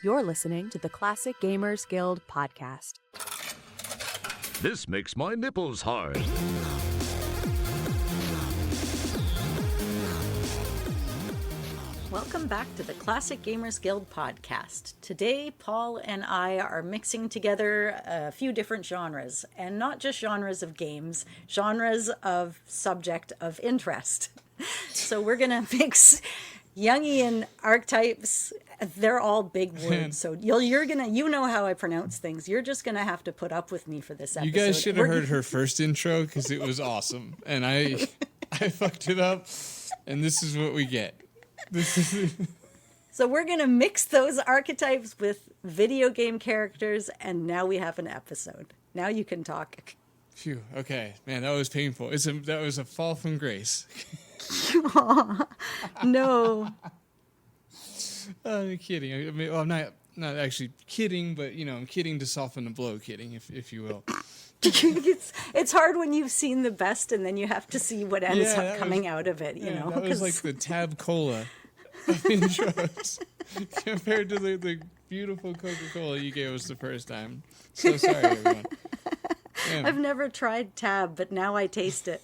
You're listening to the Classic Gamers Guild podcast. This makes my nipples hard. Welcome back to the Classic Gamers Guild podcast. Today, Paul and I are mixing together a few different genres, and not just genres of games, genres of subject of interest. So we're going to mix Jungian archetypes. They're all big words, so you know how I pronounce things. You're just gonna have to put up with me for this episode. You guys should have heard her first intro because it was awesome, and I fucked it up, and this is what we get. So we're gonna mix those archetypes with video game characters, and now we have an episode. Now you can talk. Phew. Okay, man, that was painful. That was a fall from grace. No. I'm kidding. I mean, well, I'm not actually kidding, but I'm kidding to soften the blow. Kidding, if you will. It's hard when you've seen the best, and then you have to see what ends up coming out of it. That was like the Tab Cola of intros compared to the beautiful Coca-Cola you gave us the first time. So sorry, everyone. Damn. I've never tried Tab, but now I taste it.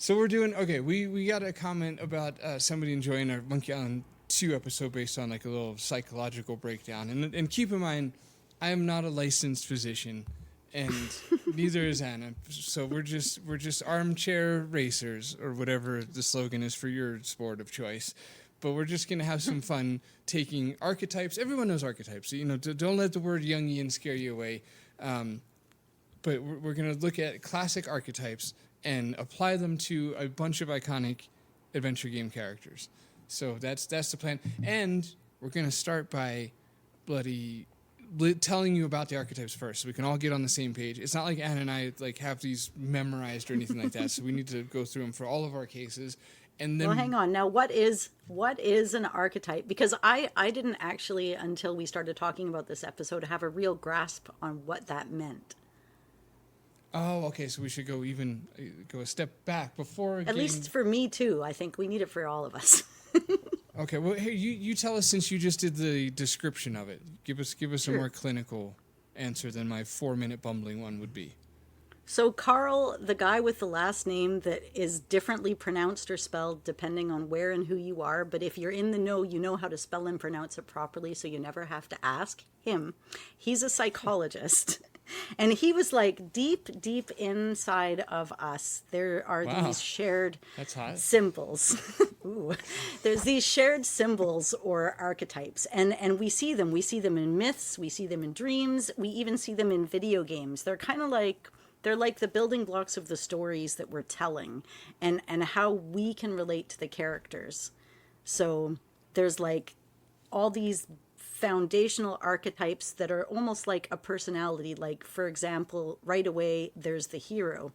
So we're doing, okay, we got a comment about somebody enjoying our Monkey Island 2 episode based on like a little psychological breakdown. And keep in mind, I am not a licensed physician, and neither is Anna. So we're just armchair racers, or whatever the slogan is for your sport of choice. But we're just going to have some fun taking archetypes. Everyone knows archetypes. So, don't let the word Jungian scare you away. But we're going to look at classic archetypes and apply them to a bunch of iconic adventure game characters. So that's the plan. And we're going to start by telling you about the archetypes first, so we can all get on the same page. It's not like Anna and I have these memorized or anything like that, so we need to go through them for all of our cases. And then, well, hang on. Now, what is an archetype? Because I didn't actually, until we started talking about this episode, have a real grasp on what that meant. Oh, okay. So we should go a step back before. At least for me too. I think we need it for all of us. Okay. Well, hey, you tell us, since you just did the description of it. Give us Sure. a more clinical answer than my 4-minute bumbling one would be. So Carl, the guy with the last name that is differently pronounced or spelled depending on where and who you are, but if you're in the know, you know how to spell and pronounce it properly, so you never have to ask him. He's a psychologist. And he was like, deep inside of us, there are these shared symbols. Ooh. There's these shared symbols or archetypes. And we see them. We see them in myths. We see them in dreams. We even see them in video games. They're kind of like, they're like the building blocks of the stories that we're telling and how we can relate to the characters. So there's like all these foundational archetypes that are almost like a personality. Like, for example, right away, there's the hero.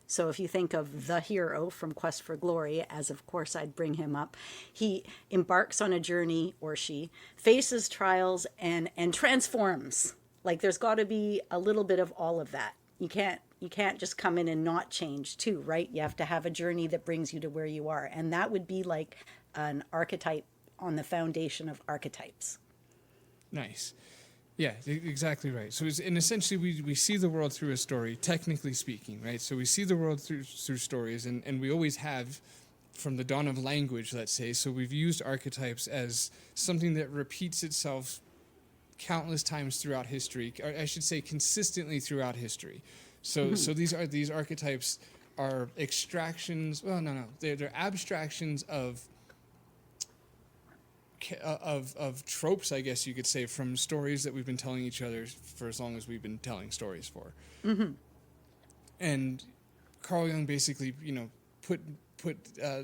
So if you think of the hero from Quest for Glory, as of course I'd bring him up, he embarks on a journey, or she, faces trials and transforms. Like, there's got to be a little bit of all of that. You can't just come in and not change too, right? You have to have a journey that brings you to where you are. And that would be like an archetype on the foundation of archetypes. Nice. Yeah, exactly right. So essentially we see the world through a story, technically speaking, right? So we see the world through stories, and we always have from the dawn of language, let's say. So we've used archetypes as something that repeats itself countless times throughout history, or I should say consistently throughout history. So these archetypes are extractions. Well, no, they're abstractions of tropes, I guess you could say, from stories that we've been telling each other for as long as we've been telling stories for. Mm-hmm. And Carl Jung basically, put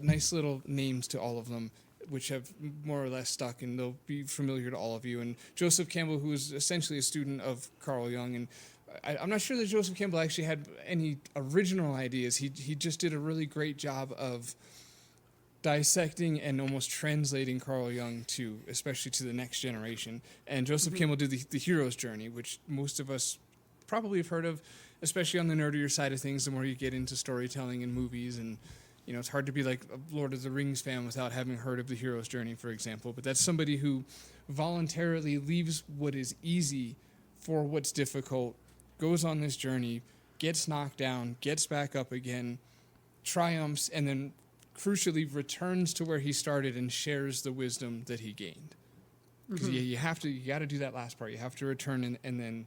nice little names to all of them, which have more or less stuck, and they'll be familiar to all of you. And Joseph Campbell, who is essentially a student of Carl Jung, and I'm not sure that Joseph Campbell actually had any original ideas. He just did a really great job of dissecting and almost translating Carl Jung especially to the next generation. And Joseph Campbell did the hero's journey, which most of us probably have heard of, especially on the nerdier side of things, the more you get into storytelling and movies and it's hard to be like a Lord of the Rings fan without having heard of the hero's journey, for example. But that's somebody who voluntarily leaves what is easy for what's difficult, goes on this journey, gets knocked down, gets back up again, triumphs, and then crucially returns to where he started and shares the wisdom that he gained. Because you got to do that last part. You have to return and then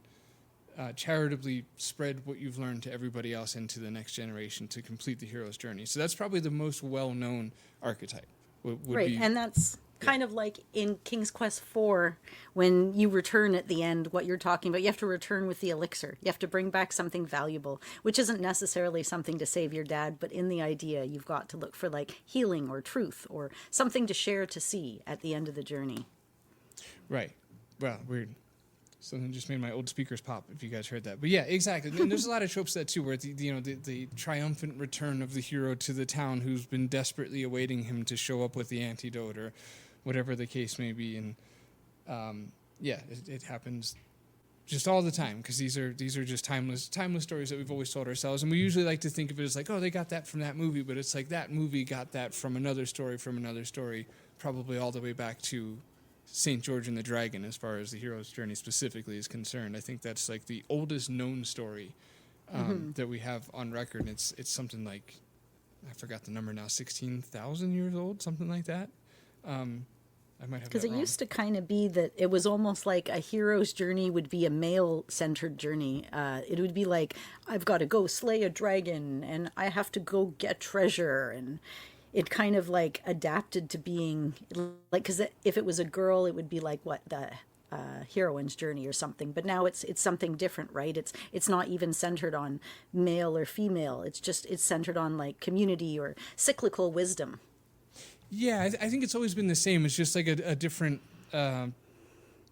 charitably spread what you've learned to everybody else and to the next generation to complete the hero's journey. So that's probably the most well-known archetype. And that's kind of like in King's Quest IV, when you return at the end, what you're talking about, you have to return with the elixir. You have to bring back something valuable, which isn't necessarily something to save your dad, but in the idea, you've got to look for like healing or truth or something to share to see at the end of the journey. Right. Well, weird. Something just made my old speakers pop, if you guys heard that. But yeah, exactly. And there's a lot of tropes to that too, where the triumphant return of the hero to the town who's been desperately awaiting him to show up with the antidote or whatever the case may be. And it happens just all the time, because these are just timeless stories that we've always told ourselves. And we usually like to think of it as like, oh, they got that from that movie, but it's like that movie got that from another story, probably all the way back to St. George and the Dragon, as far as the hero's journey specifically is concerned. I think that's like the oldest known story that we have on record. And it's something like, I forgot the number now, 16,000 years old, something like that. I might have, because it used to kind of be that it was almost like a hero's journey would be a male-centered journey. It would be like, I've got to go slay a dragon, and I have to go get treasure, and it kind of like adapted to being like, because if it was a girl, it would be like what the heroine's journey or something. But now it's something different, right? It's not even centered on male or female. It's centered on like community or cyclical wisdom. Yeah, I think it's always been the same. It's just like a different, what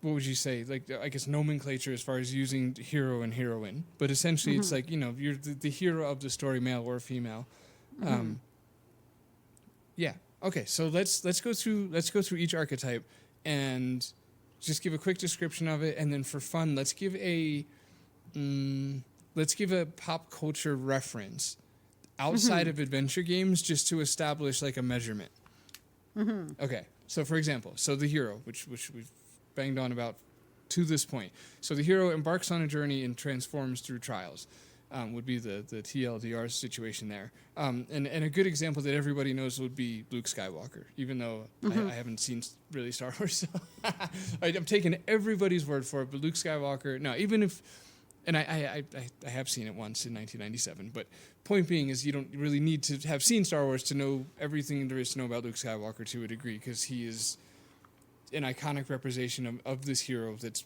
would you say? Like, I guess nomenclature as far as using hero and heroine. But essentially, it's like, you're the hero of the story, male or female. Yeah. Okay. So let's go through each archetype and just give a quick description of it, and then for fun, let's give a pop culture reference outside of adventure games, just to establish like a measurement. Okay. So for example, the hero, which we've banged on about to this point. So the hero embarks on a journey and transforms through trials. Would be the TLDR situation there. And a good example that everybody knows would be Luke Skywalker, even though I haven't seen really Star Wars. So I'm taking everybody's word for it, but Luke Skywalker, no, even if, and I have seen it once in 1997, but point being is you don't really need to have seen Star Wars to know everything there is to know about Luke Skywalker to a degree, because he is an iconic representation of this hero that's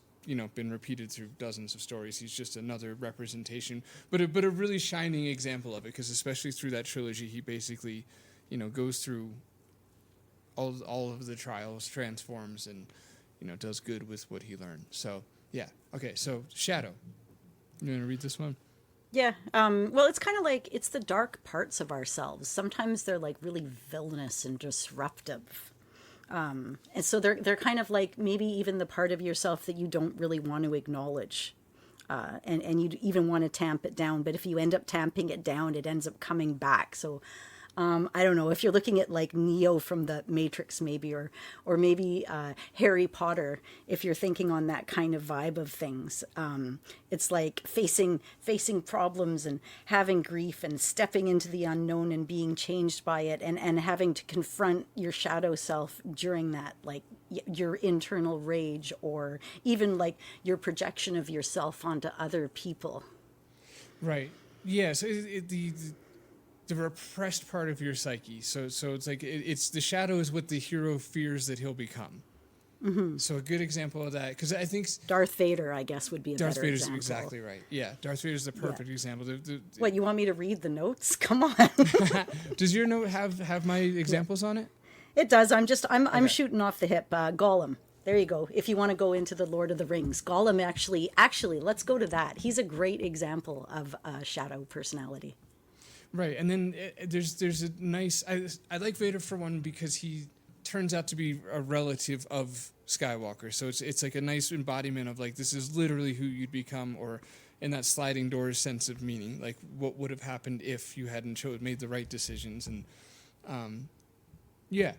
been repeated through dozens of stories. He's just another representation, but a really shining example of it, because especially through that trilogy, he basically, goes through all of the trials, transforms, and, does good with what he learned. So, yeah. Okay, so Shadow. You want to read this one? Yeah. Well, it's kind of like, it's the dark parts of ourselves. Sometimes they're like really villainous and disruptive. And so they're kind of like maybe even the part of yourself that you don't really want to acknowledge. And you even want to tamp it down. But if you end up tamping it down, it ends up coming back. So I don't know, if you're looking at like Neo from the Matrix maybe, or maybe Harry Potter, if you're thinking on that kind of vibe of things. It's like facing problems and having grief and stepping into the unknown and being changed by it, and having to confront your shadow self during that, like your internal rage, or even like your projection of yourself onto other people. Right. Yeah. So the repressed part of your psyche. So it's like it's the shadow is what the hero fears that he'll become. So a good example of that, because I think Darth Vader, I guess, would be a Darth better Vader's example. exactly right. Yeah, Darth Vader's the perfect example. What, you want me to read the notes? Come on. Does your note have my examples on it? It does. I'm shooting off the hip. Gollum. There you go. If you want to go into the Lord of the Rings, Gollum actually, let's go to that. He's a great example of a shadow personality. Right, and then there's a nice. I like Vader for one because he turns out to be a relative of Skywalker, so it's like a nice embodiment of like this is literally who you'd become, or in that sliding doors sense of meaning, like what would have happened if you hadn't made the right decisions, and Yeah.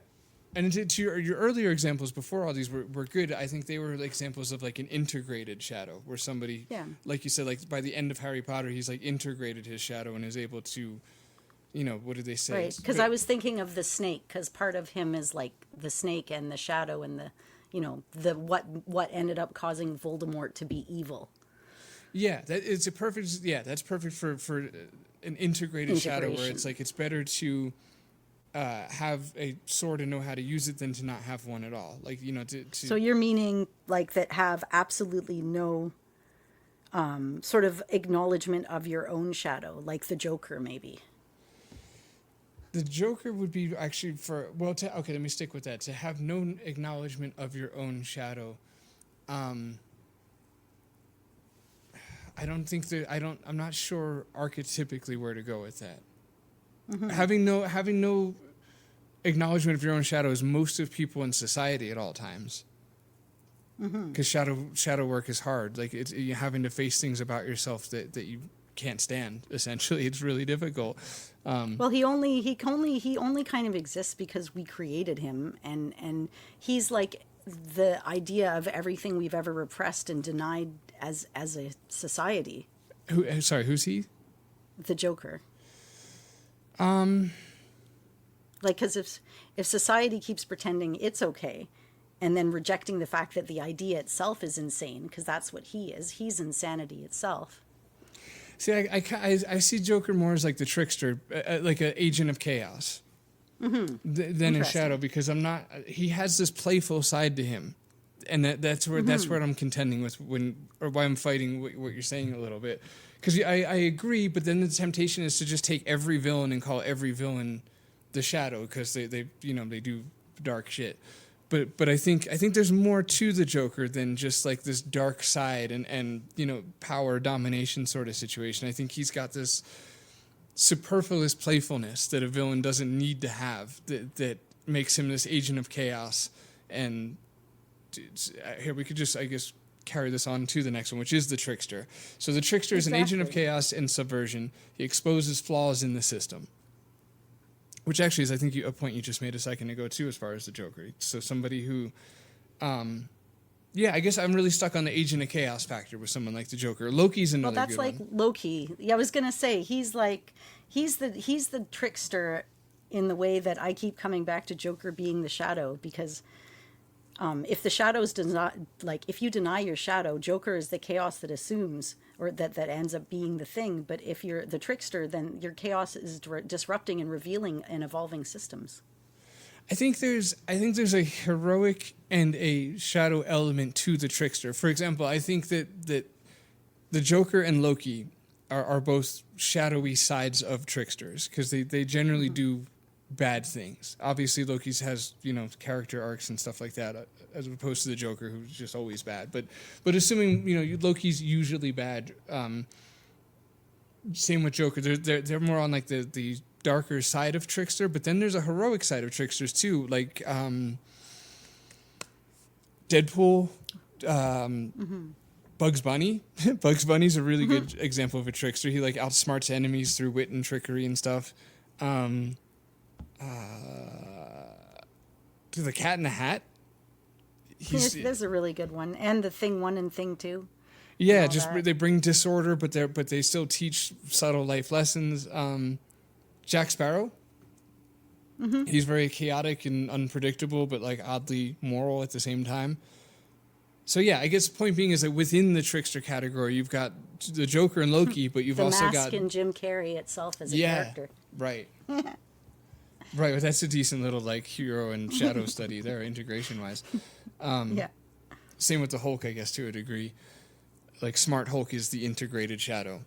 And to your earlier examples before all these were good. I think they were examples of like an integrated shadow, where somebody, like you said, like by the end of Harry Potter, he's like integrated his shadow and is able to, what did they say? Right, because I was thinking of the snake, because part of him is like the snake and the shadow and the what ended up causing Voldemort to be evil. Yeah, that's perfect for an integrated shadow, where it's like it's better to have a sword and know how to use it than to not have one at all. Like, So you're meaning like that have absolutely no sort of acknowledgement of your own shadow, like the Joker maybe. The Joker would be actually let me stick with that. To have no acknowledgement of your own shadow. I'm not sure archetypically where to go with that. Mm-hmm. Having no acknowledgement of your own shadow is most of people in society at all times. Because shadow work is hard. Like you're having to face things about yourself that you can't stand. Essentially, it's really difficult. Well, he only kind of exists because we created him, and he's like the idea of everything we've ever repressed and denied as a society. Who's he? The Joker. Because if society keeps pretending it's okay, and then rejecting the fact that the idea itself is insane, because that's what he is. He's insanity itself. See, I see Joker more as like the trickster, like an agent of chaos, than a shadow, because he has this playful side to him, and that's where I'm contending with why I'm fighting what you're saying a little bit. Because I agree, but then the temptation is to just take every villain and call every villain the shadow, because they do dark shit. But I think there's more to the Joker than just like this dark side and power domination sort of situation. I think he's got this superfluous playfulness that a villain doesn't need to have that makes him this agent of chaos. And here we could just, I guess, carry this on to the next one, which is the trickster. So the trickster is an agent of chaos and subversion. He exposes flaws in the system, which actually is, I think, a point you just made a second ago too, as far as the Joker. So somebody who, I guess I'm really stuck on the agent of chaos factor with someone like the Joker. Loki's another. Well, that's like one. Loki. Yeah, I was gonna say he's the trickster in the way that I keep coming back to Joker being the shadow, because if the shadows does not, like, if you deny your shadow, Joker is the chaos that assumes, or that ends up being the thing. But if you're the trickster, then your chaos is disrupting and revealing and evolving systems. I think there's a heroic and a shadow element to the trickster. For example, I think that the Joker and Loki are both shadowy sides of tricksters, because they generally do bad things. Obviously, Loki's has character arcs and stuff like that, as opposed to the Joker, who's just always bad. But assuming Loki's usually bad, same with Joker. They're more on like the darker side of trickster. But then there's a heroic side of tricksters too, like Deadpool, Bugs Bunny. Bugs Bunny's a really good example of a trickster. He like outsmarts enemies through wit and trickery and stuff. The Cat in the Hat. There's a really good one, and the Thing 1 and Thing 2. Yeah, they bring disorder, but they still teach subtle life lessons. Jack Sparrow. He's very chaotic and unpredictable, but like oddly moral at the same time. So yeah, I guess the point being is that within the trickster category, you've got the Joker and Loki, but you've also got... The Mask and Jim Carrey itself as a character. Right. Right, but that's a decent little like hero and shadow study there, integration-wise. Same with the Hulk, I guess, to a degree. Like Smart Hulk is the integrated shadow.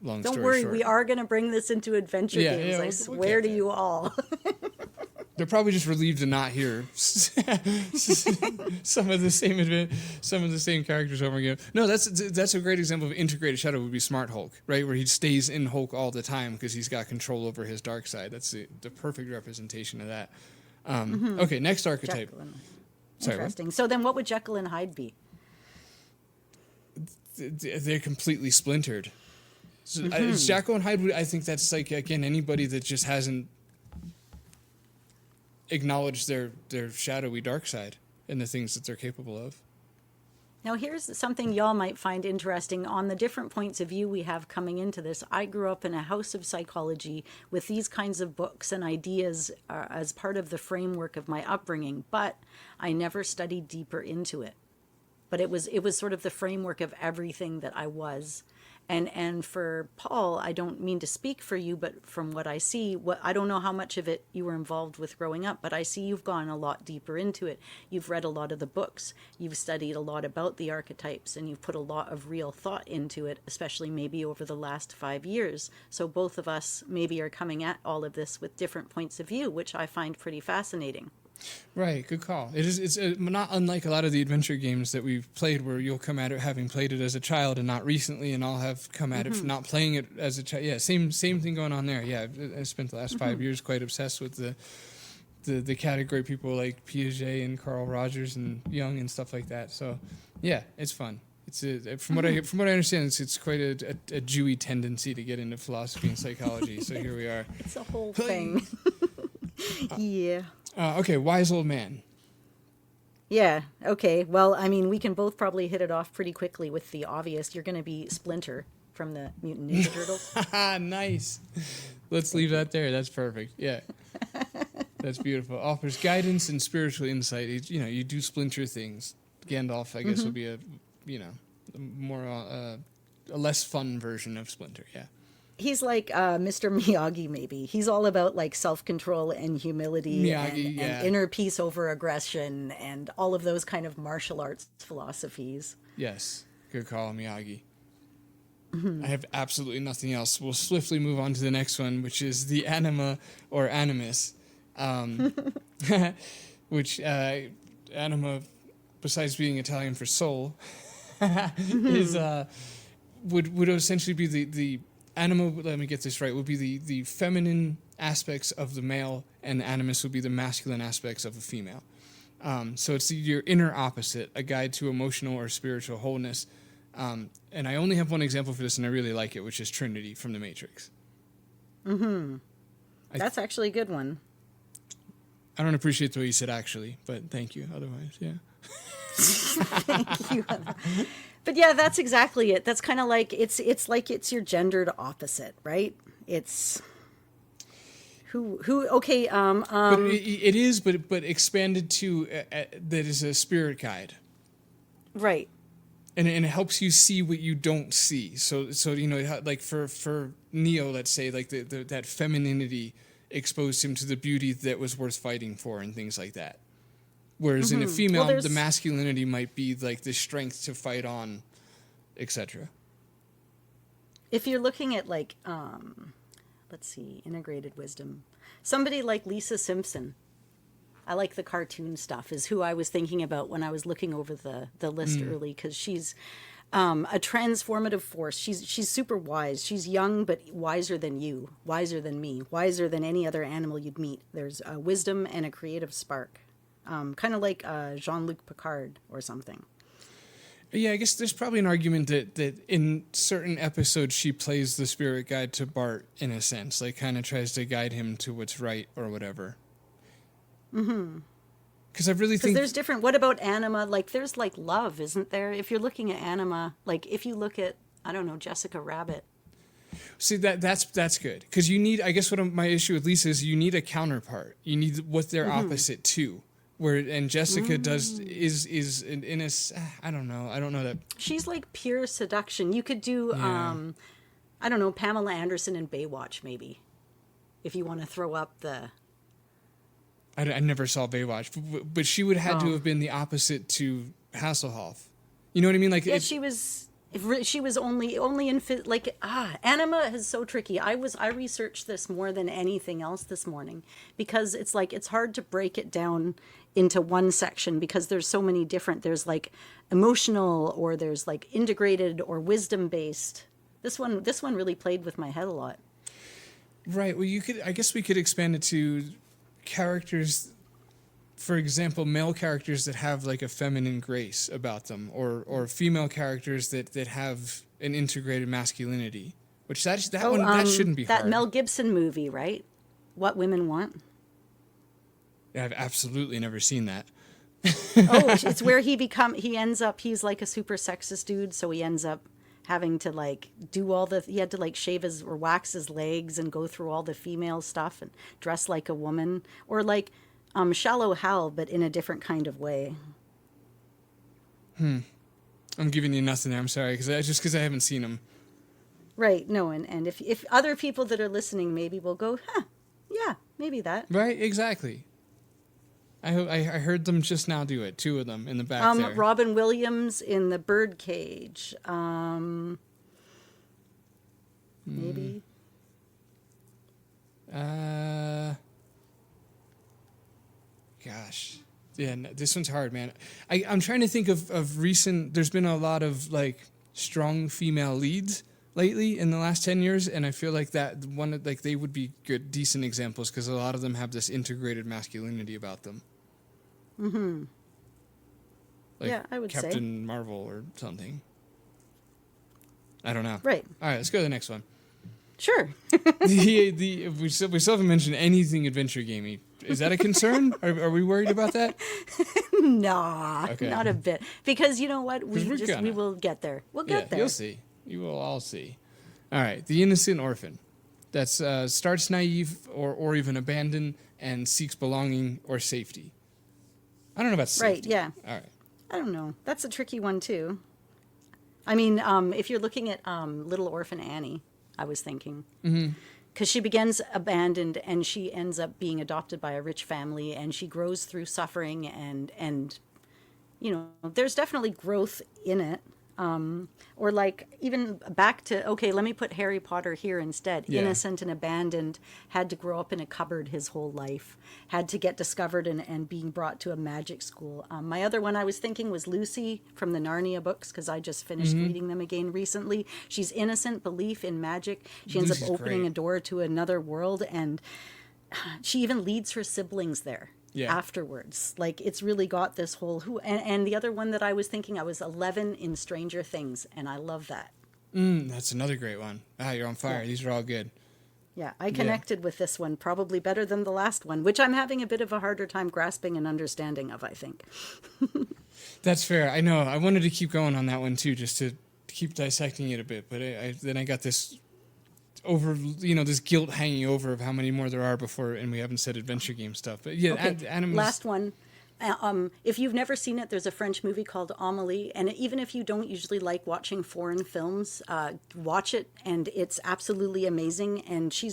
Long story short. Don't worry, we are going to bring this into adventure games. I swear to you all. They're probably just relieved to not hear some of the same characters over again. No, that's a great example of integrated shadow. Would be Smart Hulk, right, where he stays in Hulk all the time because he's got control over his dark side. That's the perfect representation of that. Okay, next archetype. Interesting. So then, what would Jekyll and Hyde be? They're completely splintered. So Jekyll and Hyde, I think that's like, again, anybody that just hasn't acknowledge their shadowy dark side and the things that they're capable of. Now, here's something y'all might find interesting on the different points of view we have coming into this. I grew up in a house of psychology with these kinds of books and ideas as part of the framework of my upbringing, but I never studied deeper into it. But it was sort of the framework of everything that I was. And for Paul, I don't mean to speak for you, but from what I see, I don't know how much of it you were involved with growing up, but I see you've gone a lot deeper into it. You've read a lot of the books, you've studied a lot about the archetypes, and you've put a lot of real thought into it, especially maybe over the last 5 years. So both of us maybe are coming at all of this with different points of view, which I find pretty fascinating. Right, good call. It's not unlike a lot of the adventure games that we've played, where you'll come at it having played it as a child and not recently, and I'll have come at it from not playing it as a child. Yeah, same thing going on there. Yeah, I spent the last 5 years quite obsessed with the category people like Piaget and Carl Rogers and Jung and stuff like that. So yeah, it's fun. It's from what I understand, it's quite a Jewy tendency to get into philosophy and psychology. So here we are. It's a whole thing. Yeah. Okay, wise old man. Yeah, okay. Well, I mean, we can both probably hit it off pretty quickly with the obvious. You're going to be Splinter from the Mutant Ninja Turtles. Nice. Let's leave that there. That's perfect. Yeah. That's beautiful. Offers guidance and spiritual insight. You do Splinter things. Gandalf, I guess, would be a less fun version of Splinter, yeah. He's like Mr. Miyagi, maybe. He's all about like self-control and humility and inner peace over aggression and all of those kind of martial arts philosophies. Yes, good call, Miyagi. I have absolutely nothing else. We'll swiftly move on to the next one, which is the anima or animus, which anima, besides being Italian for soul, is would essentially be the anima, let me get this right, would be the feminine aspects of the male, and the animus would be the masculine aspects of a female. So it's your inner opposite, a guide to emotional or spiritual wholeness. And I only have one example for this, and I really like it, which is Trinity from The Matrix. That's actually a good one. I don't appreciate the way you said actually, but thank you otherwise, yeah. Thank you. But yeah, that's exactly it. That's kind of like it's like it's your gendered opposite, right? It's who okay, but it is, but expanded to that is a spirit guide. Right. And it helps you see what you don't see. So like for Neo, let's say, like that femininity exposed him to the beauty that was worth fighting for and things like that. Whereas in a female, the masculinity might be like the strength to fight on, etc. If you're looking at like, let's see, integrated wisdom, somebody like Lisa Simpson, I like the cartoon stuff, is who I was thinking about when I was looking over the list early, because she's a transformative force. She's super wise. She's young, but wiser than you, wiser than me, wiser than any other animal you'd meet. There's a wisdom and a creative spark. Kind of like Jean-Luc Picard or something. Yeah, I guess there's probably an argument that in certain episodes she plays the spirit guide to Bart, in a sense. Like, kind of tries to guide him to what's right or whatever. Because I really think... there's different... What about anima? Like, there's, like, love, isn't there? If you're looking at anima, like, if you look at, I don't know, Jessica Rabbit. See, that's good. Because you need... I guess my issue with Lisa is you need a counterpart. You need what they're opposite to. And Jessica is in a, I don't know that. She's like pure seduction. You could do, I don't know, Pamela Anderson in Baywatch, maybe, if you want to throw up the. I never saw Baywatch, but she would have to have been the opposite to Hasselhoff. You know what I mean? Like, yeah, she was only in anima is so tricky. I researched this more than anything else this morning, because it's like it's hard to break it down into one section, because there's so many different. There's like emotional, or there's like integrated, or wisdom based. This one really played with my head a lot. Right. Well, I guess we could expand it to characters. For example, male characters that have like a feminine grace about them, or female characters that have an integrated masculinity. Which that shouldn't be hard. That Mel Gibson movie, right? What Women Want. I've absolutely never seen that. It's where he ends up, he's like a super sexist dude, so he ends up having to like he had to like shave his or wax his legs and go through all the female stuff and dress like a woman, or like Shallow Hal, but in a different kind of way. I'm giving you nothing there. I'm sorry, because I haven't seen him. Right. No, and if other people that are listening maybe will go, yeah, maybe that. Right, exactly. I heard them just now do it. 2 of them in the back there. Robin Williams in The Birdcage. Maybe. Gosh. Yeah, no, this one's hard, man. I'm trying to think of recent... There's been a lot of, like, strong female leads lately in the last 10 years, and I feel like that one, like, they would be good, decent examples, because a lot of them have this integrated masculinity about them. Mm-hmm. Like yeah, I would say. Captain Marvel or something. I don't know. Right. All right, let's go to the next one. Sure. We still haven't mentioned anything adventure gamey. Is that a concern? Are we worried about that? Nah, okay. Not a bit. Because you know what? We will get there. We'll get there. You'll see. You will all see. All right, the innocent orphan. That's starts naive or even abandoned and seeks belonging or safety. I don't know about safety. Right, yeah. All right. I don't know. That's a tricky one, too. I mean, if you're looking at Little Orphan Annie, I was thinking. Because she begins abandoned and she ends up being adopted by a rich family, and she grows through suffering and you know, there's definitely growth in it. Or like even back to, okay, let me put Harry Potter here instead. Yeah. Innocent and abandoned, had to grow up in a cupboard his whole life, had to get discovered and being brought to a magic school. My other one I was thinking was Lucy from the Narnia books, because I just finished reading them again recently. She's innocent, belief in magic. She ends up opening a door to another world, and she even leads her siblings there. Yeah. Afterwards, like it's really got this whole and the other one that I was thinking, I was 11 in Stranger Things, and I love that. That's another great one. You're on fire. Yeah. These are all good. Yeah, I connected with this one probably better than the last one, which I'm having a bit of a harder time grasping and understanding of, I think. That's fair. I know. I wanted to keep going on that one too, just to keep dissecting it a bit, but then I got this this guilt hanging over of how many more there are before, and we haven't said adventure game stuff. But yeah, okay. Last one. If you've never seen it, there's a French movie called Amélie, and even if you don't usually like watching foreign films, watch it, and it's absolutely amazing. And she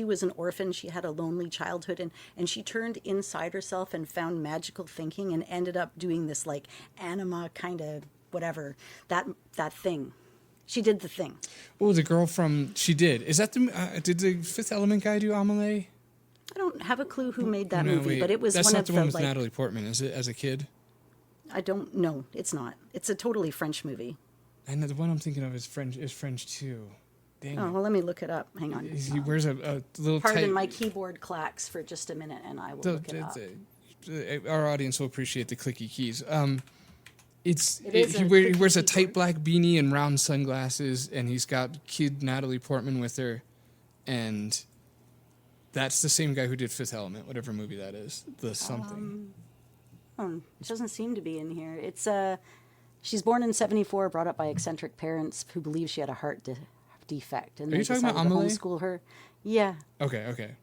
was an orphan. She had a lonely childhood, and she turned inside herself and found magical thinking and ended up doing this like anima kind of whatever, that thing. She did the thing. Oh, the girl from... She did. Is that the... did the Fifth Element guy do Amélie? I don't have a clue who made that movie, but it was that's one not of the one with Natalie Portman, is it, as a kid? I don't know. It's not. It's a totally French movie. I know the one I'm thinking of is French too. Dang. Oh, well, let me look it up. Hang on. He wears a little Pardon my keyboard clacks for just a minute, and I will look it up. Our audience will appreciate the clicky keys. He wears a tight black beanie and round sunglasses, and he's got kid Natalie Portman with her, and that's the same guy who did Fifth Element, whatever movie that is. The something. It doesn't seem to be in here. It's she's born in 1974, brought up by eccentric parents who believe she had a heart defect, and Are you talking about Amélie? Homeschool her. Yeah. Okay.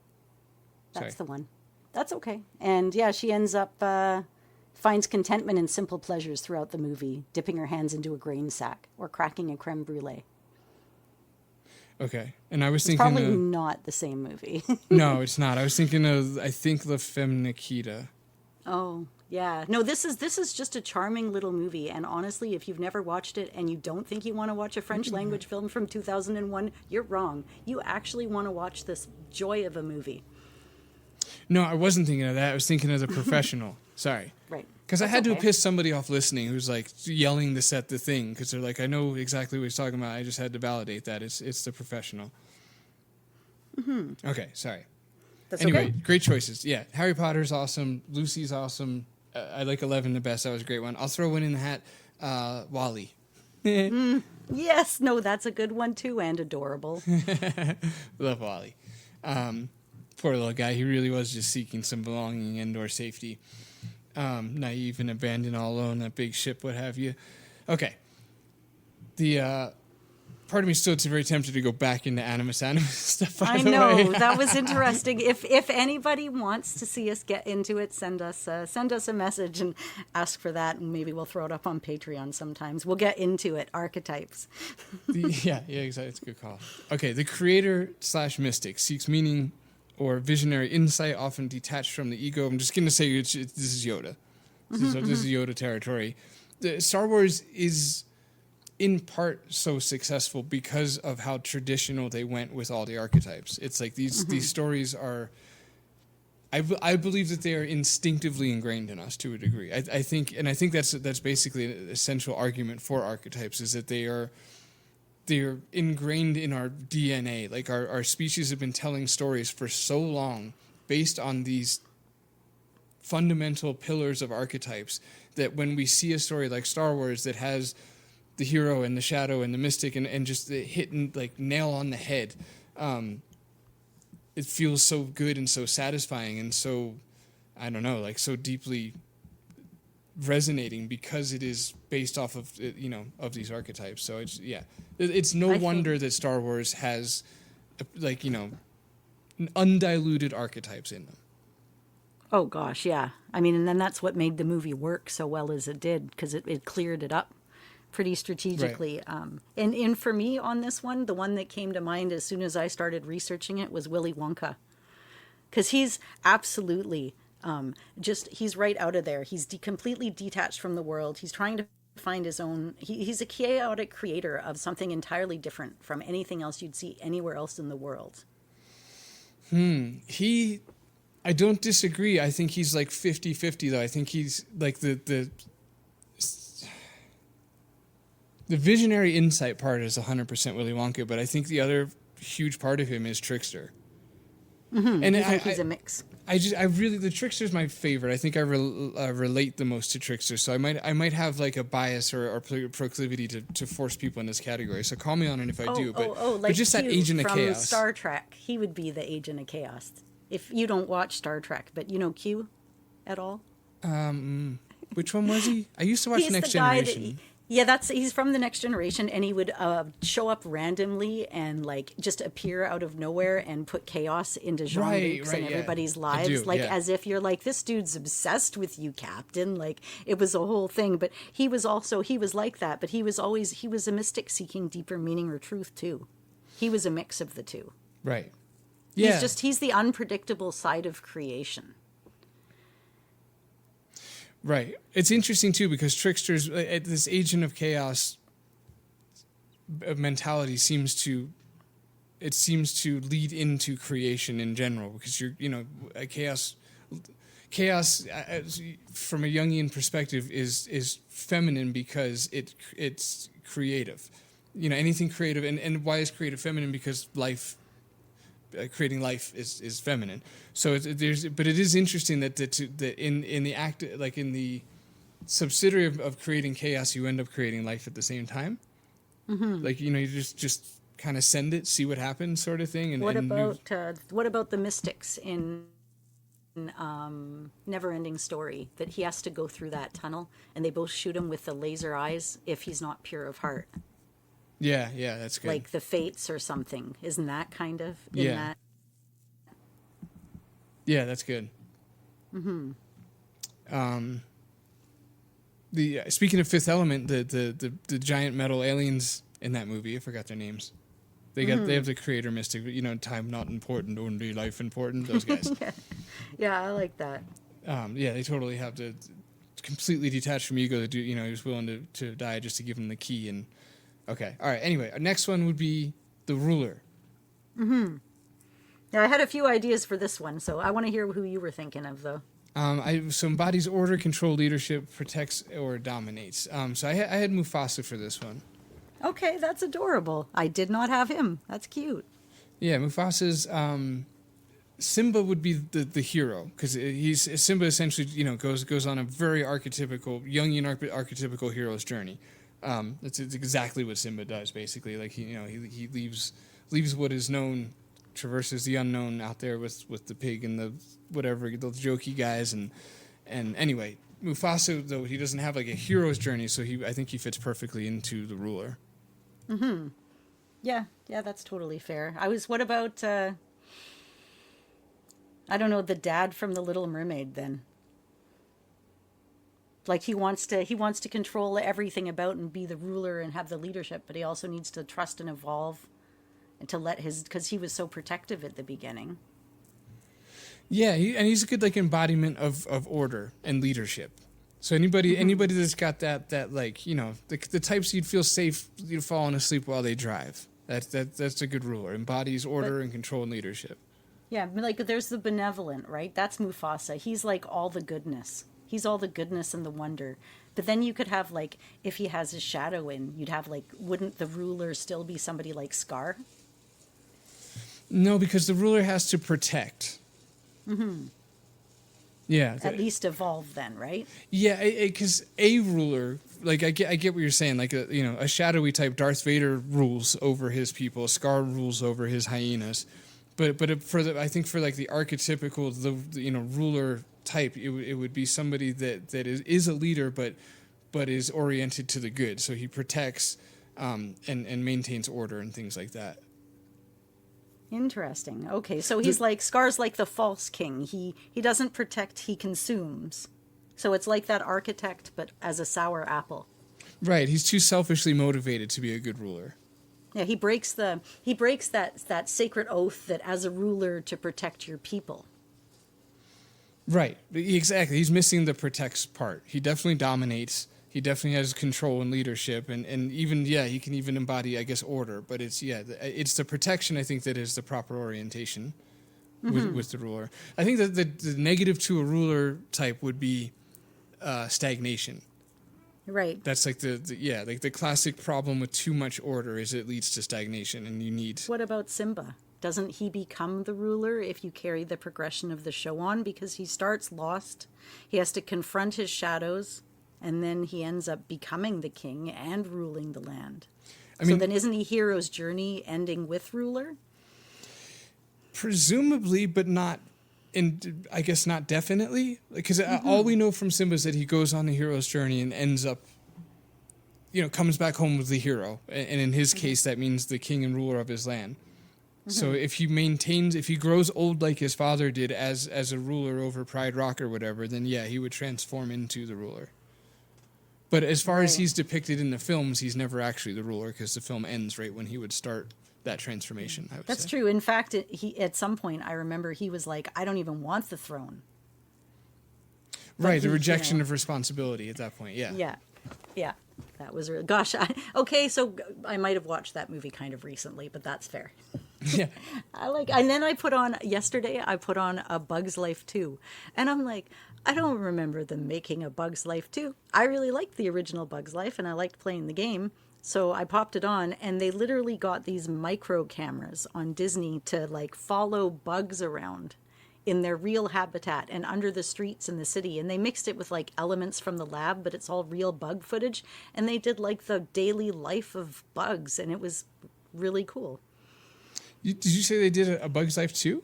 That's the one. That's okay. And yeah, she ends up. Finds contentment in simple pleasures throughout the movie, dipping her hands into a grain sack or cracking a creme brulee. Okay, and I was it's thinking... probably not the same movie. No, it's not. I was thinking of, I think, La Femme Nikita. Oh, yeah. No, this is just a charming little movie, and honestly, if you've never watched it and you don't think you want to watch a French language film from 2001, you're wrong. You actually want to watch this joy of a movie. No, I wasn't thinking of that. I was thinking of The Professional. Sorry. Right. Because I had to piss somebody off listening who's like yelling this at the thing, because they're like, I know exactly what he's talking about. I just had to validate that. It's The Professional. Okay, sorry. That's anyway, okay. Great choices. Yeah, Harry Potter's awesome. Lucy's awesome. I like 11 the best. That was a great one. I'll throw one in the hat. WALL-E. Yes, no, that's a good one too, and adorable. Love WALL-E. Poor little guy. He really was just seeking some belonging and/or safety. Naive and abandoned all alone, that big ship, what have you. Okay. The part of me still is very tempted to go back into animus stuff. By the know way. that was interesting. If anybody wants to see us get into it, send us a message and ask for that, and maybe we'll throw it up on Patreon sometimes. We'll get into it. Archetypes. Yeah, exactly. It's a good call. Okay, the creator/mystic seeks meaning or visionary insight, often detached from the ego. I'm just going to say this is Yoda. This is Yoda territory. Star Wars is in part so successful because of how traditional they went with all the archetypes. It's like these stories are... I believe that they are instinctively ingrained in us to a degree. I think that's basically an essential argument for archetypes, is that they're ingrained in our DNA. Like our species have been telling stories for so long based on these fundamental pillars of archetypes that when we see a story like Star Wars that has the hero and the shadow and the mystic and just the hitting like nail on the head, it feels so good and so satisfying and so, I don't know, like so deeply resonating because it is based off of of these archetypes. So it's no wonder that Star Wars has undiluted archetypes in them. Oh gosh, yeah. I mean, and then that's what made the movie work so well as it did, because it cleared it up pretty strategically. Right. And for me on this one, the one that came to mind as soon as I started researching it was Willy Wonka, because he's absolutely he's right out of there. He's completely detached from the world. He's trying to find his own. He's a chaotic creator of something entirely different from anything else you'd see anywhere else in the world. I don't disagree. I think he's like 50-50 though. I think he's like the visionary insight part is 100% Willy Wonka, but I think the other huge part of him is trickster. Mm-hmm. And he's a mix. The trickster's my favorite. I think I relate the most to trickster, so I might have like a bias or proclivity to force people in this category. So call me on it if I do. But just Q that agent of chaos. From Star Trek, he would be the agent of chaos. If you don't watch Star Trek, but you know Q at all? Which one was he? I used to watch Next Generation. He's from the Next Generation, and he would show up randomly and like just appear out of nowhere and put chaos into Jean-Luc's and everybody's lives, as if you're like, this dude's obsessed with you, Captain. Like it was a whole thing. But he was like that, but he was a mystic seeking deeper meaning or truth too. He was a mix of the two. Right. Yeah. He's the unpredictable side of creation. Right. It's interesting, too, because tricksters, this agent of chaos mentality seems to lead into creation in general, because chaos from a Jungian perspective is feminine because it's creative. Anything creative. And why is creative feminine? Because creating life is feminine. So but it is interesting that in the act, like in the subsidiary of creating chaos, you end up creating life at the same time. Mm-hmm. Like you just kind of send it, see what happens, sort of thing. And what about the mystics in Never-Ending Story, that he has to go through that tunnel and they both shoot him with the laser eyes if he's not pure of heart? Yeah, that's good. Like the Fates or something. Isn't that kind of in that? Yeah, that's good. Mm-hmm. Speaking of Fifth Element, the giant metal aliens in that movie, I forgot their names. They have the creator mystic, time not important, only life important. Those guys. Yeah, I like that. They totally have to completely detach from ego to do. He was willing to die just to give him the key and. Okay. All right. Anyway, our next one would be the ruler. Mm-hmm. Yeah, I had a few ideas for this one, so I want to hear who you were thinking of, though. So embodies order, control, leadership, protects, or dominates. So I had Mufasa for this one. Okay, that's adorable. I did not have him. That's cute. Yeah, Mufasa's... Simba would be the hero, because Simba essentially, goes on a very archetypical, Jungian archetypical hero's journey. It's exactly what Simba does, basically. Like he leaves what is known traverses the unknown out there with the pig and the whatever, those jokey guys. And anyway, Mufasa, though, he doesn't have like a hero's journey, so I think he fits perfectly into the ruler. Mm-hmm. Yeah, that's totally fair. What about, I don't know, the dad from The Little Mermaid then? Like he wants to control everything about and be the ruler and have the leadership, but he also needs to trust and evolve and to because he was so protective at the beginning. Yeah, and he's a good like embodiment of order and leadership. So anybody that's got that like, you know, the types you'd feel safe falling asleep while they drive. That's a good ruler. Embodies order and control and leadership. Yeah, like there's the benevolent, right? That's Mufasa. He's like all the goodness. He's all the goodness and the wonder. But then you could have like, if he has his shadow in, you'd have like, wouldn't the ruler still be somebody like Scar? No, because the ruler has to protect. Mm-hmm. Yeah. At least evolve then, right? Yeah, because a ruler, like I get what you're saying. Like a shadowy type, Darth Vader rules over his people. Scar rules over his hyenas. But I think for like the archetypical ruler type, it would be somebody that is a leader, but is oriented to the good. So he protects and maintains order and things like that. Interesting. Okay, so he's like Scar's like the false king. He doesn't protect, he consumes. So it's like that architect, but as a sour apple. Right. He's too selfishly motivated to be a good ruler. Yeah, he breaks that sacred oath that as a ruler to protect your people. Right. Exactly. He's missing the protects part. He definitely dominates. He definitely has control and leadership, and even he can even embody, I guess, order. But it's the protection, I think, that is the proper orientation with the ruler. I think that the negative to a ruler type would be stagnation. Right. That's like the classic problem with too much order is it leads to stagnation, and you need. What about Simba? Doesn't he become the ruler if you carry the progression of the show on? Because he starts lost, he has to confront his shadows, and then he ends up becoming the king and ruling the land. So then isn't he hero's journey ending with ruler? Presumably, but not. I guess not definitely, because all we know from Simba is that he goes on the hero's journey and ends up, comes back home with the hero. And in his case, that means the king and ruler of his land. So if he grows old like his father did as a ruler over Pride Rock or whatever, then he would transform into the ruler. But as far as he's depicted in the films, he's never actually the ruler because the film ends right when he would start that transformation. I would That's say. true. In fact, he at some point I remember he was like, "I don't even want the throne." Right, the rejection of responsibility at that point. Yeah. That was real. Gosh, so I might have watched that movie kind of recently, but that's fair. Yeah. And then yesterday I put on A Bug's Life 2, and I'm like, I don't remember them making A Bug's Life 2. I really liked the original Bug's Life, and I liked playing the game. So I popped it on, and they literally got these micro cameras on Disney to like follow bugs around in their real habitat and under the streets in the city. And they mixed it with like elements from the lab, but it's all real bug footage. And they did like the daily life of bugs, and it was really cool. Did you say they did A Bug's Life too?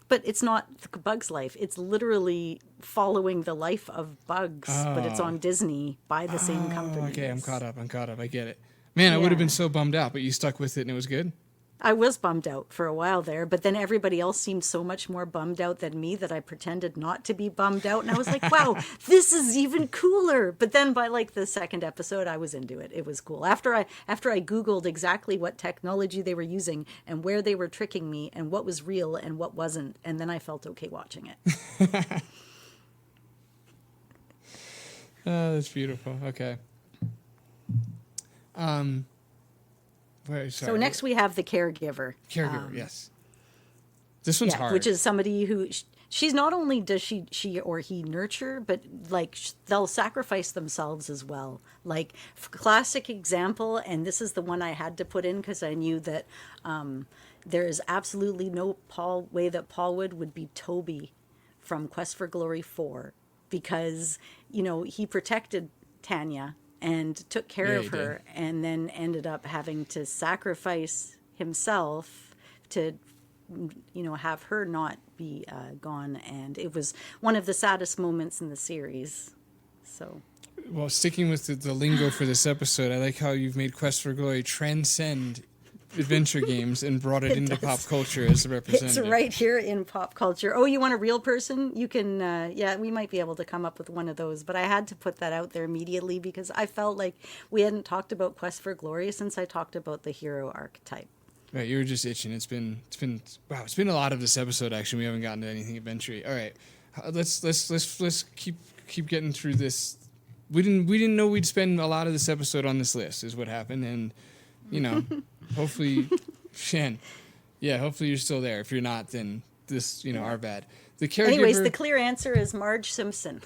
But it's not Bug's Life. It's literally following the life of bugs, but it's on Disney by the same company. Okay, I'm caught up. I get it. Man, I would have been so bummed out, but you stuck with it and it was good? I was bummed out for a while there, but then everybody else seemed so much more bummed out than me that I pretended not to be bummed out. And I was like, wow, this is even cooler. But then by like the second episode, I was into it. It was cool. After I Googled exactly what technology they were using and where they were tricking me and what was real and what wasn't. And then I felt okay watching it. Oh, that's beautiful. Okay. So next we have the caregiver. Yes. This one's hard. Which is somebody who she's not only does she or he nurture, but like they'll sacrifice themselves as well. Like classic example, and this is the one I had to put in because I knew that there is absolutely no way that Paul would be Toby from Quest for Glory 4 because he protected Tanya and took care of her and then ended up having to sacrifice himself to have her not be gone. And it was one of the saddest moments in the series. So. Well, sticking with the lingo for this episode, I like how you've made Quest for Glory transcend adventure games and brought it into pop culture as a representative. It's right here in pop culture. Oh, you want a real person? You can, we might be able to come up with one of those. But I had to put that out there immediately because I felt like we hadn't talked about Quest for Glory since I talked about the hero archetype. Right, you were just itching. It's been a lot of this episode. Actually, we haven't gotten to anything adventure-y. All right, let's keep getting through this. We didn't know we'd spend a lot of this episode on this list. Is what happened, and hopefully, Shan, hopefully you're still there. If you're not, then this our bad. The caregiver. Anyways, the clear answer is Marge Simpson.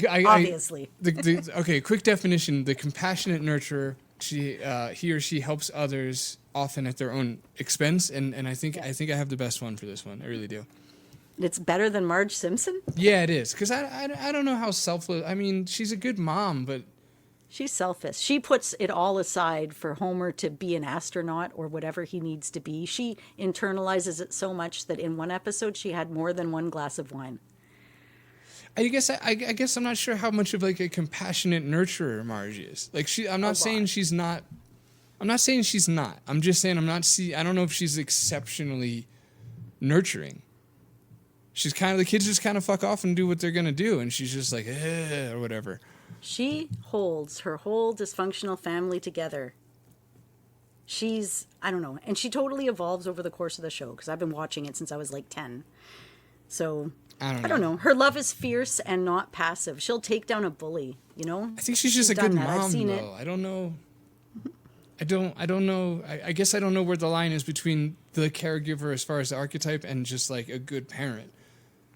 Obviously. Okay, quick definition: the compassionate nurturer. He or she helps others often at their own expense, and I think I have the best one for this one. I really do. It's better than Marge Simpson? Yeah, it is. Because I don't know how selfless. I mean, she's a good mom, but she's selfish. She puts it all aside for Homer to be an astronaut or whatever he needs to be. She internalizes it so much that in one episode she had more than one glass of wine. I guess I'm not sure how much of like a compassionate nurturer Marge is. Like I'm not saying she's not. I'm not saying she's not. I'm just saying I don't know if she's exceptionally nurturing. She's the kids just kind of fuck off and do what they're gonna do, and she's just like or whatever. She holds her whole dysfunctional family together. I don't know, and she totally evolves over the course of the show because I've been watching it since I was like 10. So. I don't know. Her love is fierce and not passive. She'll take down a bully, I think she's just a good mom, I've seen though. it. I don't know. I don't know. I guess I don't know where the line is between the caregiver as far as the archetype and just like a good parent.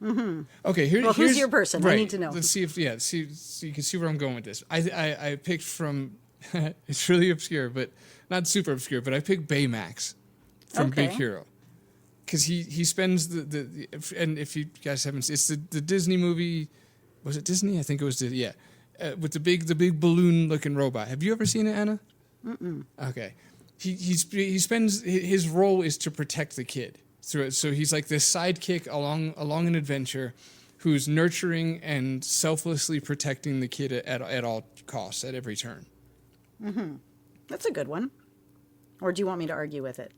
Mm-hmm. Okay, here's who's your person? Right, I need to know. Let's see if so you can see where I'm going with this. I picked from it's really obscure, but not super obscure. But I picked Baymax from Big Hero. Because he spends and if you guys haven't seen, it's the Disney movie, was it Disney? I think it was with the big balloon looking robot. Have you ever seen it, Anna? Mm-mm. Okay, he spends his role is to protect the kid through it. So he's like this sidekick along an adventure, who's nurturing and selflessly protecting the kid at all costs at every turn. Mm-hmm. That's a good one. Or do you want me to argue with it?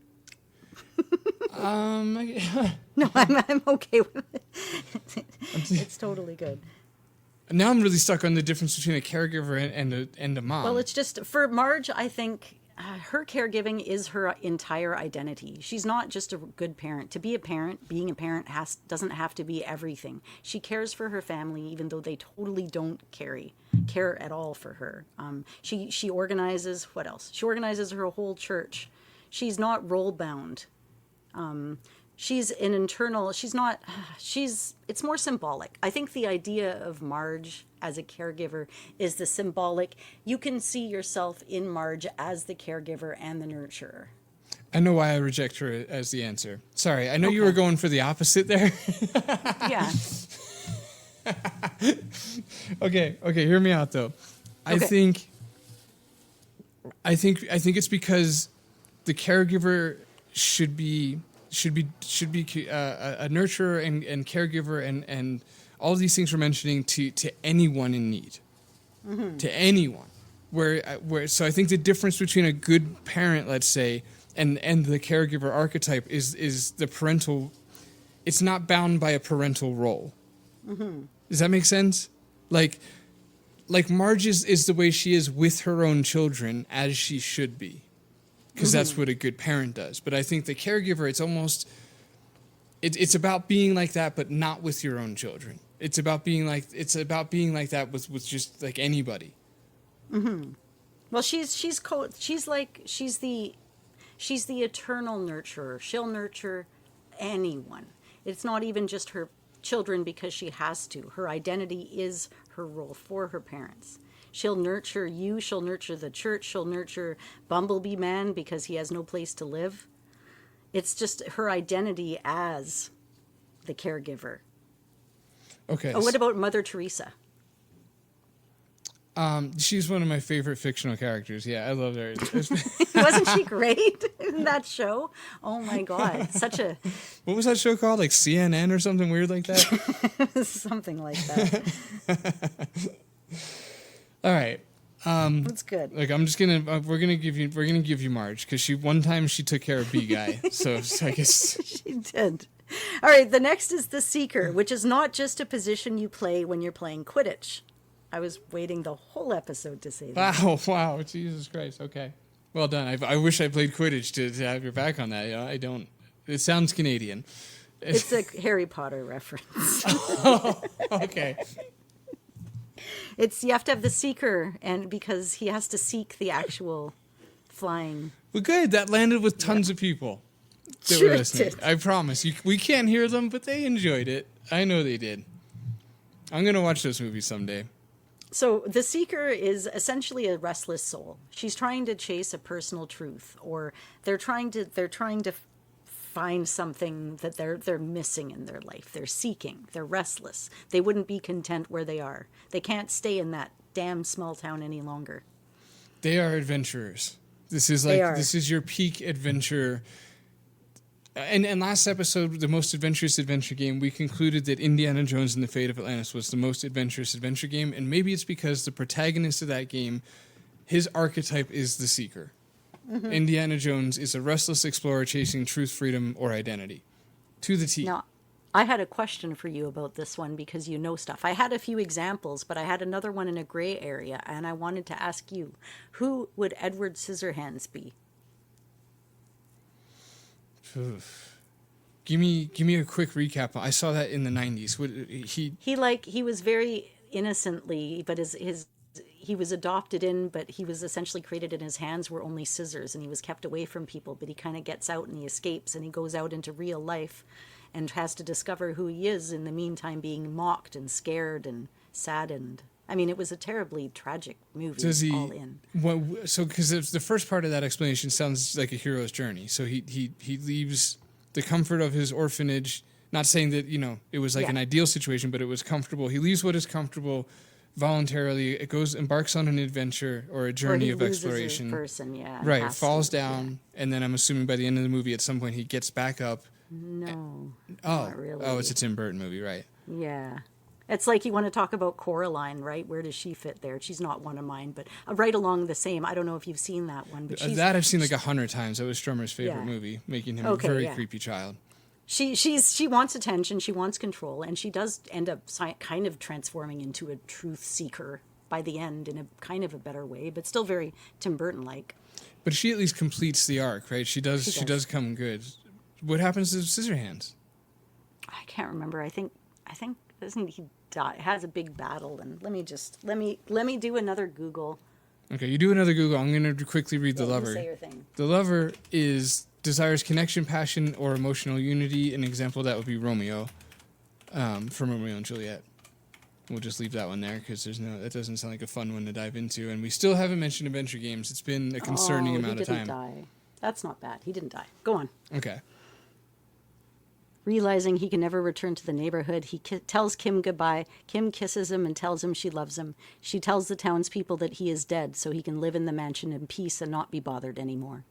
No, I'm okay with it. It's totally good. Now I'm really stuck on the difference between a caregiver and a mom. Well, it's just for Marge, I think her caregiving is her entire identity. She's not just a good parent. To be a parent, being a parent doesn't have to be everything. She cares for her family, even though they totally don't care at all for her. She organizes, what else? She organizes her whole church. She's not role bound. She's an internal, it's more symbolic. I think the idea of Marge as a caregiver is the symbolic. You can see yourself in Marge as the caregiver and the nurturer. I know why I reject her as the answer. Sorry, I know you were going for the opposite there. Yeah. Okay, hear me out though. I think it's because the caregiver should be a nurturer and caregiver and all of these things we're mentioning to anyone in need, to anyone. So I think the difference between a good parent, let's say, and the caregiver archetype is the parental. It's not bound by a parental role. Mm-hmm. Does that make sense? Like Marge is the way she is with her own children, as she should be. Because that's what a good parent does. But I think the caregiver, it's almost, it's about being like that, but not with your own children. It's about being like that with just like anybody. Mm-hmm. Well, she's the eternal nurturer. She'll nurture anyone. It's not even just her children because she has to. Her identity is her role for her parents. She'll nurture you. She'll nurture the church. She'll nurture Bumblebee Man because he has no place to live. It's just her identity as the caregiver. Okay. Oh, what about Mother Teresa? She's one of my favorite fictional characters. Yeah, I love her. Wasn't she great in that show? Oh my God. What was that show called? Like CNN or something weird like that? Something like that. All right. That's good. Like I'm just gonna we're gonna give you Marge because one time she took care of B Guy. so I guess She did. All right, the next is the Seeker, which is not just a position you play when you're playing Quidditch. I was waiting the whole episode to say that. Wow, Jesus Christ. Okay, well done. I wish I played Quidditch to have your back on that. You know, I don't. It sounds Canadian. It's a Harry Potter reference. Oh, okay. You have to have the Seeker, and because he has to seek the actual flying. Well, good. That landed with tons of people that Sure were it listening. did. I promise. We can't hear them, but they enjoyed it. I know they did. I'm gonna watch this movie someday. So the Seeker is essentially a restless soul. She's trying to chase a personal truth, or they're trying to find something that they're missing in their life. They're seeking. They're restless. They wouldn't be content where they are. They can't stay in that damn small town any longer. They are adventurers. This is your peak adventure. And last episode, the most adventurous adventure game, we concluded that Indiana Jones and the Fate of Atlantis was the most adventurous adventure game, and maybe it's because the protagonist of that game, his archetype is the Seeker. Mm-hmm. Indiana Jones is a restless explorer chasing truth, freedom, or identity. To the T. Now, I had a question for you about this one because you know stuff. I had a few examples, but I had another one in a gray area, and I wanted to ask you, who would Edward Scissorhands be? Oof. Give me a quick recap. I saw that in the 90s. He was very innocently, but he was adopted in, but he was essentially created, and his hands were only scissors, and he was kept away from people, but he kind of gets out and he escapes and he goes out into real life and has to discover who he is, in the meantime being mocked and scared and saddened. I mean, it was a terribly tragic movie. All in. So, because the first part of that explanation sounds like a hero's journey. So he leaves the comfort of his orphanage. Not saying that it was like an ideal situation, but it was comfortable. He leaves what is comfortable voluntarily. It embarks on an adventure or a journey of exploration. His person, yeah. Right, falls down, and then I'm assuming by the end of the movie, at some point, he gets back up. No, not really. Oh, it's a Tim Burton movie, right? Yeah. It's like you want to talk about Coraline, right? Where does she fit there? She's not one of mine, but right along the same. I don't know if you've seen that one. But that I've seen like 100 times. That was Strummer's favorite movie, making him a very creepy child. She wants attention, she wants control, and she does end up kind of transforming into a truth seeker by the end in a kind of a better way, but still very Tim Burton-like. But she at least completes the arc, right? She does come good. What happens to Scissorhands? I can't remember. I think doesn't he die? Has a big battle, and let me do another Google. Okay, you do another Google. I'm going to quickly read the lover. Say your thing. The lover desires connection, passion, or emotional unity. An example of that would be Romeo, from Romeo and Juliet. We'll just leave that one there because that doesn't sound like a fun one to dive into. And we still haven't mentioned adventure games. It's been a concerning amount of time. He didn't die. That's not bad. He didn't die. Go on. Okay. Realizing he can never return to the neighborhood, he tells Kim goodbye. Kim kisses him and tells him she loves him. She tells the townspeople that he is dead so he can live in the mansion in peace and not be bothered anymore.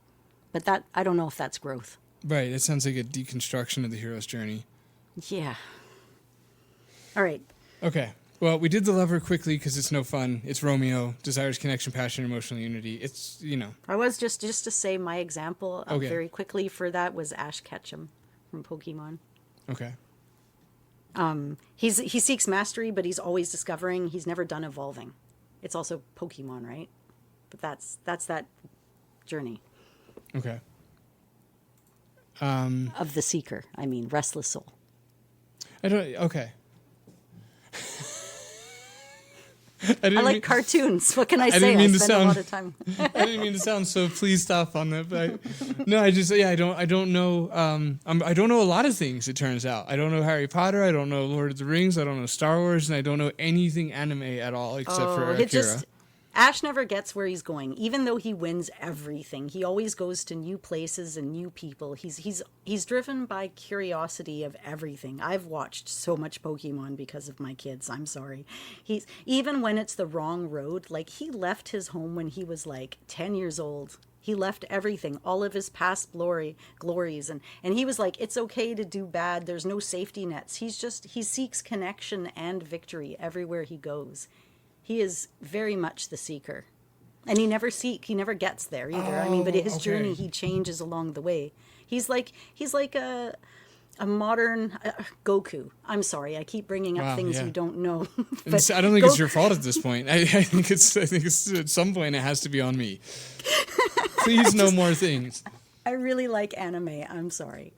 But that, I don't know if that's growth. Right. It sounds like a deconstruction of the hero's journey. Yeah. All right. Okay. Well, we did the lover quickly because it's no fun. It's Romeo, desires connection, passion, emotional unity. It's, I was just to say my example very quickly for that was Ash Ketchum from Pokemon. Okay. He seeks mastery, but he's always discovering. He's never done evolving. It's also Pokemon, right? But that's that journey. Okay. Of the seeker. I mean, restless soul. Okay. I like cartoons. What can I say? I spend a lot of time. I didn't mean to sound so pleased off on that, but I don't know. I don't know a lot of things. It turns out I don't know Harry Potter. I don't know Lord of the Rings. I don't know Star Wars, and I don't know anything anime at all except for Akira. Ash never gets where he's going, even though he wins everything. He always goes to new places and new people. He's driven by curiosity of everything. I've watched so much Pokemon because of my kids. I'm sorry. He's even when it's the wrong road. Like, he left his home when he was like 10 years old. He left everything, all of his past glories, and he was like, it's okay to do bad. There's no safety nets. He seeks connection and victory everywhere he goes. He is very much the seeker. And he never gets there either. I mean, but his journey, he changes along the way. He's like a modern Goku. I'm sorry, I keep bringing up things you don't know. But I don't think it's your fault at this point. I think it's at some point it has to be on me. Please, no more things. I really like anime. I'm sorry.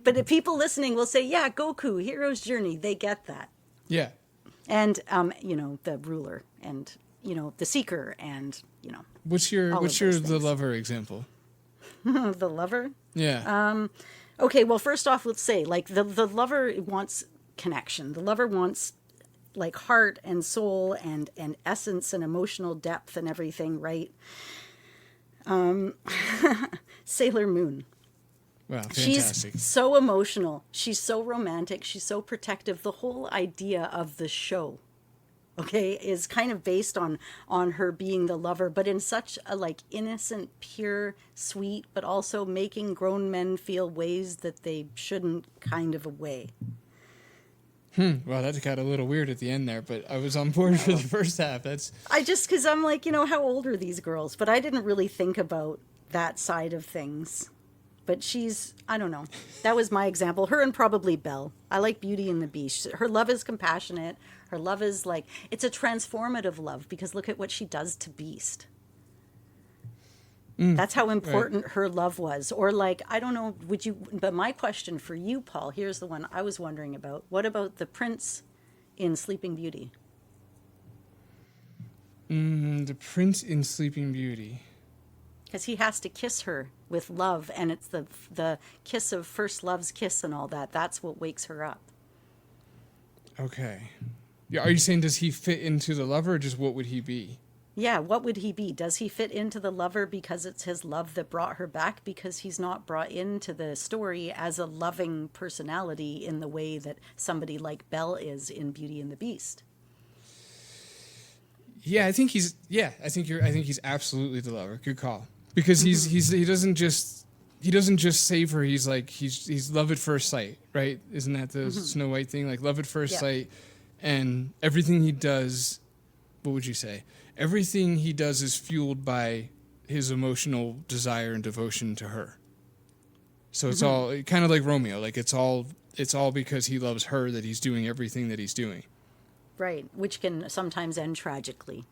But the people listening will say, yeah, Goku, hero's journey. They get that. Yeah. And, the ruler and, the seeker and, What's your the lover example? The lover? Yeah. Okay, well, first off, let's say, like, the lover wants connection. The lover wants, like, heart and soul and essence and emotional depth and everything, right? Sailor Moon. Wow, fantastic. She's so emotional. She's so romantic. She's so protective. The whole idea of the show, okay, is kind of based on her being the lover, but in such a, like, innocent, pure, sweet, but also making grown men feel ways that they shouldn't kind of a way. Well, that got a little weird at the end there, but I was on board for the first half. Because I'm like, how old are these girls? But I didn't really think about that side of things. But I don't know. That was my example. Her and probably Belle. I like Beauty and the Beast. Her love is compassionate. Her love is like, it's a transformative love because look at what she does to Beast. That's how important her love was. Or like, I don't know, but my question for you, Paul, here's the one I was wondering about. What about the prince in Sleeping Beauty? The prince in Sleeping Beauty. Because he has to kiss her with love, and it's the kiss of first love's kiss and all that. That's what wakes her up. Okay. Yeah, are you saying does he fit into the lover, or just what would he be? Yeah, what would he be? Does he fit into the lover because it's his love that brought her back? Because he's not brought into the story as a loving personality in the way that somebody like Belle is in Beauty and the Beast. Yeah, I think he's absolutely the lover. Good call. Because he doesn't just save her. He's love at first sight, right? Isn't that the Snow White thing? Like love at first sight, and everything he does. What would you say? Everything he does is fueled by his emotional desire and devotion to her. So it's all kind of like Romeo. Like it's all because he loves her that he's doing everything that he's doing. Right, which can sometimes end tragically.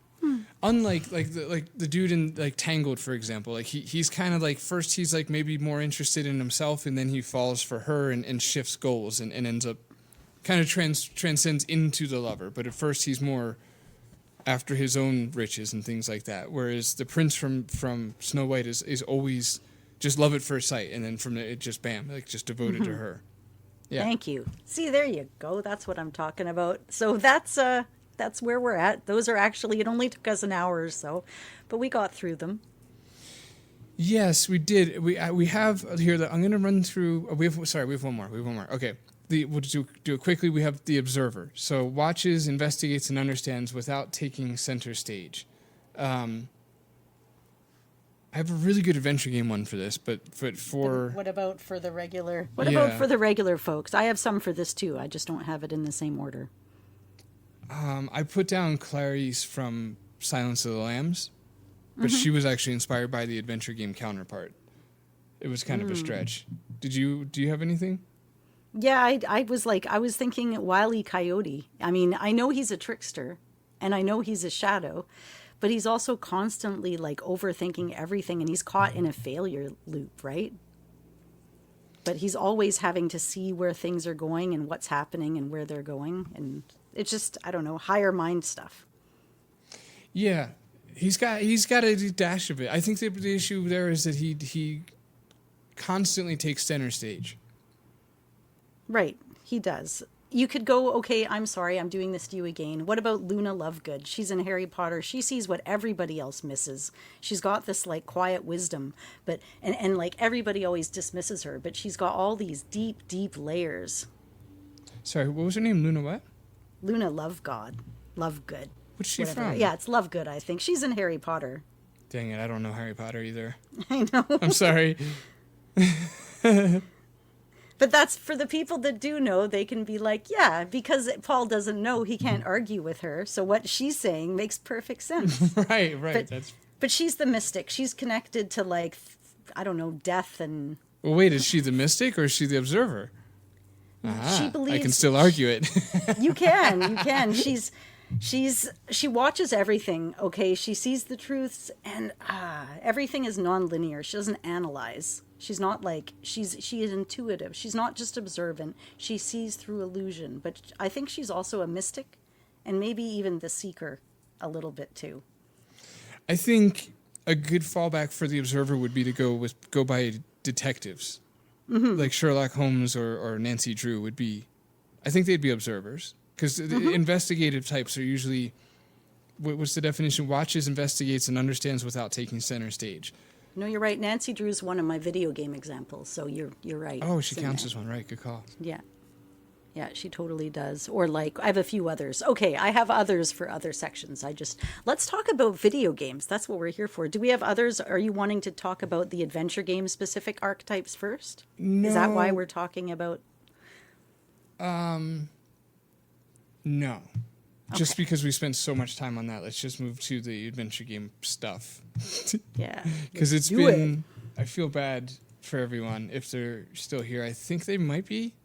Unlike the dude in like Tangled, for example, like he's kind of like first he's like maybe more interested in himself, and then he falls for her and shifts goals and ends up kind of transcends into the lover. But at first he's more after his own riches and things like that. Whereas the prince from Snow White is always just love at first sight, and then from there it just bam, like just devoted to her. Yeah. Thank you. See, there you go. That's what I'm talking about. So that's where we're at. Those are actually, it only took us an hour or so, but we got through them. Yes, we did. We have here. I'm going to run through. We have one more. Okay, we'll do it quickly. We have the observer. So watches, investigates, and understands without taking center stage. I have a really good adventure game one for this, but for what about for the regular? What about for the regular folks? I have some for this too. I just don't have it in the same order. I put down Clarice from Silence of the Lambs, but she was actually inspired by the adventure game counterpart. It was kind of a stretch. Do you have anything? Yeah, I was thinking Wile E. Coyote. I mean, I know he's a trickster, and I know he's a shadow, but he's also constantly like overthinking everything, and he's caught in a failure loop, right? But he's always having to see where things are going and what's happening and where they're going, and it's just, I don't know, higher mind stuff. Yeah, he's got a dash of it. I think the issue there is that he constantly takes center stage. Right, he does. you could go, okay, I'm sorry, I'm doing this to you again. What about Luna Lovegood? She's in Harry Potter. She sees what everybody else misses. She's got this like quiet wisdom, but and like everybody always dismisses her, but she's got all these deep, deep layers. Sorry, what was her name? Luna what? Luna Lovegood. Lovegood. What's she Whatever. from? Yeah, it's Lovegood, I think. She's in Harry Potter. Dang it, I don't know Harry Potter either. I know. I'm sorry. But that's for the people that do know, they can be like, yeah, because Paul doesn't know, he can't argue with her. So what she's saying makes perfect sense. Right. But she's the mystic. She's connected to like, I don't know, death and... Well, wait, is she the mystic or is she the observer? She believes... I can still argue it. You can. She watches everything, okay? She sees the truths, and everything is non-linear. She doesn't analyze. She's not like, she is intuitive. She's not just observant. She sees through illusion. But I think she's also a mystic, and maybe even the seeker a little bit too. I think a good fallback for the observer would be to go by detectives. Mm-hmm. Like Sherlock Holmes or Nancy Drew would be, I think they'd be observers. Because investigative types are usually, what's the definition? Watches, investigates, and understands without taking center stage. No, you're right. Nancy Drew's one of my video game examples, so you're right. Oh, she counts as one, right? Good call. Yeah. Yeah, she totally does. Or like, I have a few others. Okay, I have others for other sections. Let's talk about video games. That's what we're here for. Do we have others? Are you wanting to talk about the adventure game specific archetypes first? No. Is that why we're talking about? No. Just because we spent so much time on that, let's just move to the adventure game stuff. Yeah. Because it's been, I feel bad for everyone if they're still here. I think they might be.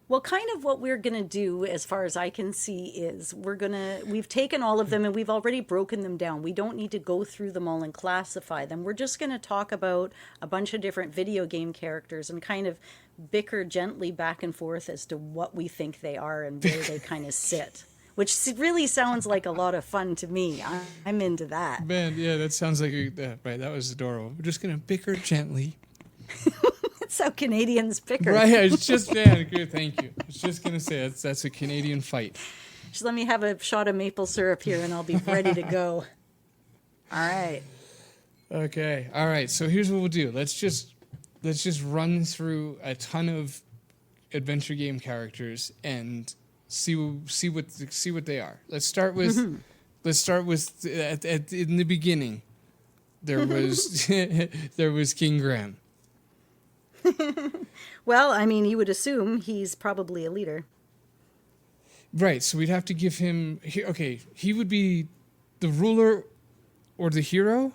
Well, kind of what we're going to do, as far as I can see, is we've taken all of them and we've already broken them down. We don't need to go through them all and classify them. We're just going to talk about a bunch of different video game characters and kind of bicker gently back and forth as to what we think they are and where they kind of sit. Which really sounds like a lot of fun to me. I'm into that. Man, yeah, that sounds like right. That was adorable. We're just gonna bicker gently. That's how Canadians bicker. Right. It's just good. Thank you. I was just gonna say that's a Canadian fight. Just let me have a shot of maple syrup here, and I'll be ready to go. All right. Okay. All right. So here's what we'll do. Let's just run through a ton of adventure game characters and see what they are. Let's start with in the beginning. There was King Graham. Well, I mean, you would assume he's probably a leader. Right, so we'd have to give him he would be the ruler or the hero.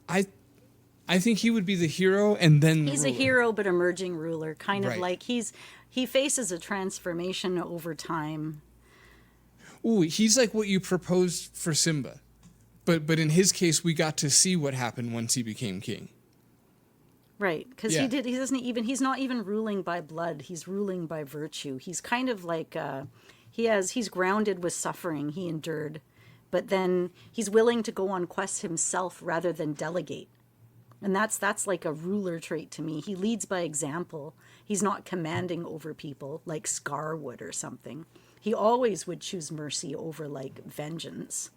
I think he would be the hero and then the He's ruler. a hero but emerging ruler, kind of Right. like he faces a transformation over time. Ooh, he's like what you proposed for Simba. But in his case we got to see what happened once he became king. Right, because Yeah. he's not even ruling by blood, he's ruling by virtue. He's kind of like he's grounded with suffering he endured, but then he's willing to go on quests himself rather than delegate. And that's like a ruler trait to me. He leads by example. He's not commanding over people like Scar would or something. He always would choose mercy over like vengeance.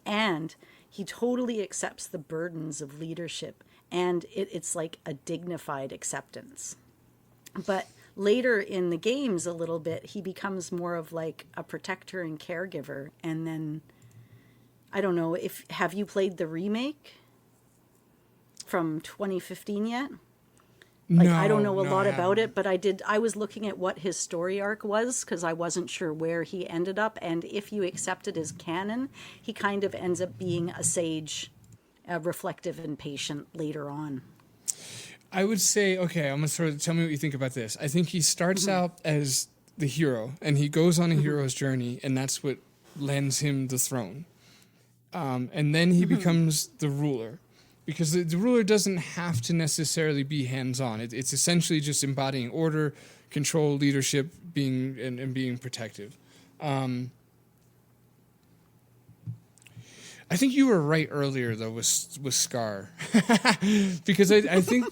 And he totally accepts the burdens of leadership. And it's like a dignified acceptance. But later in the games a little bit, he becomes more of like a protector and caregiver. And then, I don't know, have you played the remake from 2015 yet? No, I don't know a lot I about haven't. it, but I was looking at what his story arc was because I wasn't sure where he ended up. And if you accept it as canon, he kind of ends up being a sage, reflective and patient later on. I would say, okay, I'm gonna tell me what you think about this. I think he starts out as the hero, and he goes on a hero's journey, and that's what lends him the throne. And then he becomes the ruler, because the ruler doesn't have to necessarily be hands-on. It's essentially just embodying order, control, leadership, being protective. I think you were right earlier though with Scar, because I think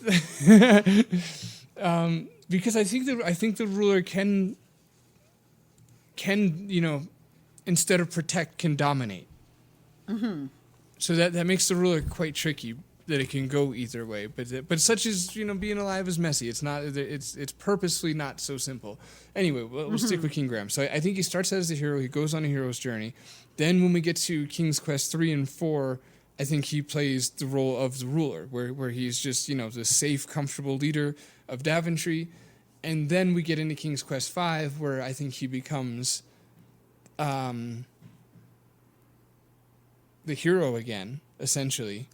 because I think the ruler can can, instead of protect, can dominate. Mm-hmm. So that makes the ruler quite tricky, that it can go either way. But such as, being alive is messy. It's not. It's purposely not so simple. Anyway, we'll stick with King Graham. So I think he starts out as a hero. He goes on a hero's journey. Then when we get to King's Quest 3 and 4, I think he plays the role of the ruler, where he's just, the safe, comfortable leader of Daventry. And then we get into King's Quest 5, where I think he becomes the hero again, essentially.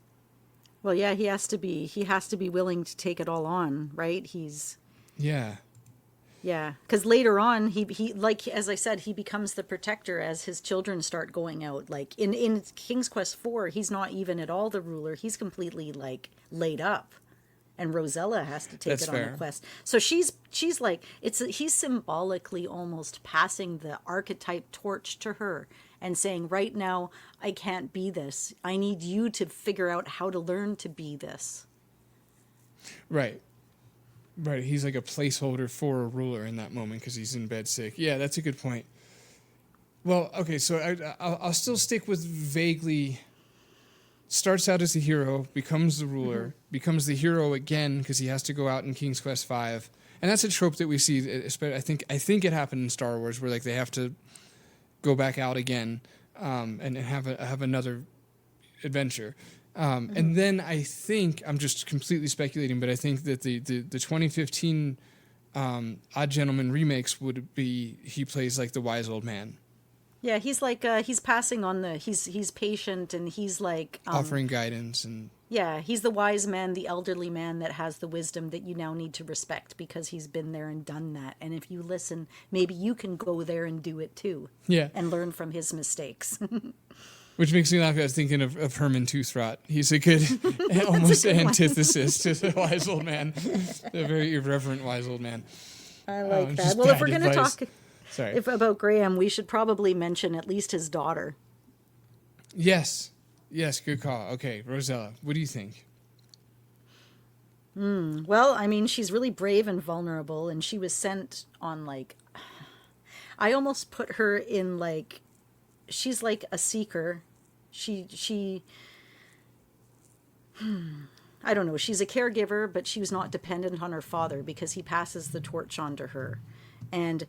Well, yeah, he has to be willing to take it all on, right? Yeah, because later on, he like, as I said, he becomes the protector as his children start going out. Like in King's Quest 4, he's not even at all the ruler. He's completely like laid up, and Rosella has to take on the quest. So she's like, he's symbolically almost passing the archetype torch to her and saying, right now, I can't be this. I need you to figure out how to learn to be this. Right. He's like a placeholder for a ruler in that moment because he's in bed sick. Yeah, that's a good point. Well, okay, so I'll still stick with vaguely. Starts out as a hero, becomes the ruler, becomes the hero again because he has to go out in King's Quest 5. And that's a trope that we see. I think it happened in Star Wars where like they have to go back out again and have another adventure. And then I think, I'm just completely speculating, but I think that the 2015 Odd Gentleman remakes would be, he plays like the wise old man. Yeah, he's like, he's passing on he's patient, and he's like... offering guidance and... Yeah, he's the wise man, the elderly man that has the wisdom that you now need to respect because he's been there and done that. And if you listen, maybe you can go there and do it too. Yeah. And learn from his mistakes. Which makes me laugh. I was thinking of Herman Toothrot. He's a good, almost antithesis to the wise old man. The very irreverent wise old man. I like that. Well, if we're going to talk about Graham, we should probably mention at least his daughter. Yes, good call. Okay, Rosella, what do you think? Well, I mean, she's really brave and vulnerable, and she was sent on, like... I almost put her in, like... She's like a seeker. I don't know. She's a caregiver, but she was not dependent on her father because he passes the torch on to her. And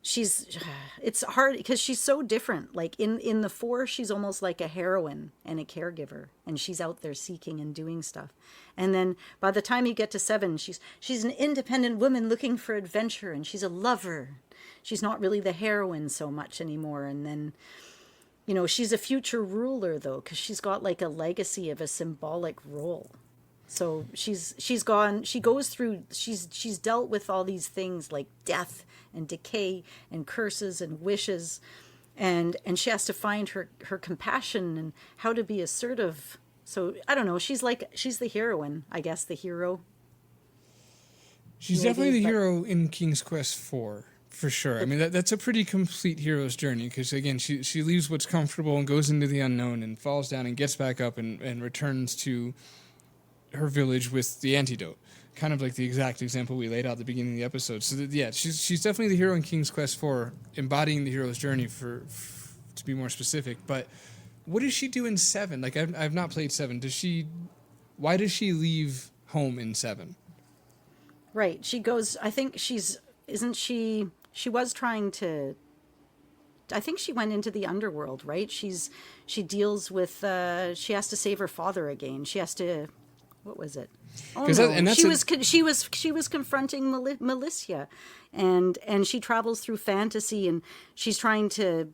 it's hard because she's so different. Like in the 4, she's almost like a heroine and a caregiver, and she's out there seeking and doing stuff. And then by the time you get to 7, she's an independent woman looking for adventure, and she's a lover. She's not really the heroine so much anymore. And then, she's a future ruler though, because she's got like a legacy of a symbolic role. So she's dealt with all these things like death and decay and curses and wishes, and she has to find her compassion and how to be assertive. So I don't know. She's the heroine, I guess, the hero. She's definitely the hero in King's Quest 4. For sure. I mean, that's a pretty complete hero's journey because, again, she leaves what's comfortable and goes into the unknown and falls down and gets back up and returns to her village with the antidote. Kind of like the exact example we laid out at the beginning of the episode. So, she's definitely the hero in King's Quest 4, embodying the hero's journey to be more specific. But what does she do in 7? Like, I've not played 7. Why does she leave home in 7? Right. She goes, I think she was trying to, I think she went into the underworld, right? She deals with, she has to save her father again. She has to, what was it? Oh no, she was confronting Militia, and she travels through fantasy, and she's trying to,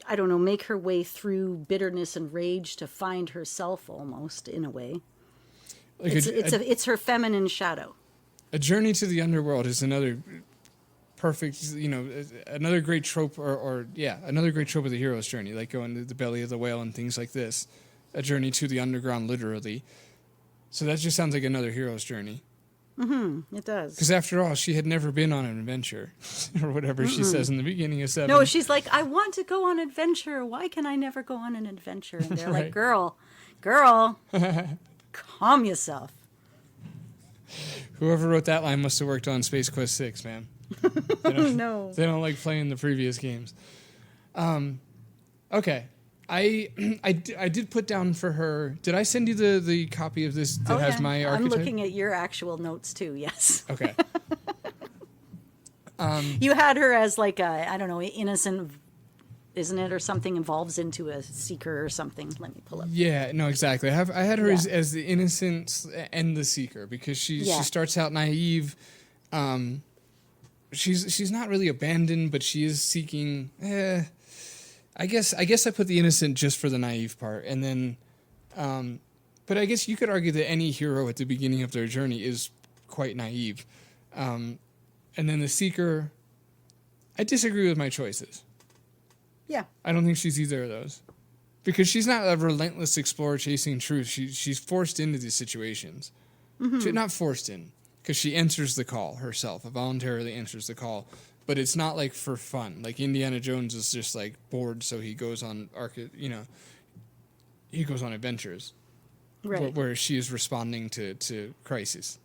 I don't know, make her way through bitterness and rage to find herself almost in a way. Like it's her feminine shadow. A journey to the underworld is another perfect, another great trope, another great trope of the hero's journey, like going to the belly of the whale and things like this. A journey to the underground, literally. So that just sounds like another hero's journey. Mm-hmm. It does. Because after all, she had never been on an adventure, or whatever she says in the beginning of 7. No, she's like, I want to go on adventure. Why can I never go on an adventure? And they're like, girl, calm yourself. Whoever wrote that line must have worked on Space Quest 6, man. No. They don't like playing the previous games. Okay. I did put down for her. Did I send you the copy of this that has my archetype? I'm looking at your actual notes too. Yes. Okay. You had her as like a, I don't know, innocent, isn't it, or something evolves into a seeker or something. Let me pull up. Yeah, no, exactly. I had her Yeah. as the innocent and the seeker because she starts out naive. She's not really abandoned, but she is seeking. I guess I put the innocent just for the naive part, and then, but I guess you could argue that any hero at the beginning of their journey is quite naive, and then the seeker. I disagree with my choices. Yeah. I don't think she's either of those, because she's not a relentless explorer chasing truth. She's forced into these situations, not forced in, because she answers the call herself, voluntarily answers the call. But it's not like for fun. Like Indiana Jones is just like bored, so he goes on he goes on adventures, Right. where she is responding to crisis.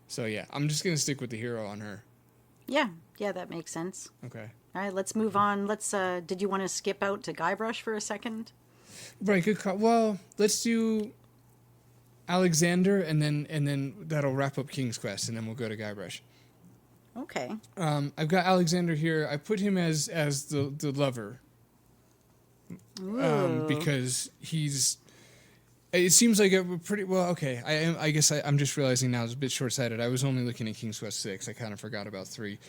So yeah, I'm just gonna stick with the hero on her. Yeah. Yeah, that makes sense. Okay. All right, let's move on. Did you want to skip out to Guybrush for a second? Right. Good call. Well, let's do Alexander, and then that'll wrap up King's Quest, and then we'll go to Guybrush. Okay. I've got Alexander here. I put him as the lover, because it seems like a pretty well. Okay, I guess I'm just realizing now it's a bit short sighted. I was only looking at King's Quest 6. I kind of forgot about 3,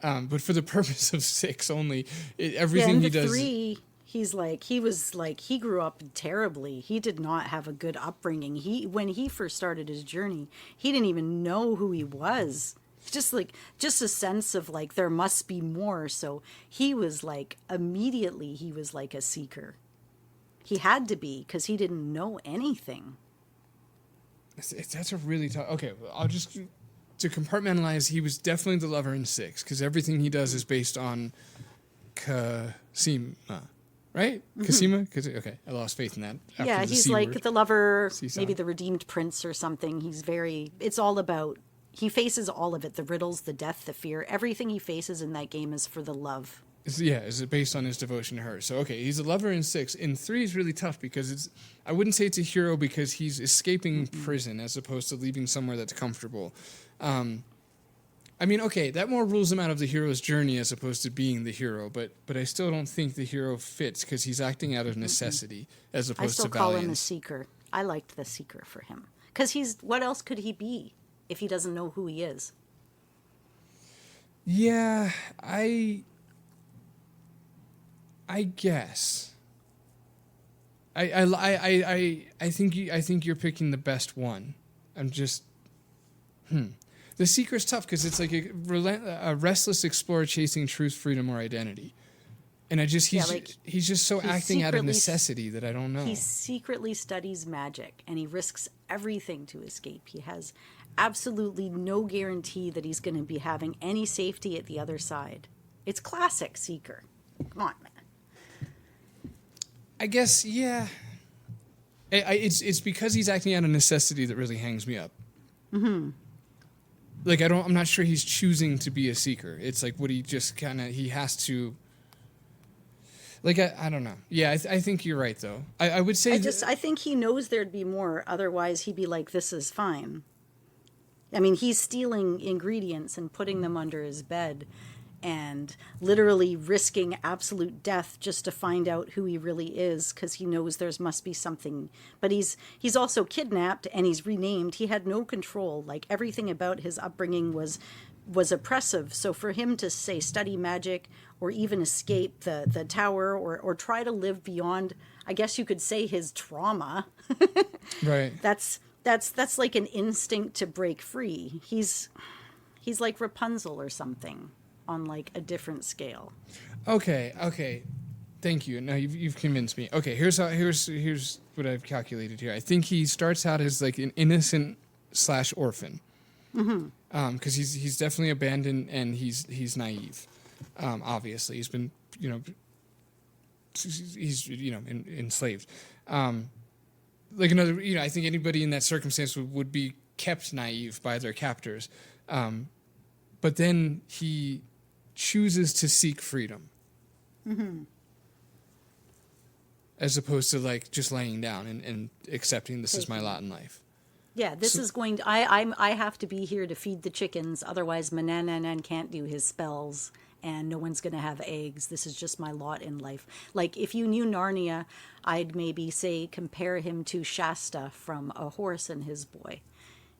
but for the purpose of 6 only, everything he does. 3, he grew up terribly. He did not have a good upbringing. When he first started his journey, he didn't even know who he was. Just a sense of like there must be more. So he was like immediately he was like a seeker. He had to be because he didn't know anything. That's a really tough. Okay, I'll just to compartmentalize. He was definitely the lover in 6 because everything he does is based on Kasima, right? Kasima. Okay, I lost faith in that. Yeah, he's C like word. the lover, Seesaw. maybe the redeemed prince or something. It's all about. He faces all of it, the riddles, the death, the fear. Everything he faces in that game is for the love. Is it based on his devotion to her? So, okay, he's a lover in 6. In 3 is really tough because I wouldn't say it's a hero because he's escaping prison as opposed to leaving somewhere that's comfortable. I mean, okay, that more rules him out of the hero's journey as opposed to being the hero, but I still don't think the hero fits because he's acting out of necessity as I opposed still to call him the valiance. seeker. I liked the seeker for him. Because what else could he be if he doesn't know who he is? Yeah, I guess. I think you're picking the best one. I'm just The Seeker's tough because it's like a restless explorer chasing truth, freedom, or identity. And he's just so acting out of necessity that I don't know. He secretly studies magic and he risks everything to escape. He has absolutely no guarantee that he's going to be having any safety at the other side. It's classic Seeker. Come on, man. I guess, yeah. It's because he's acting out of necessity that really hangs me up. Mm-hmm. Like I'm not sure he's choosing to be a seeker. It's like he has to. Like I don't know. Yeah, I think you're right though. I would say I think he knows there'd be more. Otherwise, he'd be like, "This is fine." I mean, he's stealing ingredients and putting them under his bed, and literally risking absolute death just to find out who he really is, because he knows must be something. But he's also kidnapped and he's renamed. He had no control. Like everything about his upbringing was oppressive. So for him to say study magic or even escape the tower or try to live beyond, I guess you could say, his trauma. right. That's like an instinct to break free. He's like Rapunzel or something on like a different scale. Okay. Thank you. Now you've convinced me. Okay, here's what I've calculated here. I think he starts out as like an innocent / orphan. Mm-hmm. Because he's definitely abandoned and he's naive. Obviously, he's been enslaved. Like another, I think anybody in that circumstance would be kept naive by their captors. But then he chooses to seek freedom. As opposed to like just laying down and accepting this is my lot in life. Yeah, this is going to, I have to be here to feed the chickens, otherwise Manananan can't do his spells and no one's going to have eggs. This is just my lot in life. Like if you knew Narnia, I'd maybe say compare him to Shasta from A Horse and His Boy.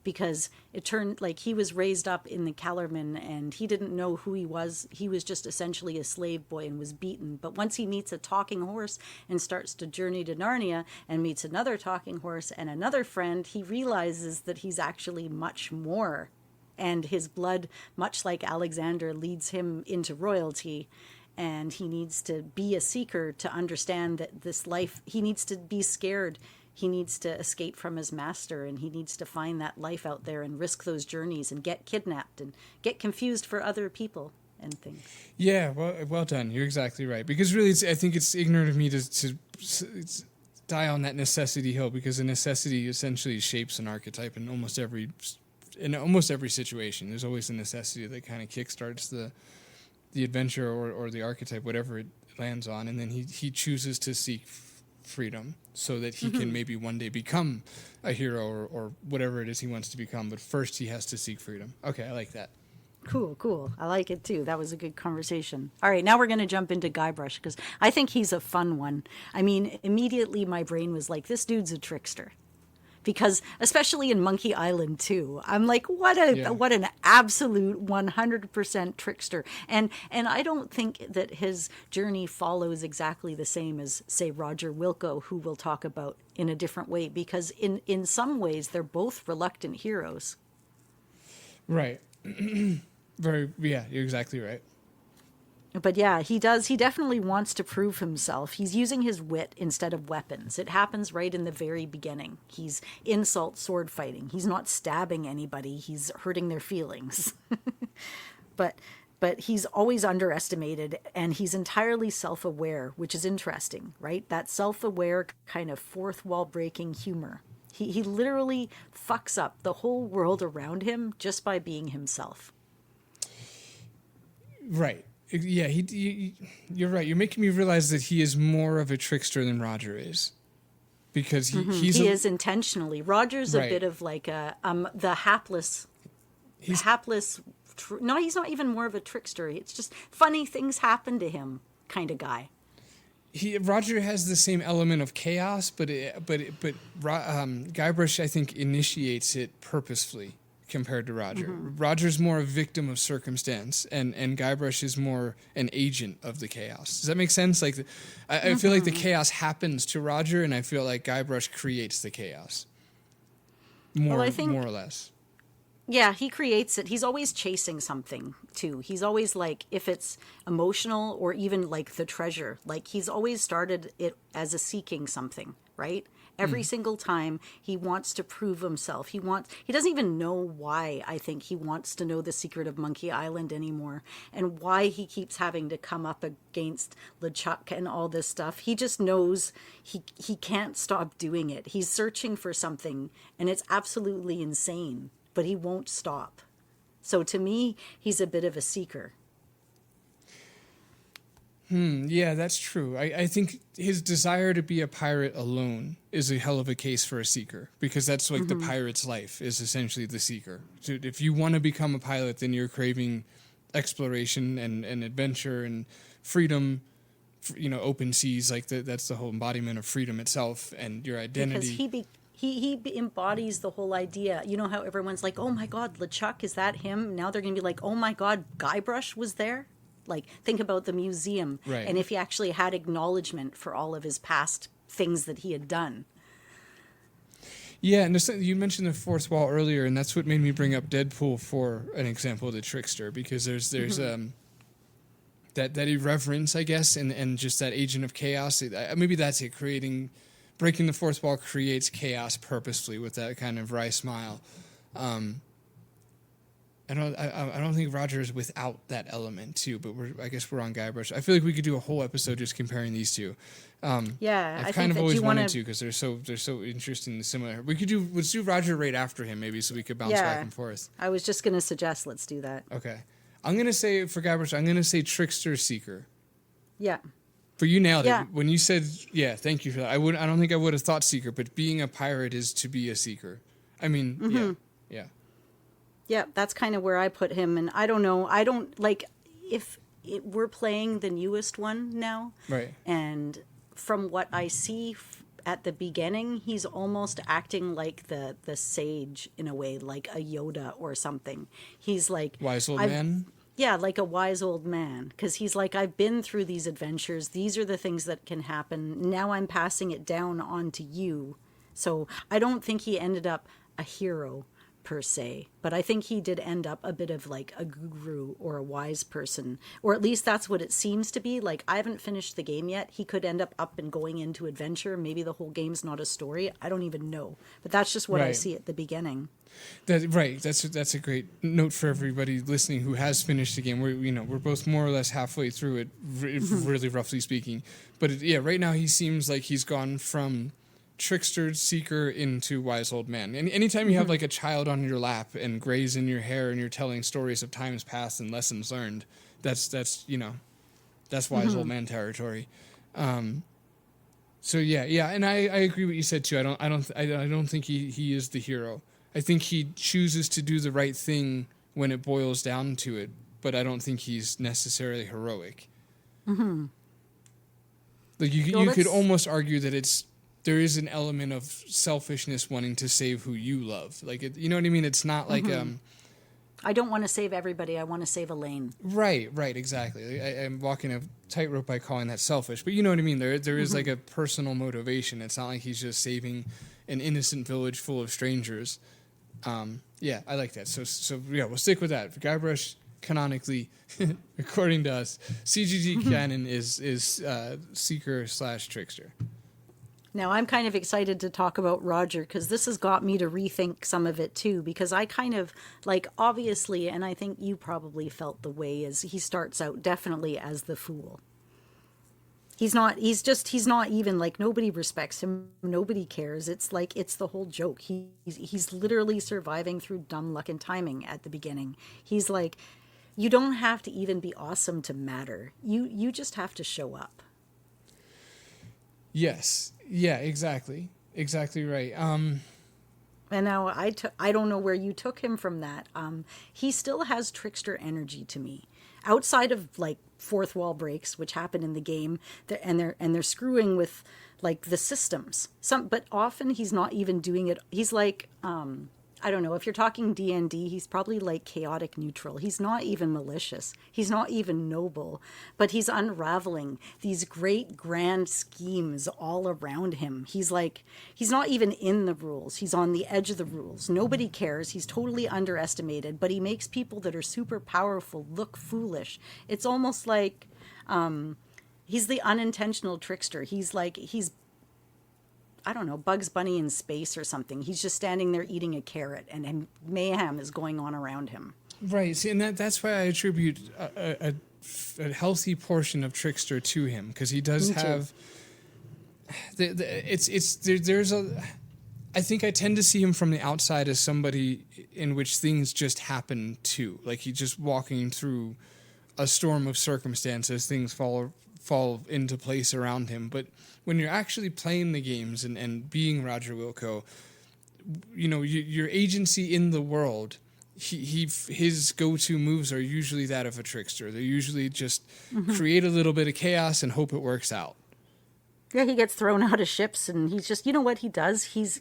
Because it turned like he was raised up in the Kellerman and he didn't know who he was. He was just essentially a slave boy and was beaten. But once he meets a talking horse and starts to journey to Narnia and meets another talking horse and another friend, he realizes that he's actually much more. And his blood, much like Alexander, leads him into royalty. And he needs to be a seeker to understand that this life, he needs to be scared. He needs to escape from his master, and he needs to find that life out there and risk those journeys and get kidnapped and get confused for other people and things. Yeah, well done. You're exactly right. Because really, I think it's ignorant of me to die on that necessity hill, because a necessity essentially shapes an archetype in almost every situation. There's always a necessity that kind of kickstarts the adventure or the archetype, whatever it lands on, and then he chooses to seek freedom so that he can maybe one day become a hero or whatever it is he wants to become, but first he has to seek freedom. Okay, I like that. Cool. I like it too. That was a good conversation. All right, now we're going to jump into Guybrush because I think he's a fun one. I mean, immediately my brain was like, this dude's a trickster. Because especially in Monkey Island too, I'm like, what an absolute 100% trickster. And I don't think that his journey follows exactly the same as, say, Roger Wilco, who we'll talk about in a different way, because in some ways they're both reluctant heroes. Right. You're exactly right. But yeah, he definitely wants to prove himself. He's using his wit instead of weapons. It happens right in the very beginning. He's insult sword fighting. He's not stabbing anybody. He's hurting their feelings. But he's always underestimated, and he's entirely self-aware, which is interesting, right? That self-aware kind of fourth wall breaking humor. He literally fucks up the whole world around him just by being himself. Right. Yeah, you're right. You're making me realize that he is more of a trickster than Roger is, because he is intentionally. Roger's right. A bit of like the hapless. He's no, he's not even more of a trickster. It's just funny things happen to him kind of guy. Roger has the same element of chaos, but Guybrush, I think, initiates it purposefully compared to Roger. Roger's more a victim of circumstance, and Guybrush is more an agent of the chaos. Does that make sense? Like, I feel like the chaos happens to Roger, and I feel like Guybrush creates the chaos. More or less. Yeah, he creates it. He's always chasing something, too. He's always like, if it's emotional or even like the treasure, like he's always started it as a seeking something, right? Every single time he wants to prove himself. He doesn't even know why, I think he wants to know the secret of Monkey Island anymore and why he keeps having to come up against LeChuck and all this stuff. He just knows he can't stop doing it. He's searching for something and it's absolutely insane, but he won't stop. So to me, he's a bit of a seeker. Yeah, that's true. I think his desire to be a pirate alone is a hell of a case for a seeker, because that's like the pirate's life is essentially the seeker. So if you want to become a pilot, then you're craving exploration and adventure and freedom, open seas. Like that's the whole embodiment of freedom itself and your identity. Because he embodies the whole idea. You know how everyone's like, oh my God, LeChuck, is that him? Now they're going to be like, oh my God, Guybrush was there? Like, think about the museum. Right. And if he actually had acknowledgement for all of his past things that he had done. Yeah, and you mentioned the fourth wall earlier, and that's what made me bring up Deadpool for an example of the trickster, because there's that irreverence, I guess, and just that agent of chaos. Maybe that's it. Breaking the fourth wall creates chaos purposefully with that kind of wry smile. I don't think Roger is without that element too, but I guess we're on Guybrush. I feel like we could do a whole episode just comparing these two. I've kind of always wanted to, because they're so interesting and similar. Let's do Roger right after him maybe, so we could bounce back and forth. I was just going to suggest let's do that. Okay. I'm gonna say for Guybrush, I'm gonna say trickster seeker. Yeah. For you nailed Yeah. it. When you said, yeah, thank you for that. I don't think I would have thought seeker, but being a pirate is to be a seeker. I mean, yeah. Yeah, that's kind of where I put him. And I don't know. I don't like if we're playing the newest one now. Right. And from what I see at the beginning, he's almost acting like the sage in a way, like a Yoda or something. He's like Wise old man? Yeah, like a wise old man. Because he's like, I've been through these adventures. These are the things that can happen. Now I'm passing it down onto you. So I don't think he ended up a hero per se, but I think he did end up a bit of like a guru or a wise person, or at least that's what it seems to be. Like, I haven't finished the game yet. He could end up and going into adventure. Maybe the whole game's not a story. I don't even know, but that's just what I see at the beginning. That's a great note for everybody listening who has finished the game. We're both more or less halfway through it, really roughly speaking. But right now he seems like he's gone from trickster seeker into wise old man. And anytime you have like a child on your lap and grays in your hair and you're telling stories of times past and lessons learned, that's wise old man territory. So yeah, and I agree with what you said too. I don't think he is the hero. I think he chooses to do the right thing when it boils down to it, but I don't think he's necessarily heroic. Mm-hmm. Like you could almost argue that there is an element of selfishness wanting to save who you love. Like, you know what I mean? It's not like... I don't want to save everybody. I want to save Elaine. Right, exactly. I'm walking a tightrope by calling that selfish. But you know what I mean? There is like a personal motivation. It's not like he's just saving an innocent village full of strangers. Yeah, I like that. So yeah, we'll stick with that. Guybrush, canonically, according to us, CGG canon is seeker/trickster. Now, I'm kind of excited to talk about Roger because this has got me to rethink some of it too, because I kind of like, obviously, and I think you probably felt the way, as he starts out definitely as the fool. He's not even like, nobody respects him. Nobody cares. It's like, it's the whole joke. He's literally surviving through dumb luck and timing at the beginning. He's like, you don't have to even be awesome to matter. You just have to show up. Yes. Yeah, exactly. Exactly right. And now I don't know where you took him from that. He still has trickster energy to me. Outside of like fourth wall breaks, which happen in the game, they're screwing with like the systems. But often he's not even doing it. He's like, I don't know, if you're talking D&D, he's probably like chaotic neutral. He's not even malicious. He's not even noble, but he's unraveling these great grand schemes all around him. He's not even in the rules. He's on the edge of the rules. Nobody cares. He's totally underestimated, but he makes people that are super powerful look foolish. It's almost like he's the unintentional trickster. He's I don't know, Bugs Bunny in space or something. He's just standing there eating a carrot, and mayhem is going on around him. Right. See, and that's why I attribute a healthy portion of trickster to him, because he does have. There's a. I think I tend to see him from the outside as somebody in which things just happen to, like he's just walking through a storm of circumstances. Things fall into place around him, but when you're actually playing the games and being Roger Wilco, you know, your agency in the world, his go-to moves are usually that of a trickster. They're usually just create a little bit of chaos and hope it works out. Yeah, he gets thrown out of ships, and he's just, you know what he does? He's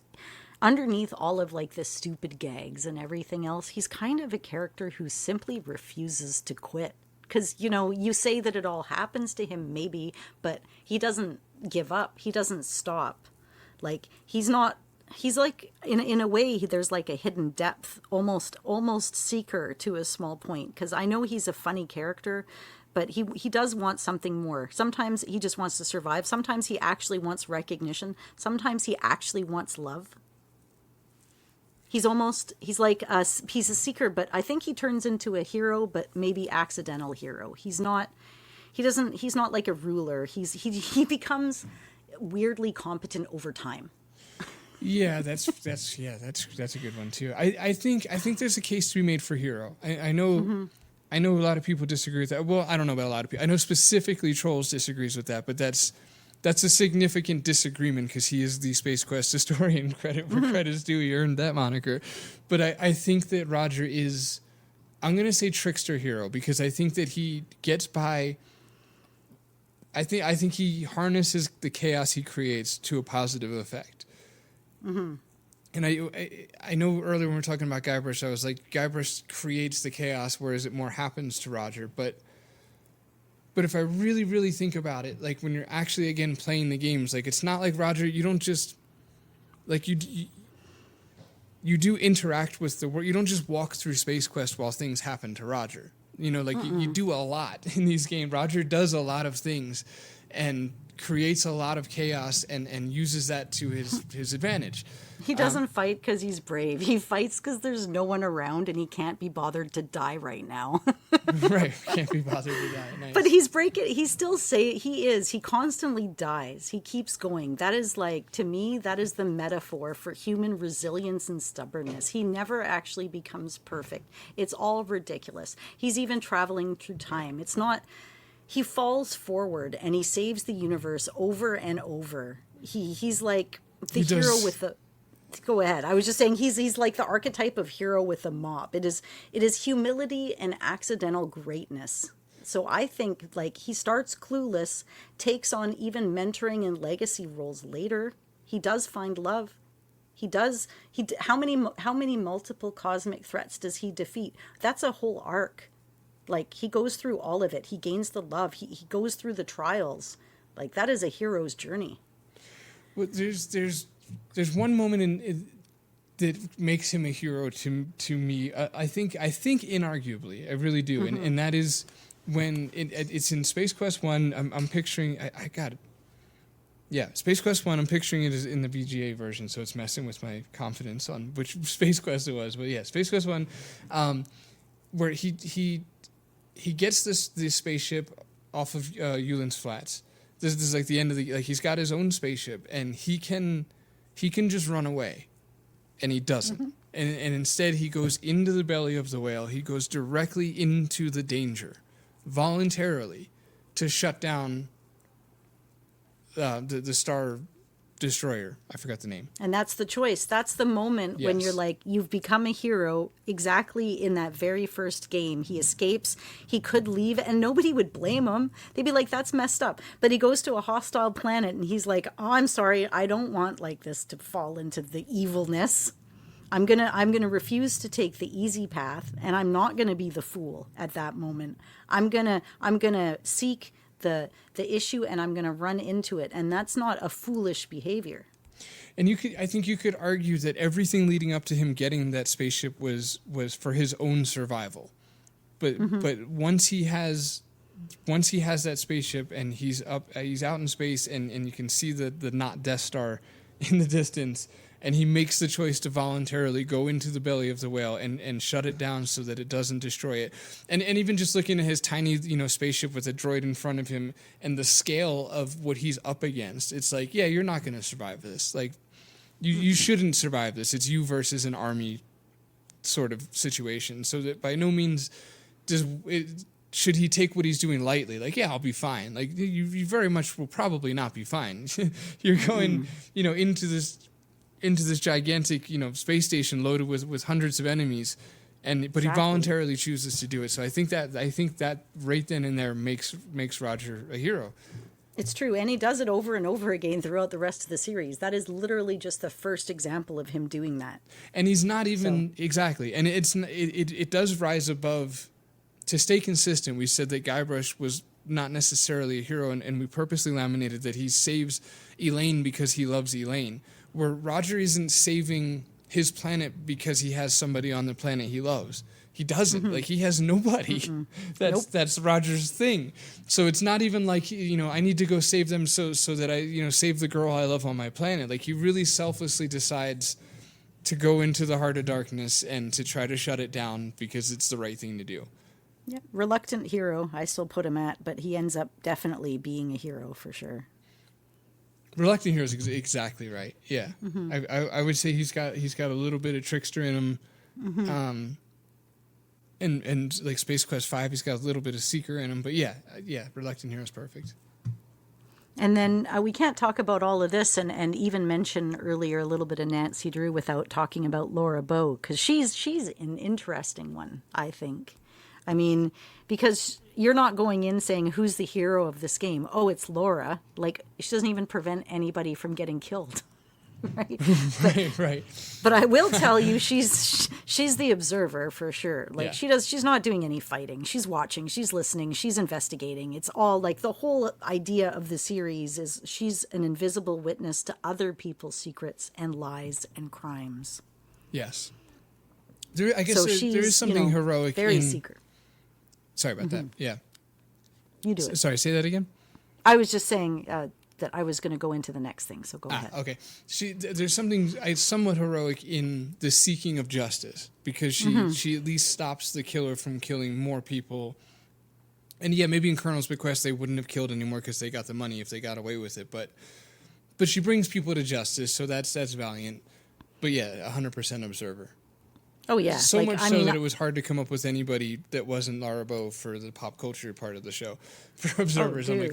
underneath all of like the stupid gags and everything else. He's kind of a character who simply refuses to quit. Because, you know, you say that it all happens to him, maybe, but he doesn't give up. He doesn't stop. Like, he's like, in a way, there's like a hidden depth, almost seeker to a small point. Because I know he's a funny character, but he does want something more. Sometimes he just wants to survive. Sometimes he actually wants recognition. Sometimes he actually wants love. He's a seeker, but I think he turns into a hero, but maybe accidental hero. He's not like a ruler. He becomes weirdly competent over time. Yeah, that's a good one too. I think there's a case to be made for hero. I know I know a lot of people disagree with that. Well, I don't know about a lot of people. I know specifically Trolls disagrees with that, but that's a significant disagreement because he is the Space Quest historian. Credit where credit's due. He earned that moniker. But I think that Roger is, I'm going to say trickster hero because I think that he gets by. I think he harnesses the chaos he creates to a positive effect. Mm-hmm. And I know earlier when we were talking about Guybrush, I was like, Guybrush creates the chaos, whereas it more happens to Roger. But if I really, really think about it, like when you're actually, again, playing the games, like it's not like Roger, you don't just, like you do interact with the world. You don't just walk through Space Quest while things happen to Roger. You know, like you do a lot in these games. Roger does a lot of things and creates a lot of chaos and uses that to his advantage. He doesn't fight because he's brave. He fights because there's no one around and he can't be bothered to die right now. Right, can't be bothered to die. Nice. But he constantly dies. He keeps going. That is like, to me, that is the metaphor for human resilience and stubbornness. He never actually becomes perfect. It's all ridiculous. He's even traveling through time. It's not, he falls forward and he saves the universe over and over. He's like the hero with the... Go ahead. I was just saying he's like the archetype of hero with a mop. It is humility and accidental greatness. So I think like he starts clueless, takes on even mentoring and legacy roles later. He does find love. How many multiple cosmic threats does he defeat? That's a whole arc. Like he goes through all of it. He gains the love. He goes through the trials. Like that is a hero's journey. Well, there's one moment that makes him a hero to me. I think inarguably, I really do, and that is when it's in Space Quest 1. I'm picturing. I got it. Yeah, Space Quest 1. I'm picturing it as in the VGA version, so it's messing with my confidence on which Space Quest it was. But yeah, Space Quest 1, where he gets this spaceship off of Yulin's Flats. This is like the end of the, like he's got his own spaceship and he can just run away, and he doesn't. And instead he goes into the belly of the whale. He goes directly into the danger, voluntarily, to shut down the Star Destroyer. I forgot the name. And that's the choice. That's the moment when you're like, you've become a hero. Exactly in that very first game, he escapes. He could leave and nobody would blame him. They'd be like, that's messed up. But he goes to a hostile planet and he's like, oh, I'm sorry. I don't want like this to fall into the evilness. I'm gonna refuse to take the easy path, and I'm not gonna be the fool at that moment. I'm gonna seek the issue, and I'm going to run into it, and that's not a foolish behavior. And I think you could argue that everything leading up to him getting that spaceship was for his own survival. But once he has that spaceship and he's out in space and you can see the not Death Star in the distance, and he makes the choice to voluntarily go into the belly of the whale and shut it down so that it doesn't destroy it. And even just looking at his tiny, spaceship with a droid in front of him and the scale of what he's up against, it's like, yeah, you're not going to survive this. Like, you shouldn't survive this. It's you versus an army sort of situation. So that by no means should he take what he's doing lightly. Like, yeah, I'll be fine. Like, you very much will probably not be fine. You're going, into this gigantic, space station loaded with hundreds of enemies, but he voluntarily chooses to do it. So I think that right then and there makes Roger a hero. It's true, and he does it over and over again throughout the rest of the series. That is literally just the first example of him doing that. And he's not even exactly, and it does rise above. To stay consistent, we said that Guybrush was not necessarily a hero, and we purposely laminated that he saves Elaine because he loves Elaine. Where Roger isn't saving his planet because he has somebody on the planet he loves. He doesn't. Like, he has nobody. That's Roger's thing. So it's not even like, I need to go save them so that I, save the girl I love on my planet. Like, he really selflessly decides to go into the heart of darkness and to try to shut it down because it's the right thing to do. Yeah, reluctant hero, I still put him at, but he ends up definitely being a hero for sure. Reluctant hero is exactly right. Yeah, I would say he's got a little bit of trickster in him, and like Space Quest 5, he's got a little bit of Seeker in him. But yeah, Reluctant Hero is perfect. And then we can't talk about all of this and even mention earlier a little bit of Nancy Drew without talking about Laura Bow, because she's an interesting one, I think. I mean, because you're not going in saying, who's the hero of this game? Oh, it's Laura. Like, she doesn't even prevent anybody from getting killed. Right? Right. But I will tell you, she's the observer for sure. Like, Yeah. she's not doing any fighting. She's watching, she's listening, she's investigating. It's all like the whole idea of the series is she's an invisible witness to other people's secrets and lies and crimes. Yes. I guess So there is something heroic very in... secret. Sorry about that. Yeah. You do it. Sorry, say that again? I was just saying that I was going to go into the next thing, so go ahead. Okay. There's something somewhat heroic in the seeking of justice, because she at least stops the killer from killing more people. And yeah, maybe in Colonel's bequest they wouldn't have killed anymore because they got the money if they got away with it. But she brings people to justice, so that's valiant. But yeah, 100% observer. Oh, yeah. So much so that it was hard to come up with anybody that wasn't Lara Bow for the pop culture part of the show. For observers, I'm like,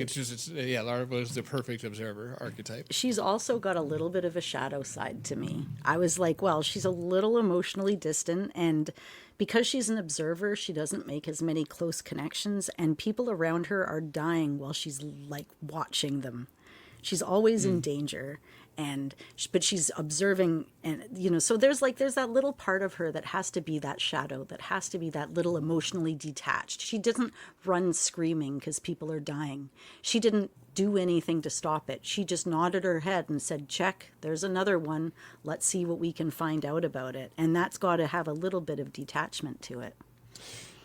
Lara Bow is the perfect observer archetype. She's also got a little bit of a shadow side to me. I was like, well, she's a little emotionally distant, and because she's an observer, she doesn't make as many close connections, and people around her are dying while she's like watching them. She's always in danger. But she's observing, and so there's that little part of her that has to be that shadow, that has to be that little emotionally detached. She doesn't run screaming because people are dying. She didn't do anything to stop it. She just nodded her head and said, check, there's another one. Let's see what we can find out about it. And that's got to have a little bit of detachment to it.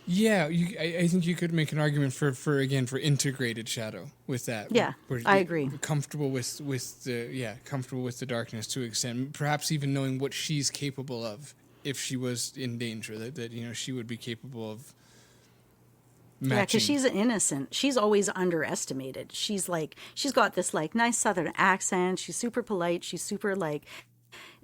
Yeah, I think you could make an argument for integrated shadow with that. Yeah, I agree. Comfortable with the darkness to an extent, perhaps even knowing what she's capable of if she was in danger. That she would be capable of matching. Yeah, because she's innocent. She's always underestimated. She's got this like nice Southern accent. She's super polite. She's super like,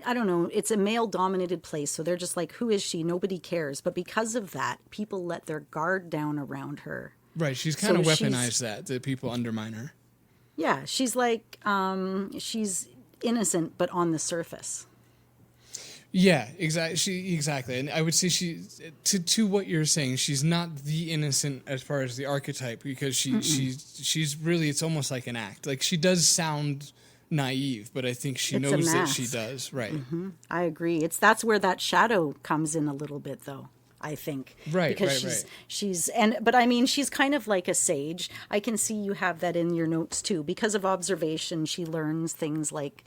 I don't know, it's a male-dominated place, so they're just like, who is she? Nobody cares. But because of that, people let their guard down around her. Right, she's kind of weaponized that people undermine her. Yeah, she's like, she's innocent, but on the surface. Yeah, exactly. And I would say to what you're saying, she's not the innocent as far as the archetype, because she's really, it's almost like an act. Like, she does sound naive, but I think she knows that she does. Right. Mm-hmm. I agree. That's where that shadow comes in a little bit, though. I think. Right. Because but I mean, she's kind of like a sage. I can see you have that in your notes too. Because of observation, she learns things like,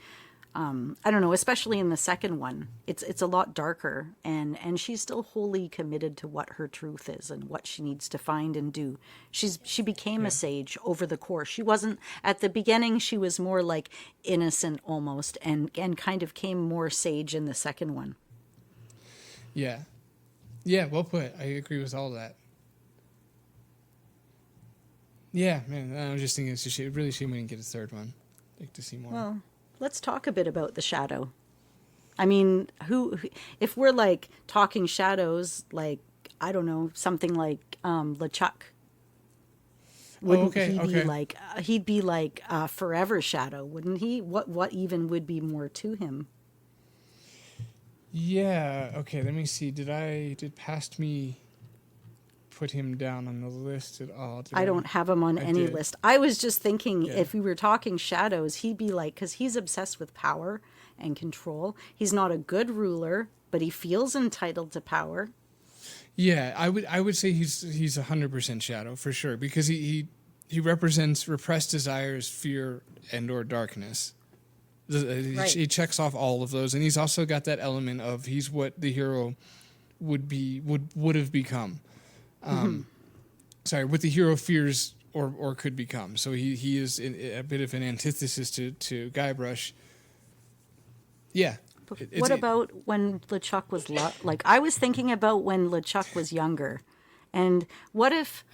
I don't know, especially in the second one, it's a lot darker, and she's still wholly committed to what her truth is and what she needs to find and do. She became a sage over the course. She wasn't, at the beginning, she was more like innocent almost, and kind of came more sage in the second one. Yeah. Yeah, well put. I agree with all that. Yeah, man, I was just thinking it's really a shame we didn't get a third one. I'd like to see more. Well, let's talk a bit about the shadow. I mean, if we're like talking shadows, like, I don't know, something like LeChuck. Wouldn't he'd be like a forever shadow, wouldn't he? What even would be more to him? Yeah, okay, let me see. Did Past Me put him down on the list at all? I don't have him on any list. I was just thinking, if we were talking shadows, he'd be like, because he's obsessed with power and control. He's not a good ruler, but he feels entitled to power. Yeah, I would say he's 100% shadow for sure, because he represents repressed desires, fear, and or darkness. Right. He checks off all of those, and he's also got that element of he's what the hero would have become. What the hero fears or could become. So he is a bit of an antithesis to Guybrush. Yeah. What about when LeChuck was I was thinking about when LeChuck was younger, and what if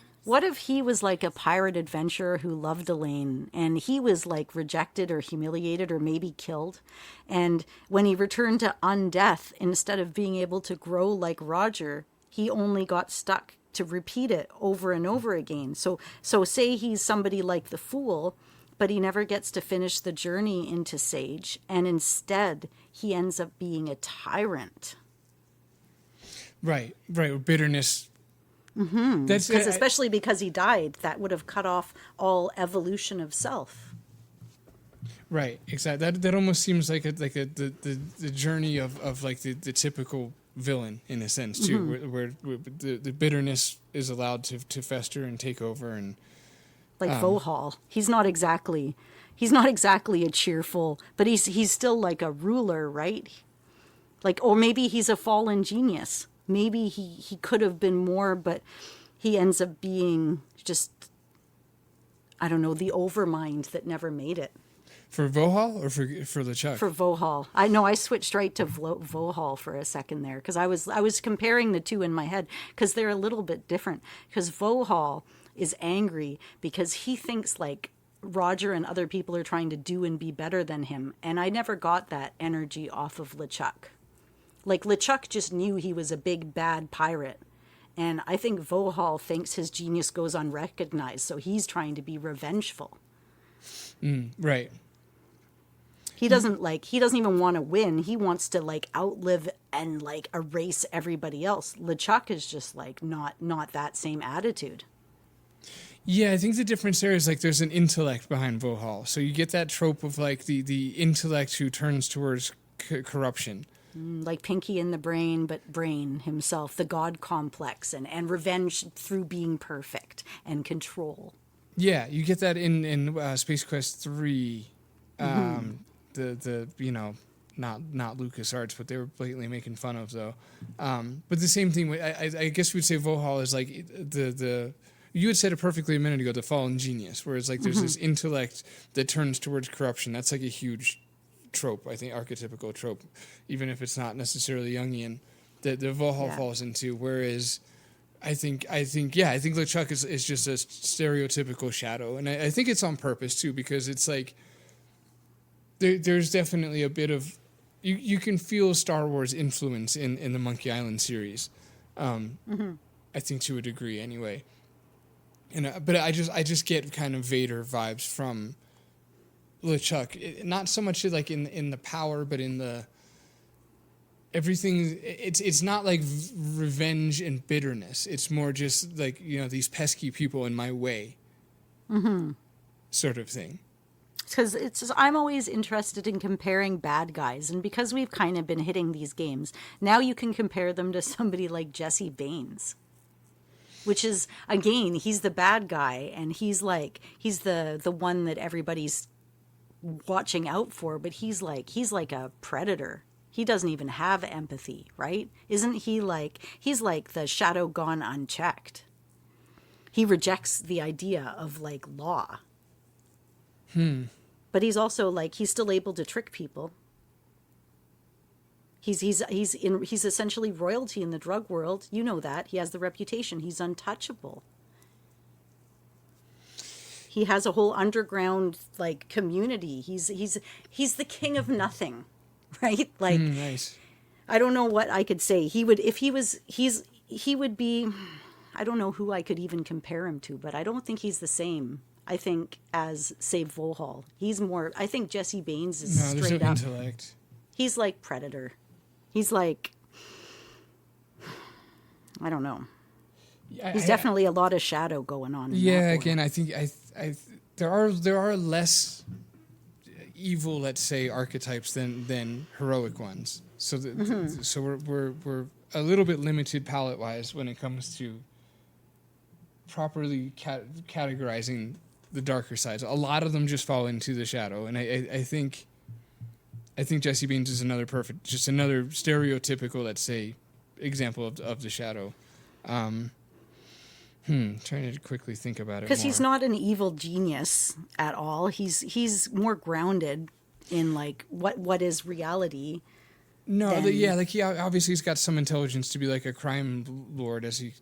he was like a pirate adventurer who loved Elaine, and he was like rejected or humiliated or maybe killed, and when he returned to undeath, instead of being able to grow like Roger He only got stuck to repeat it over and over again. So say he's somebody like the Fool, but he never gets to finish the journey into Sage, and instead he ends up being a tyrant. Right. Bitterness. Mm-hmm. Especially because he died, that would have cut off all evolution of self. Right, exactly. That almost seems like the journey of like the typical villain in a sense too, Mm-hmm. where the bitterness is allowed to fester and take over, and Like Vohal, he's not exactly a cheerful, but he's still like a ruler, right? Like, or maybe he's a fallen genius. Maybe he could have been more, but he ends up being just, I don't know, the overmind that never made it. for Vohal or for LeChuck? For Vohal. I know I switched right to Vohal for a second there because I was comparing the two in my head because they're a little bit different. Because Vohal is angry because he thinks like Roger and other people are trying to do and be better than him. And I never got that energy off of LeChuck. Like LeChuck just knew he was a big bad pirate. And I think Vohal thinks his genius goes unrecognized. So he's trying to be revengeful. Right. He doesn't even want to win. He wants to like outlive and like erase everybody else. LeChuck is just like not that same attitude. Yeah, I think the difference there is like there's an intellect behind Vohal. So you get that trope of like the intellect who turns towards corruption. Like Pinky in the Brain, but Brain himself, the God complex and revenge through being perfect and control. Yeah, you get that in Space Quest 3. The not LucasArts, but they were blatantly making fun of though. But the same thing. I guess we'd say Vohal is like the you had said it perfectly a minute ago, the fallen genius, whereas like there's this intellect that turns towards corruption. That's like a huge trope, I think, archetypical trope, even if it's not necessarily Jungian, that the Vohal falls into. Whereas I think LeChuck is just a stereotypical shadow, and I think it's on purpose too, because it's like there's definitely a bit of you can feel Star Wars influence in the Monkey Island series, I think to a degree anyway. And but I just get kind of Vader vibes from LeChuck, not so much like in the power, but in the everything. It's not like revenge and bitterness. It's more just like, these pesky people in my way, sort of thing. Because I'm always interested in comparing bad guys, and because we've kind of been hitting these games, now you can compare them to somebody like Jesse Baines, which is, again, he's the bad guy, and he's the one that everybody's watching out for, but he's like a predator. He doesn't even have empathy, right? Isn't he he's like the shadow gone unchecked. He rejects the idea of like law. But he's also he's still able to trick people. He's essentially royalty in the drug world. You know that. He has the reputation. He's untouchable. He has a whole underground community. He's the king of nothing, right? Nice. I don't know what I could say. He would be, I don't know who I could even compare him to, but I don't think he's the same, I think, as, say, Vohal. He's more, I think Jesse Baines is straight up. Intellect. He's like Predator. He's like, I don't know. He's definitely a lot of shadow going on. Again, I think there are less evil, let's say, archetypes than heroic ones. So so we're a little bit limited palette wise when it comes to properly categorizing the darker sides. A lot of them just fall into the shadow, and I think Jesse Baines is another stereotypical, let's say, example of the shadow. Trying to quickly think about it. Because he's not an evil genius at all. He's more grounded in what is reality. No, he obviously he's got some intelligence to be like a crime lord, as he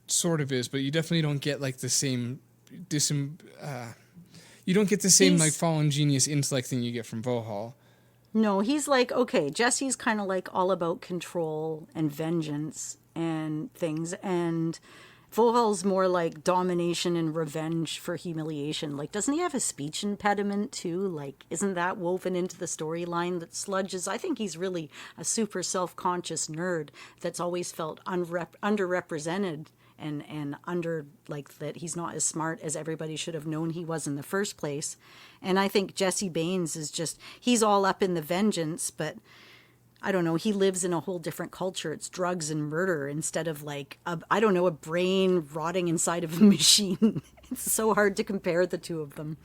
sort of is, but you definitely don't get the same fallen genius intellect thing you get from Vohal. No, he's Jesse's kind of all about control and vengeance, and things, and Vohal's more like domination and revenge for humiliation. Like, doesn't he have a speech impediment too? Like, isn't that woven into the storyline that Sludge is? I think he's really a super self-conscious nerd that's always felt underrepresented and under, like, that he's not as smart as everybody should have known he was in the first place. And I think Jesse Baines is just, he's all up in the vengeance, but I don't know, he lives in a whole different culture. It's drugs and murder instead of like, a brain rotting inside of a machine. It's so hard to compare the two of them.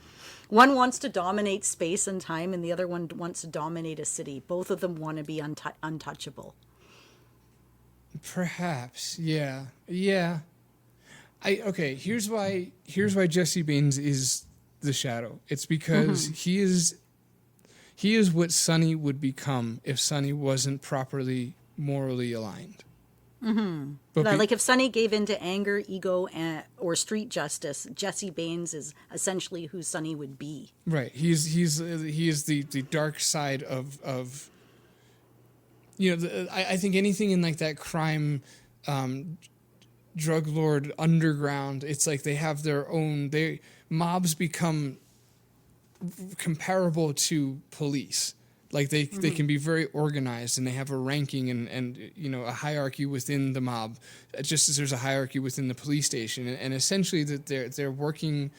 One wants to dominate space and time, and the other one wants to dominate a city. Both of them want to be untouchable. Perhaps, yeah. Here's why Jesse Baines is the Shadow. It's because he is what Sunny would become if Sunny wasn't properly morally aligned. But like if Sunny gave in to anger, ego, or street justice, Jesse Baines is essentially who Sunny would be. Right. He is the dark side of I think anything in like that crime, drug lord underground. It's like they have their own. Mobs become comparable to police. Like they can be very organized and they have a ranking and a hierarchy within the mob, just as there's a hierarchy within the police station. And essentially that they're working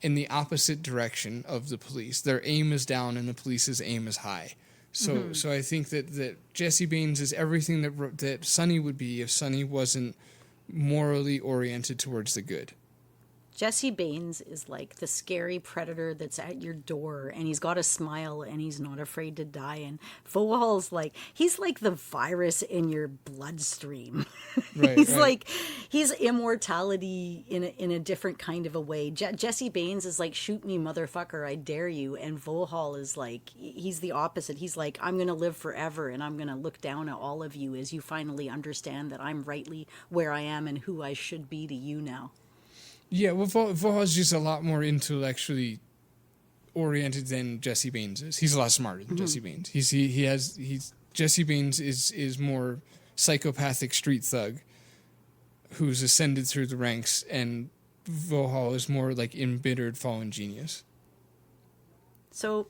in the opposite direction of the police. Their aim is down and the police's aim is high. So I think that Jesse Baines is everything that Sunny would be if Sunny wasn't morally oriented towards the good. Jesse Baines is like the scary predator that's at your door, and he's got a smile, and he's not afraid to die. And Vohal's like, he's like the virus in your bloodstream. Right, he's immortality in a different kind of a way. Jesse Baines is like, shoot me, motherfucker, I dare you. And Vohal is like, he's the opposite. He's like, I'm going to live forever, and I'm going to look down at all of you as you finally understand that I'm rightly where I am and who I should be to you now. Yeah, well, Vohal's just a lot more intellectually oriented than Jesse Baines is. He's a lot smarter than Jesse Baines. Jesse Baines is more psychopathic street thug who's ascended through the ranks, and Vohal is more like embittered fallen genius. So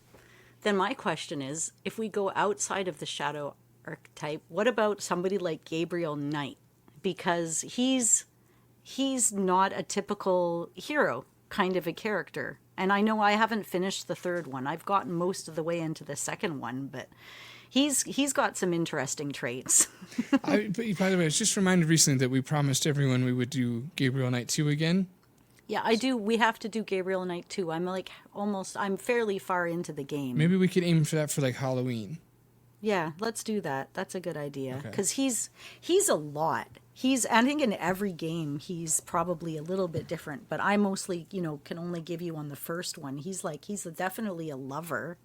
then my question is, if we go outside of the Shadow archetype, what about somebody like Gabriel Knight? Because he's not a typical hero kind of a character. And I know I haven't finished the third one. I've gotten most of the way into the second one, but he's got some interesting traits. By the way, I was just reminded recently that we promised everyone we would do Gabriel Knight 2 again. Yeah, I do. We have to do Gabriel Knight 2. I'm fairly far into the game. Maybe we could aim for that for like Halloween. Yeah, let's do that. That's a good idea. Because he's a lot. I think in every game, he's probably a little bit different. But I mostly, can only give you on the first one. He's definitely a lover.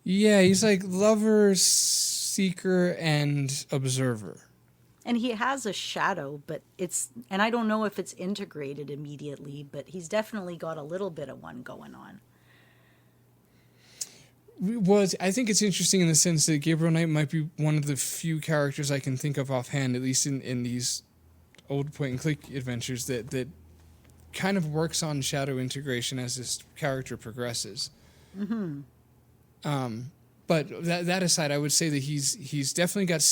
Yeah, he's like lover, seeker, and observer. And he has a shadow, and I don't know if it's integrated immediately, but he's definitely got a little bit of one going on. Well, I think it's interesting in the sense that Gabriel Knight might be one of the few characters I can think of offhand, at least in these old point-and-click adventures, that kind of works on shadow integration as this character progresses. Mm-hmm. But that aside, I would say that he's definitely got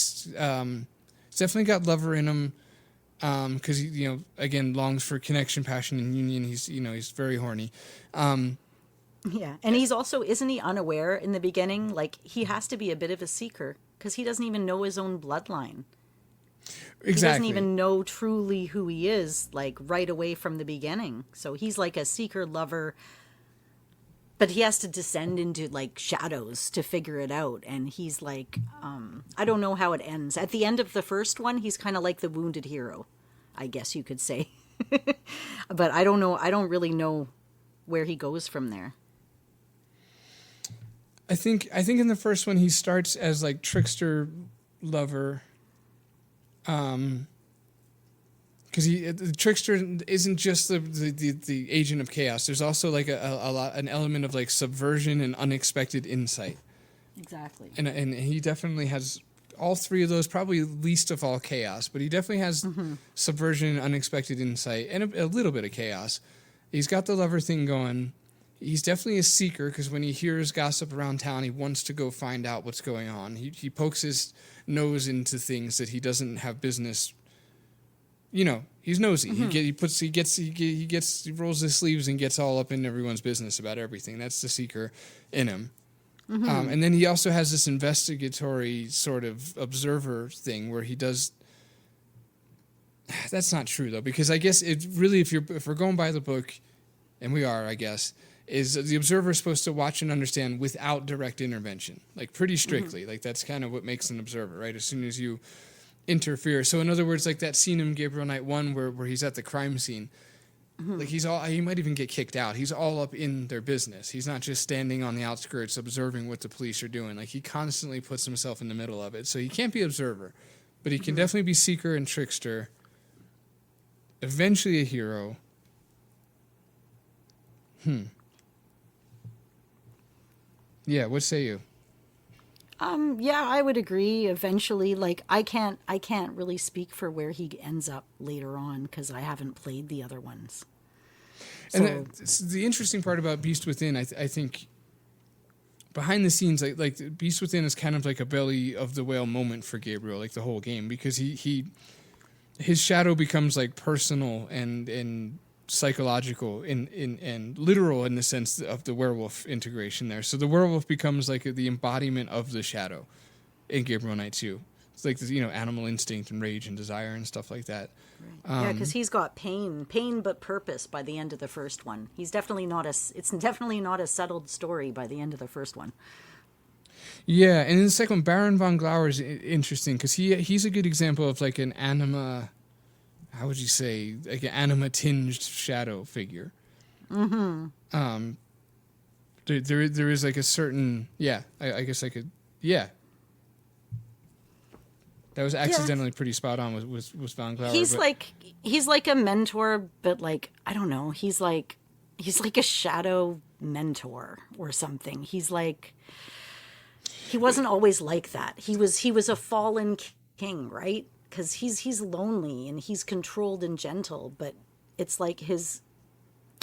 lover in him, because he again longs for connection, passion, and union. He's very horny. Yeah, and he's also, isn't he unaware in the beginning? Like, he has to be a bit of a seeker because he doesn't even know his own bloodline. Exactly. He doesn't even know truly who he is, like, right away from the beginning. So he's like a seeker lover, but he has to descend into, like, shadows to figure it out. And he's like, I don't know how it ends. At the end of the first one, he's kind of like the wounded hero, I guess you could say. But I don't know. I don't really know where he goes from there. I think in the first one he starts as like trickster lover, because the trickster isn't just the agent of chaos. There's also like an element of like subversion and unexpected insight. Exactly. And he definitely has all three of those, probably least of all chaos, but he definitely has subversion, unexpected insight, and a little bit of chaos. He's got the lover thing going. He's definitely a seeker, because when he hears gossip around town, he wants to go find out what's going on. He pokes his nose into things that he doesn't have business. You know, he's nosy. He rolls his sleeves and gets all up in everyone's business about everything. That's the seeker in him. And then he also has this investigatory sort of observer thing where he does. That's not true though, because I guess it really, if we're going by the book, and we are, I guess, is the observer supposed to watch and understand without direct intervention, like pretty strictly. Like that's kind of what makes an observer, right? As soon as you interfere. So in other words, like that scene in Gabriel Knight 1 where he's at the crime scene, like he might even get kicked out. He's all up in their business. He's not just standing on the outskirts observing what the police are doing. Like he constantly puts himself in the middle of it. So he can't be observer, but he can definitely be seeker and trickster. Eventually a hero. Yeah, what say you? Yeah, I would agree. Eventually, like I can't really speak for where he ends up later on because I haven't played the other ones. So, and the interesting part about Beast Within, I think, behind the scenes, like Beast Within is kind of like a belly of the whale moment for Gabriel, like the whole game, because his shadow becomes like personal and psychological and literal in the sense of the werewolf integration there. So the werewolf becomes like the embodiment of the shadow in Gabriel Knight 2. It's like this, animal instinct and rage and desire and stuff like that. Right. Yeah, because he's got pain but purpose by the end of the first one. It's definitely not a settled story by the end of the first one. Yeah, and in the second one, Baron von Glauer is interesting because he's a good example of like an anima. How would you say, like an anima-tinged shadow figure? There is like a certain, I guess I could, That was accidentally pretty spot on with von Glauer. He's like a mentor, but like, I don't know, he's like a shadow mentor or something. He's like, he wasn't always like that. He was a fallen king, right? Because he's lonely and he's controlled and gentle, but it's like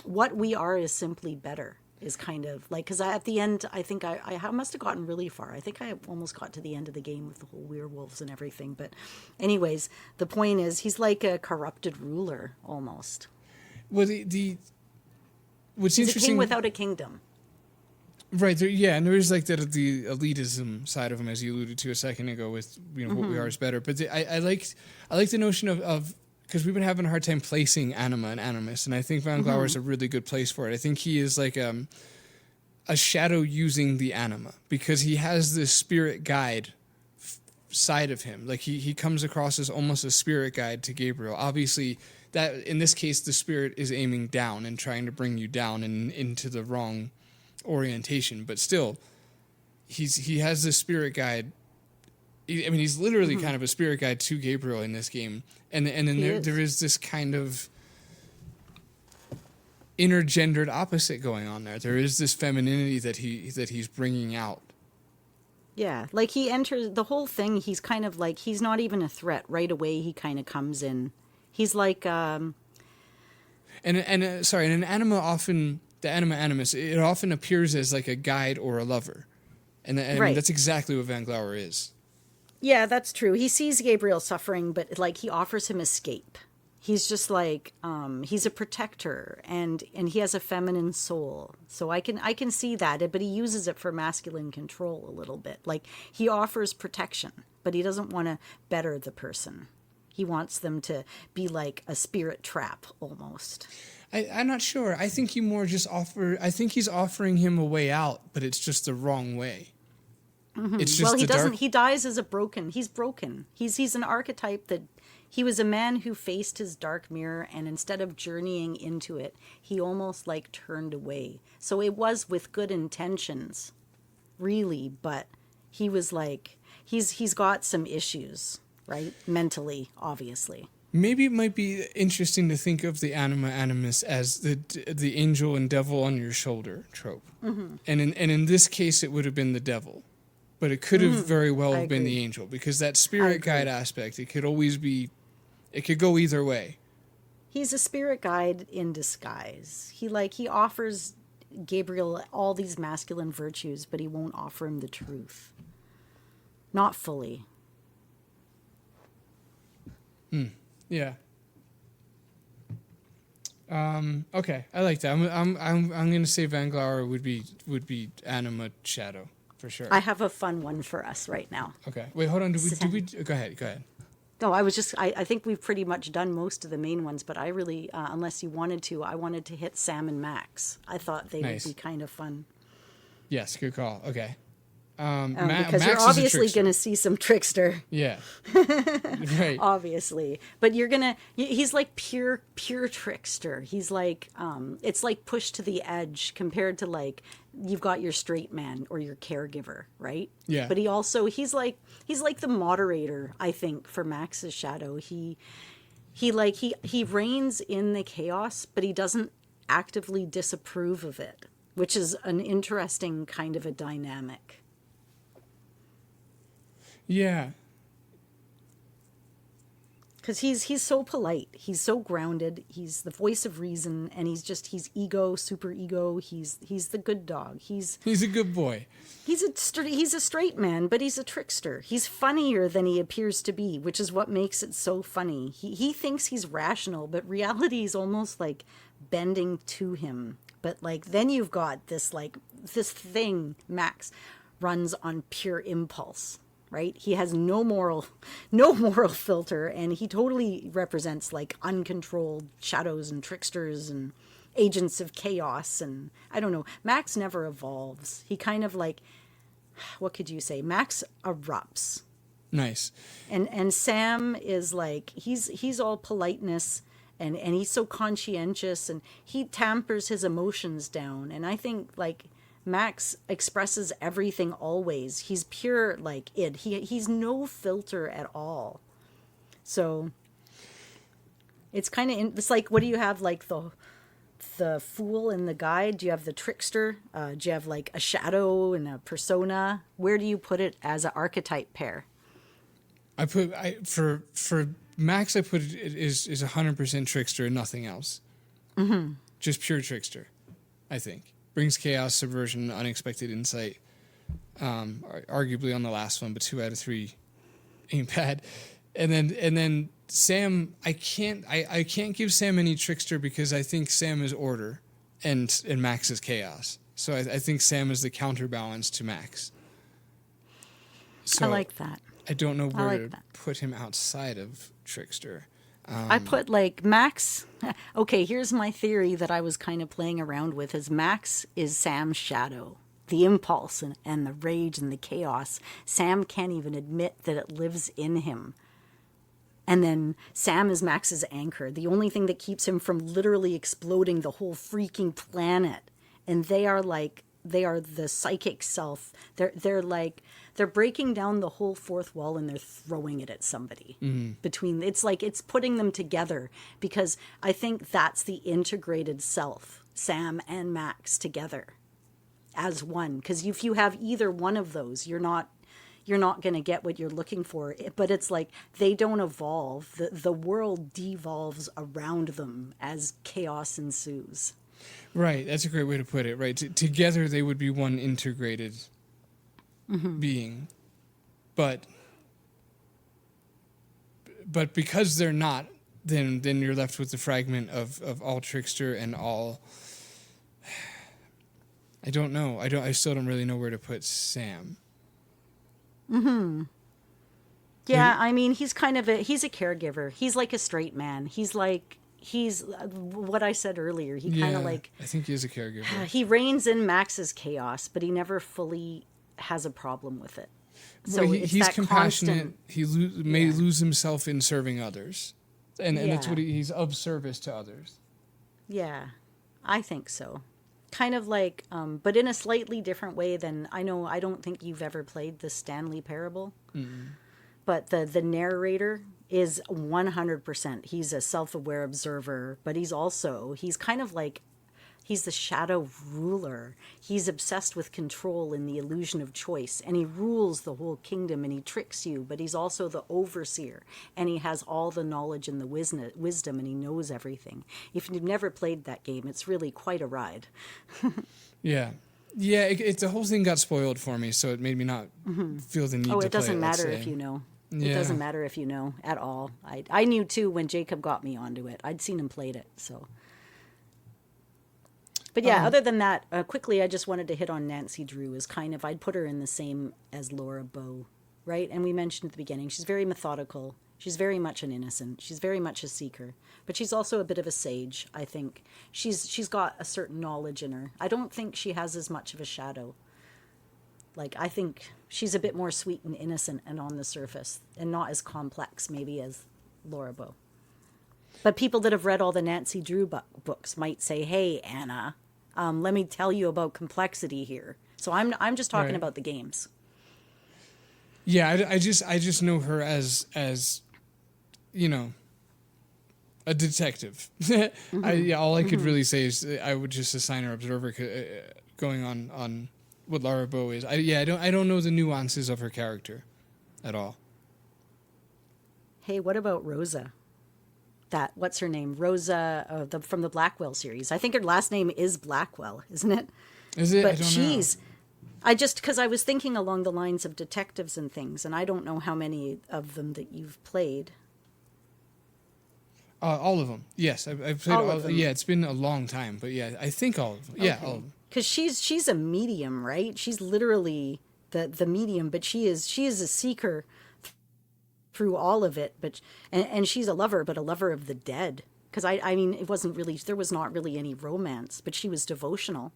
what we are is simply better is kind of like, because at the end, I think I must have gotten really far. I think I almost got to the end of the game with the whole werewolves and everything. But anyways, the point is he's like a corrupted ruler almost. Well, what's he's interesting, a king without a kingdom. Right, and there is like the elitism side of him, as you alluded to a second ago, with what we are is better. But I like the notion of because we've been having a hard time placing anima and animus, and I think von Glauer is a really good place for it. I think he is like a shadow using the anima because he has this spirit guide side of him. Like he comes across as almost a spirit guide to Gabriel. Obviously, that in this case the spirit is aiming down and trying to bring you down and into the wrong orientation, but still he has this spirit guide. He's literally kind of a spirit guide to Gabriel in this game, and then there is this kind of intergendered opposite going on there. There is this femininity that he's bringing out. Yeah, like he enters the whole thing. He's kind of like, he's not even a threat right away. He kind of comes in. He's like an anima often. The anima animus, it often appears as like a guide or a lover. And that's exactly what von Glauer is. Yeah, that's true. He sees Gabriel suffering, but like he offers him escape. He's just like, he's a protector and he has a feminine soul. So I can see that, but he uses it for masculine control a little bit. Like he offers protection, but he doesn't want to better the person. He wants them to be like a spirit trap almost. I'm not sure. I think I think he's offering him a way out, but it's just the wrong way. It's just he dies as he's broken. He's an archetype that he was a man who faced his dark mirror, and instead of journeying into it, he almost like turned away. So it was with good intentions, really, but he was like, he's got some issues, right? Mentally, obviously. Maybe it might be interesting to think of the anima animus as the angel and devil on your shoulder trope. And in this case, it would have been the devil. but it could have very well I have been the agree. angel, because that spirit guide aspect, it could always be, it could go either way. He's a spirit guide in disguise. He offers Gabriel all these masculine virtues, but he won't offer him the truth. Not fully. Yeah. Okay, I like that. I'm gonna say Vanglower would be anima shadow for sure. I have a fun one for us right now. Okay. Wait, hold on. Do we? Go ahead. No, I think we've pretty much done most of the main ones, but I really, unless you wanted to, I wanted to hit Sam and Max. I thought they would be kind of fun. Yes, good call. Okay. Because Max you're is a obviously trickster. going to see some trickster. Yeah. Right. Obviously. But he's like pure trickster. He's like, it's like pushed to the edge compared to like, you've got your straight man or your caregiver, right? Yeah. But he's like the moderator, I think, for Max's shadow. He reigns in the chaos, but he doesn't actively disapprove of it, which is an interesting kind of a dynamic. Yeah. Because he's so polite, he's so grounded, he's the voice of reason, and he's super ego. He's the good dog. He's a good boy. He's a straight man, but he's a trickster. He's funnier than he appears to be, which is what makes it so funny. He thinks he's rational, but reality is almost like bending to him. But like then you've got this thing Max runs on pure impulse. Right? He has no moral filter, and he totally represents like uncontrolled shadows and tricksters and agents of chaos. And I don't know, Max never evolves. He kind of like, what could you say? Max erupts. Nice. And Sam is like, he's all politeness, and he's so conscientious, and he tampers his emotions down. And I think like Max expresses everything always. He's pure like id. He's no filter at all. So it's kind of it's like, what do you have, like the fool and the guide? Do you have the trickster? Do you have like a shadow and a persona? Where do you put it as an archetype pair? For Max, I put it is 100% trickster and nothing else. Mm-hmm. Just pure trickster, I think. Brings chaos, subversion, unexpected insight. Arguably on the last one, but 2 out of 3 ain't bad. And then Sam, I can't give Sam any trickster because I think Sam is order and Max is chaos. So I think Sam is the counterbalance to Max. So I like that. I don't know where to that. put him outside of trickster. I put like Max. Okay, here's my theory that I was kind of playing around with: is Max is Sam's shadow, the impulse and the rage and the chaos. Sam can't even admit that it lives in him. And then Sam is Max's anchor, the only thing that keeps him from literally exploding the whole freaking planet. And they are the psychic self. They're breaking down the whole fourth wall and they're throwing it at somebody. Mm-hmm. It's putting them together, because I think that's the integrated self, Sam and Max together as one. Because if you have either one of those, you're not going to get what you're looking for. But it's like they don't evolve. The world devolves around them as chaos ensues. Right, that's a great way to put it. Right, together they would be one integrated being, but because they're not, then you're left with the fragment of all trickster and all. I don't know. I still don't really know where to put Sam. Mm-hmm. Yeah, I mean, he's a caregiver. He's like a straight man. He's what I said earlier. He kind of like, I think he is a caregiver. He reigns in Max's chaos, but he never fully has a problem with it. So well, it's he's that compassionate. constant. He may lose himself in serving others, and that's what he's of service to others. Yeah, I think so. Kind of like, but in a slightly different way than I don't think you've ever played the Stanley Parable. Mm-hmm. But the narrator is 100%. He's a self-aware observer, but he's kind of like He's the shadow ruler. He's obsessed with control and the illusion of choice. And he rules the whole kingdom and he tricks you. But he's also the overseer. And he has all the knowledge and the wisdom and he knows everything. If you've never played that game, it's really quite a ride. Yeah. Yeah, the whole thing got spoiled for me, so it made me not feel the need to play it. Oh, it doesn't matter if you know. Yeah. It doesn't matter if you know at all. I knew, too, when Jacob got me onto it. I'd seen him played it, so... But yeah, other than that, quickly, I just wanted to hit on Nancy Drew as kind of, I'd put her in the same as Laura Bow, right? And we mentioned at the beginning, she's very methodical. She's very much an innocent. She's very much a seeker. But she's also a bit of a sage, I think. She's got a certain knowledge in her. I don't think she has as much of a shadow. Like, I think she's a bit more sweet and innocent and on the surface, and not as complex, maybe, as Laura Bow. But people that have read all the Nancy Drew books might say, hey, Anna... let me tell you about complexity here. So I'm just talking about the games. Yeah, I just know her as you know, a detective. All I could really say is I would just assign her observer going on what Laura Bow is. I don't know the nuances of her character at all. Hey, what about Rosa? What's her name? Rosa from the Blackwell series. I think her last name is Blackwell, isn't it? Is it? But I don't know. Because I was thinking along the lines of detectives and things, and I don't know how many of them that you've played. All of them. Yes, I've played all of them. Yeah, it's been a long time, but yeah, I think all of them. Yeah, all of them. Because she's a medium, right? She's literally the medium, but she is a seeker through all of it, but and she's a lover, but a lover of the dead. Because I mean, there was not really any romance, but she was devotional,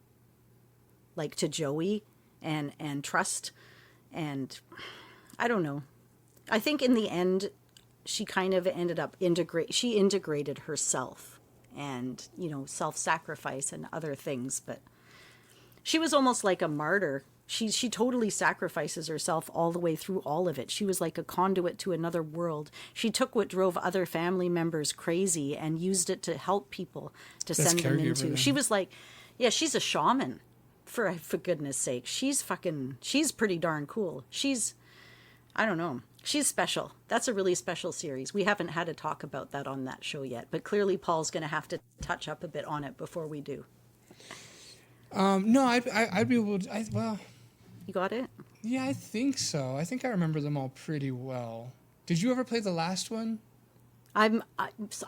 like to Joey, and trust, and I don't know. I think in the end, she kind of ended up integrated herself, and self-sacrifice and other things, but she was almost like a martyr. She totally sacrifices herself all the way through all of it. She was like a conduit to another world. She took what drove other family members crazy and used it to help people, to send them into. Then. She was like, yeah, she's a shaman, for goodness sake. She's pretty darn cool. I don't know. She's special. That's a really special series. We haven't had a talk about that on that show yet, but clearly Paul's going to have to touch up a bit on it before we do. No, I'd be able to. Well. You got it? Yeah, I think so. I think I remember them all pretty well. Did you ever play the last one? I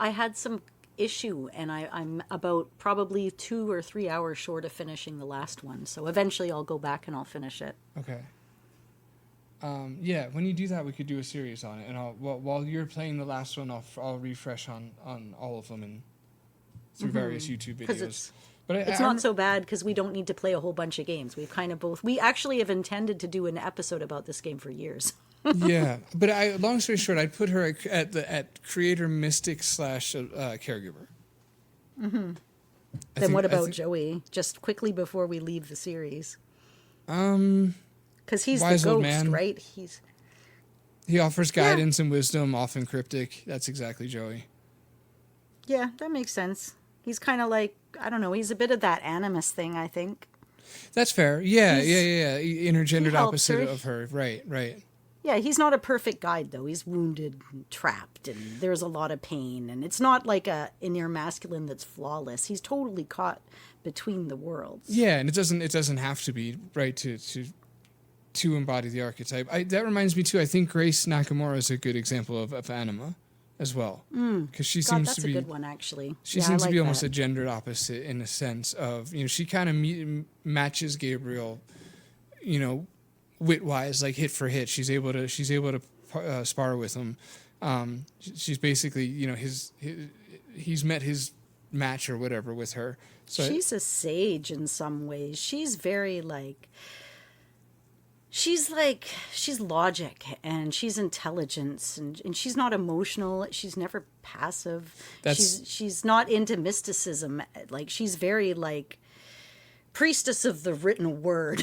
had some issue, and I'm about probably 2 or 3 hours short of finishing the last one. So eventually I'll go back and I'll finish it. Okay. Yeah, when you do that, we could do a series on it. And while you're playing the last one, I'll refresh on all of them and through various YouTube videos. But it's not so bad because we don't need to play a whole bunch of games. We've kind of we actually have intended to do an episode about this game for years. Yeah, but long story short, I'd put her at creator mystic / caregiver. Mm-hmm. Then what about Joey? Just quickly before we leave the series. Because he's the ghost, man. Right? He offers guidance and wisdom, often cryptic. That's exactly Joey. Yeah, that makes sense. He's kind of like, I don't know, he's a bit of that animus thing, I think. That's fair. Yeah. Intergendered opposite of her. Right. Yeah, he's not a perfect guide, though. He's wounded and trapped, and there's a lot of pain. And it's not like an inner masculine that's flawless. He's totally caught between the worlds. Yeah, and it doesn't have to be, right, to embody the archetype. That reminds me, too, I think Grace Nakamura is a good example of anima as well. Because she seems to be... that's a good one, actually. She seems to be almost a gendered opposite in a sense of, she kind of matches Gabriel, wit-wise, like hit for hit. She's able to spar with him. She's basically, he's met his match or whatever with her. So she's a sage in some ways. She's very she's logic and she's intelligence and she's not emotional. She's never passive. She's not into mysticism. Like she's very priestess of the written word.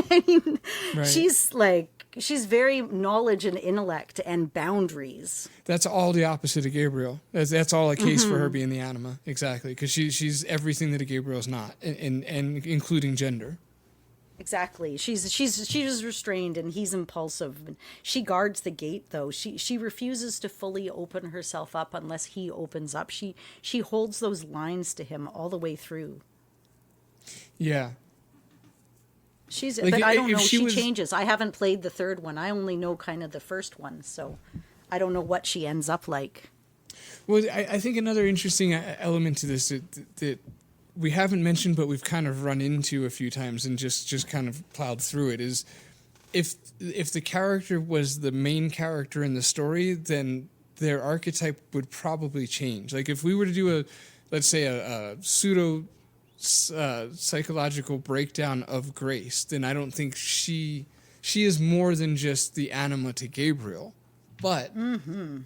I mean, right. She's She's very knowledge and intellect and boundaries. That's all the opposite of Gabriel. That's all a case for her being the anima, exactly, because she's everything that a Gabriel's not, and including gender. Exactly. She's restrained and he's impulsive. She guards the gate though. She refuses to fully open herself up unless he opens up. She holds those lines to him all the way through. Yeah. But I don't know. She changes. I haven't played the third one. I only know kind of the first one, so I don't know what she ends up like. Well, I think another interesting element to this that we haven't mentioned, but we've kind of run into a few times and just kind of plowed through it, is if the character was the main character in the story, then their archetype would probably change. Like if we were to do let's say a pseudo psychological breakdown of Grace, then I don't think she is more than just the anima to Gabriel. But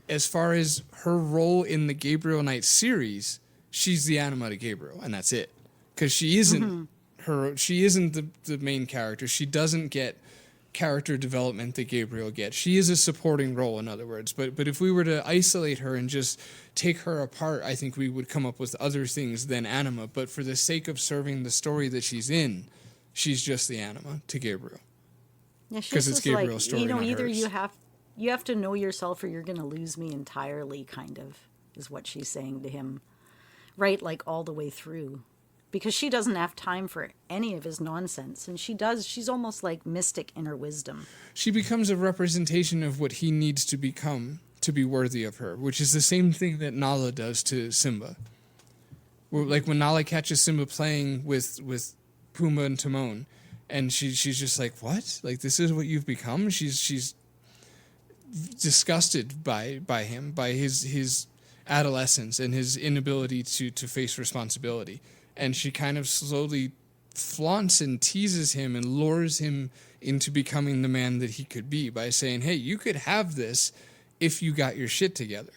as far as her role in the Gabriel Knight series, she's the anima to Gabriel, and that's it. Because she isn't the main character. She doesn't get character development that Gabriel gets. She is a supporting role, in other words. But if we were to isolate her and just take her apart, I think we would come up with other things than anima. But for the sake of serving the story that she's in, she's just the anima to Gabriel. Yeah, because it's Gabriel's story, not either hers. you have to know yourself or you're going to lose me entirely, kind of, is what she's saying to him. Right, like all the way through. Because she doesn't have time for any of his nonsense. And she's almost like mystic in her wisdom. She becomes a representation of what he needs to become to be worthy of her, which is the same thing that Nala does to Simba. Like when Nala catches Simba playing with Pumbaa and Timon, and she's just like, what? Like, this is what you've become? She's disgusted by him, by his adolescence and his inability to face responsibility. And she kind of slowly flaunts and teases him and lures him into becoming the man that he could be by saying, hey, you could have this if you got your shit together.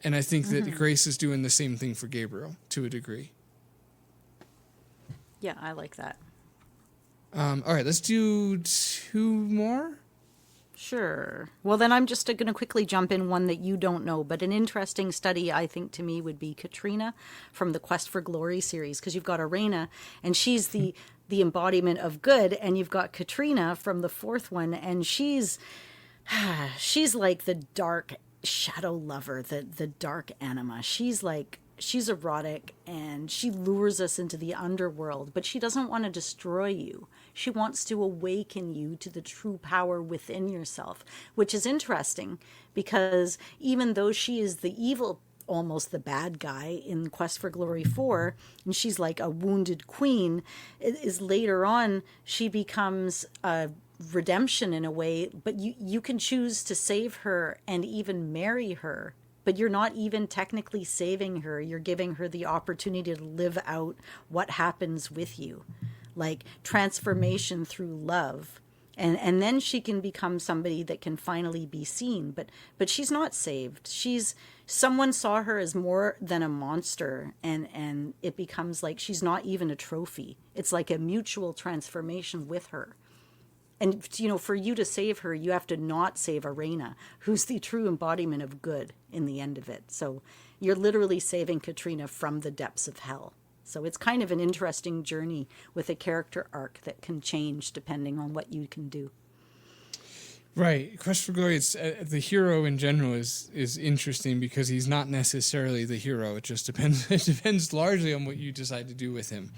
And I think that Grace is doing the same thing for Gabriel to a degree. Yeah, I like that. All right, let's do 2 more. Sure. Well, then I'm just going to quickly jump in one that you don't know, but an interesting study, I think, to me would be Katrina from the Quest for Glory series, because you've got Arena, and she's the embodiment of good, and you've got Katrina from the fourth one, and she's like the dark shadow lover, the dark anima. She's erotic, and she lures us into the underworld, but she doesn't want to destroy you. She wants to awaken you to the true power within yourself, which is interesting because even though she is the evil, almost the bad guy in Quest for Glory 4, and she's like a wounded queen, it is later on she becomes a redemption in a way, but you can choose to save her and even marry her. But you're not even technically saving her. You're giving her the opportunity to live out what happens with you, like transformation through love. And then she can become somebody that can finally be seen. But she's not saved. Someone saw her as more than a monster, and it becomes like she's not even a trophy. It's like a mutual transformation with her. And, for you to save her, you have to not save Arena, who's the true embodiment of good in the end of it. So you're literally saving Katrina from the depths of hell. So it's kind of an interesting journey with a character arc that can change depending on what you can do. Right. Quest for Glory, it's, the hero in general is interesting because he's not necessarily the hero. It just depends. It depends largely on what you decide to do with him.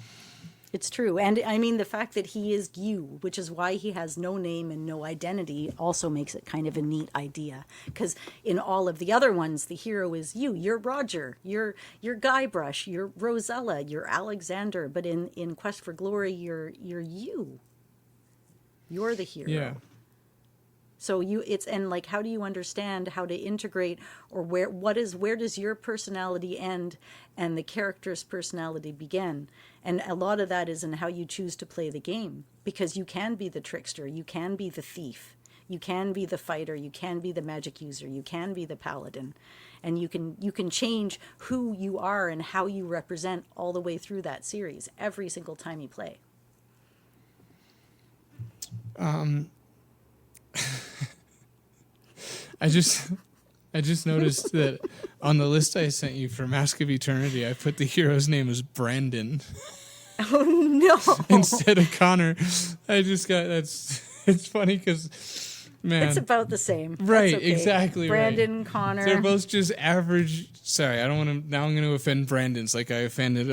It's true. And I mean, the fact that he is you, which is why he has no name and no identity, also makes it kind of a neat idea. Because in all of the other ones, the hero is you. You're Roger. You're Guybrush. You're Rosella. You're Alexander. But in Quest for Glory, you're you. You're the hero. Yeah. So and like, how do you understand how to integrate, or where does your personality end and the character's personality begin? And a lot of that is in how you choose to play the game, because you can be the trickster, you can be the thief, you can be the fighter, you can be the magic user, you can be the paladin, and you can change who you are and how you represent all the way through that series every single time you play. I just noticed that on the list I sent you for Mask of Eternity, I put the hero's name as Brandon. Oh no! Instead of Connor. It's funny because, man. It's about the same. Right, That's okay. Exactly. Brandon, right. Connor. They're both just average. Sorry, I don't want to. Now I'm going to offend Brandons like I offended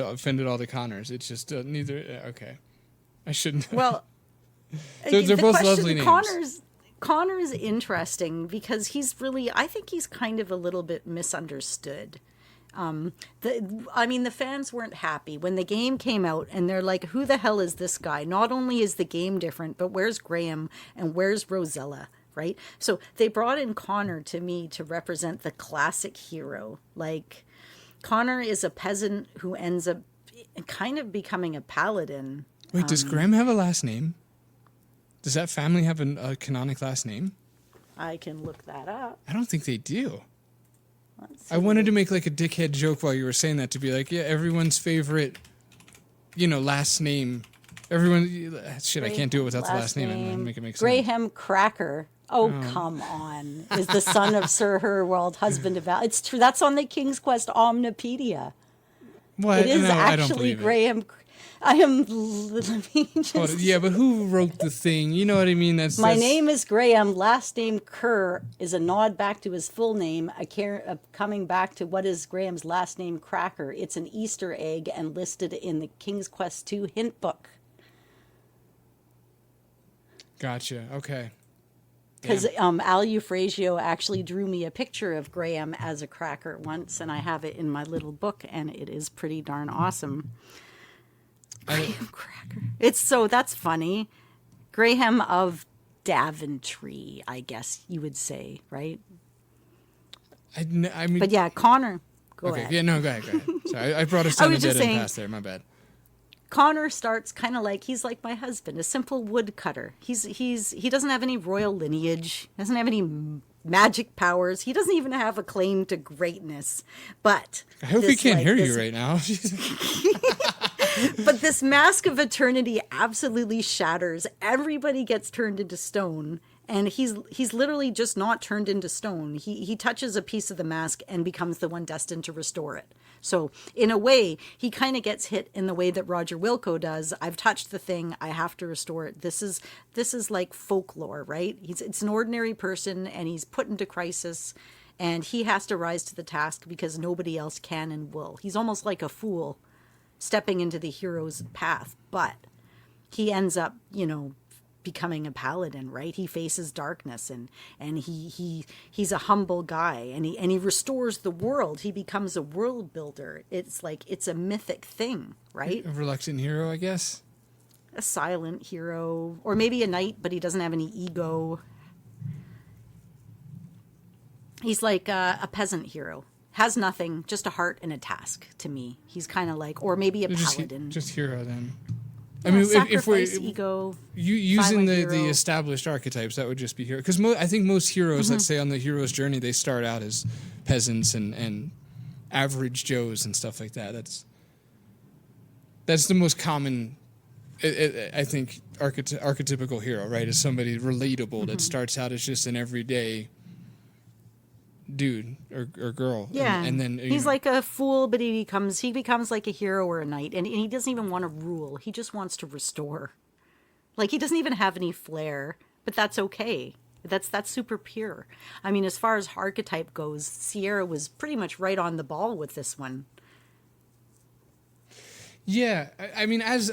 all the Connors. It's just neither. Okay. I shouldn't. Well, they're both lovely names. Connor's interesting because I think he's kind of a little bit misunderstood. The fans weren't happy when the game came out and they're like, who the hell is this guy? Not only is the game different, but where's Graham and where's Rosella, right? So they brought in Connor to me to represent the classic hero. Like, Connor is a peasant who ends up kind of becoming a paladin. Wait, does Graham have a last name? Does that family have a canonic last name? I can look that up. I don't think they do. Let's see. I wanted to make like a dickhead joke while you were saying that, to be like, yeah, everyone's favorite, last name. Everyone, I can't do it without the last name and make it make sense. Graham Cracker. Oh, come on. Is the son of Sir Herwold, husband of Val. It's true. That's on the King's Quest Omnipedia. What? It is No, I don't actually believe Graham. I am. Let me just. Yeah, but who wrote the thing? You know what I mean? My name is Graham. Last name Kerr is a nod back to his full name. Coming back to what is Graham's last name, Cracker. It's an Easter egg and listed in the King's Quest II hint book. Gotcha. Okay. Because Al Euphrasio actually drew me a picture of Graham as a cracker once, and I have it in my little book, and it is pretty darn awesome. Graham Cracker. That's funny. Graham of Daventry, I guess you would say, right? I mean, but yeah, Connor. Go ahead. Yeah, no, go ahead. Sorry, I brought us down a dead end path there. My bad. Connor starts kind of like, he's like my husband, a simple woodcutter. He doesn't have any royal lineage, doesn't have any magic powers. He doesn't even have a claim to greatness. But I hope he can't hear you right now. But this Mask of Eternity absolutely shatters. Everybody gets turned into stone. And he's literally just not turned into stone. He touches a piece of the mask and becomes the one destined to restore it. So in a way, he kind of gets hit in the way that Roger Wilco does. I've touched the thing. I have to restore it. This is like folklore, right? It's an ordinary person and he's put into crisis and he has to rise to the task because nobody else can and will. He's almost like a fool stepping into the hero's path, but he ends up, becoming a paladin, right? He faces darkness and he's a humble guy and he restores the world. He becomes a world builder. It's a mythic thing, right? A reluctant hero, I guess. A silent hero, or maybe a knight, but he doesn't have any ego. He's like a peasant hero. Has nothing, just a heart and a task to me. He's kind of like, or maybe a paladin. Just hero then. Yeah, I mean, if we're ego, using the established archetypes, that would just be hero. Because I think most heroes, let's say on the hero's journey, they start out as peasants and average Joes and stuff like that. That's the most common, I think, archetypical hero, right? Is somebody relatable that starts out as just an everyday dude or girl. Yeah, and then he's like a fool, but he becomes like a hero or a knight, and he doesn't even want to rule. He just wants to restore. Like, he doesn't even have any flair, but that's okay. That's super pure. I mean, as far as archetype goes, Sierra was pretty much right on the ball with this one. Yeah, I mean, as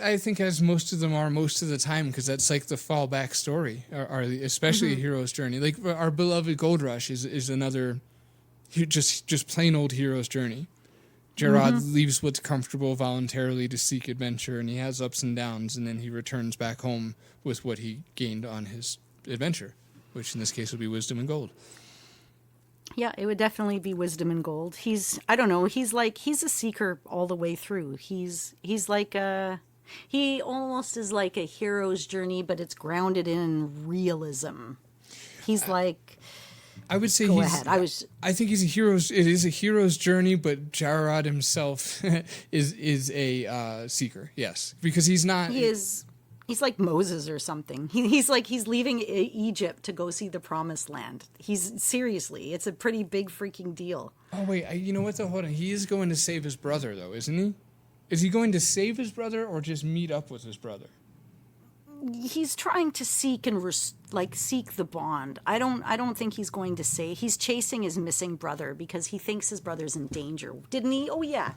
most of them are most of the time, because that's like the fallback story, especially a hero's journey. Like our beloved Gold Rush is another, just plain old hero's journey. Gerard leaves what's comfortable voluntarily to seek adventure, and he has ups and downs, and then he returns back home with what he gained on his adventure, which in this case would be wisdom and gold. Yeah, it would definitely be wisdom and gold. He's a seeker all the way through. He almost is like a hero's journey, but it's grounded in realism. He's like, I would say I think he's it is a hero's journey, but Jarrod himself is a seeker. Yes, because he's not. He's like Moses or something. He's like he's leaving Egypt to go see the Promised Land. Seriously, it's a pretty big freaking deal. Oh wait, you know what though? Hold on. He is going to save his brother though, isn't he? Is he going to save his brother or just meet up with his brother? He's trying to seek and seek the bond. I don't think he's going to say he's chasing his missing brother because he thinks his brother's in danger. Didn't he? Oh yeah.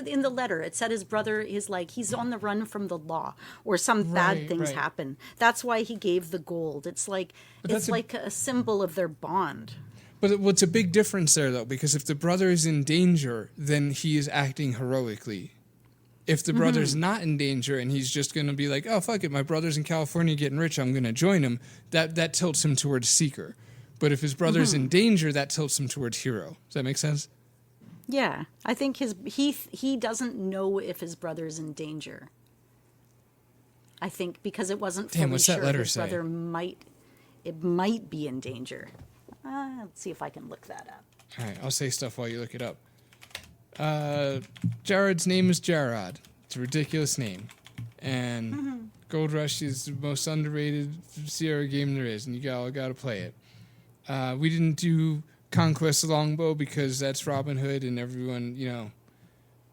In the letter it said his brother is like he's on the run from the law or some bad things happen. That's why he gave the gold. It's like a symbol of their bond. But what's a big difference there though, because if the brother is in danger, then he is acting heroically. If the brother's not in danger and he's just going to be like, oh, fuck it, my brother's in California getting rich, I'm going to join him, that tilts him towards seeker. But if his brother's in danger, that tilts him towards hero. Does that make sense? Yeah. I think he doesn't know if his brother's in danger. I think because it wasn't fully what's sure that letter his say? brother might be in danger. Let's see if I can look that up. All right, I'll say stuff while you look it up. Jared's name is Jarod. It's a ridiculous name. And Gold Rush is the most underrated Sierra game there is, and you all got to play it. We didn't do Conquest Longbow because that's Robin Hood and everyone,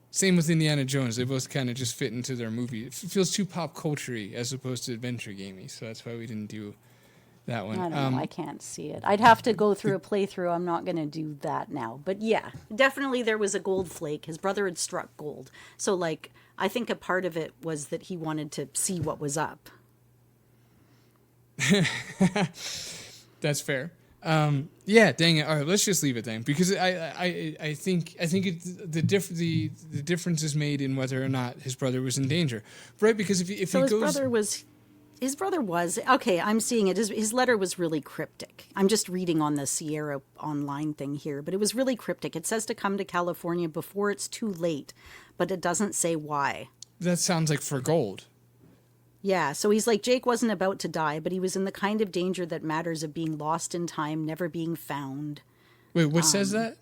same with Indiana Jones. They both kind of just fit into their movie. It feels too pop culture-y as opposed to adventure gamey, so that's why we didn't do that one. I don't know. I can't see it. I'd have to go through a playthrough. I'm not going to do that now. But yeah, definitely there was a gold flake. His brother had struck gold. So, I think a part of it was that he wanted to see what was up. That's fair. Yeah, dang it. All right, let's just leave it then, because I think the difference is made in whether or not his brother was in danger, right? Because if he goes. His brother was, okay, I'm seeing it. His letter was really cryptic. I'm just reading on the Sierra online thing here, but it was really cryptic. It says to come to California before it's too late, but it doesn't say why. That sounds like for gold. Yeah, so he's like, Jake wasn't about to die, but he was in the kind of danger that matters of being lost in time, never being found. Wait, what says that?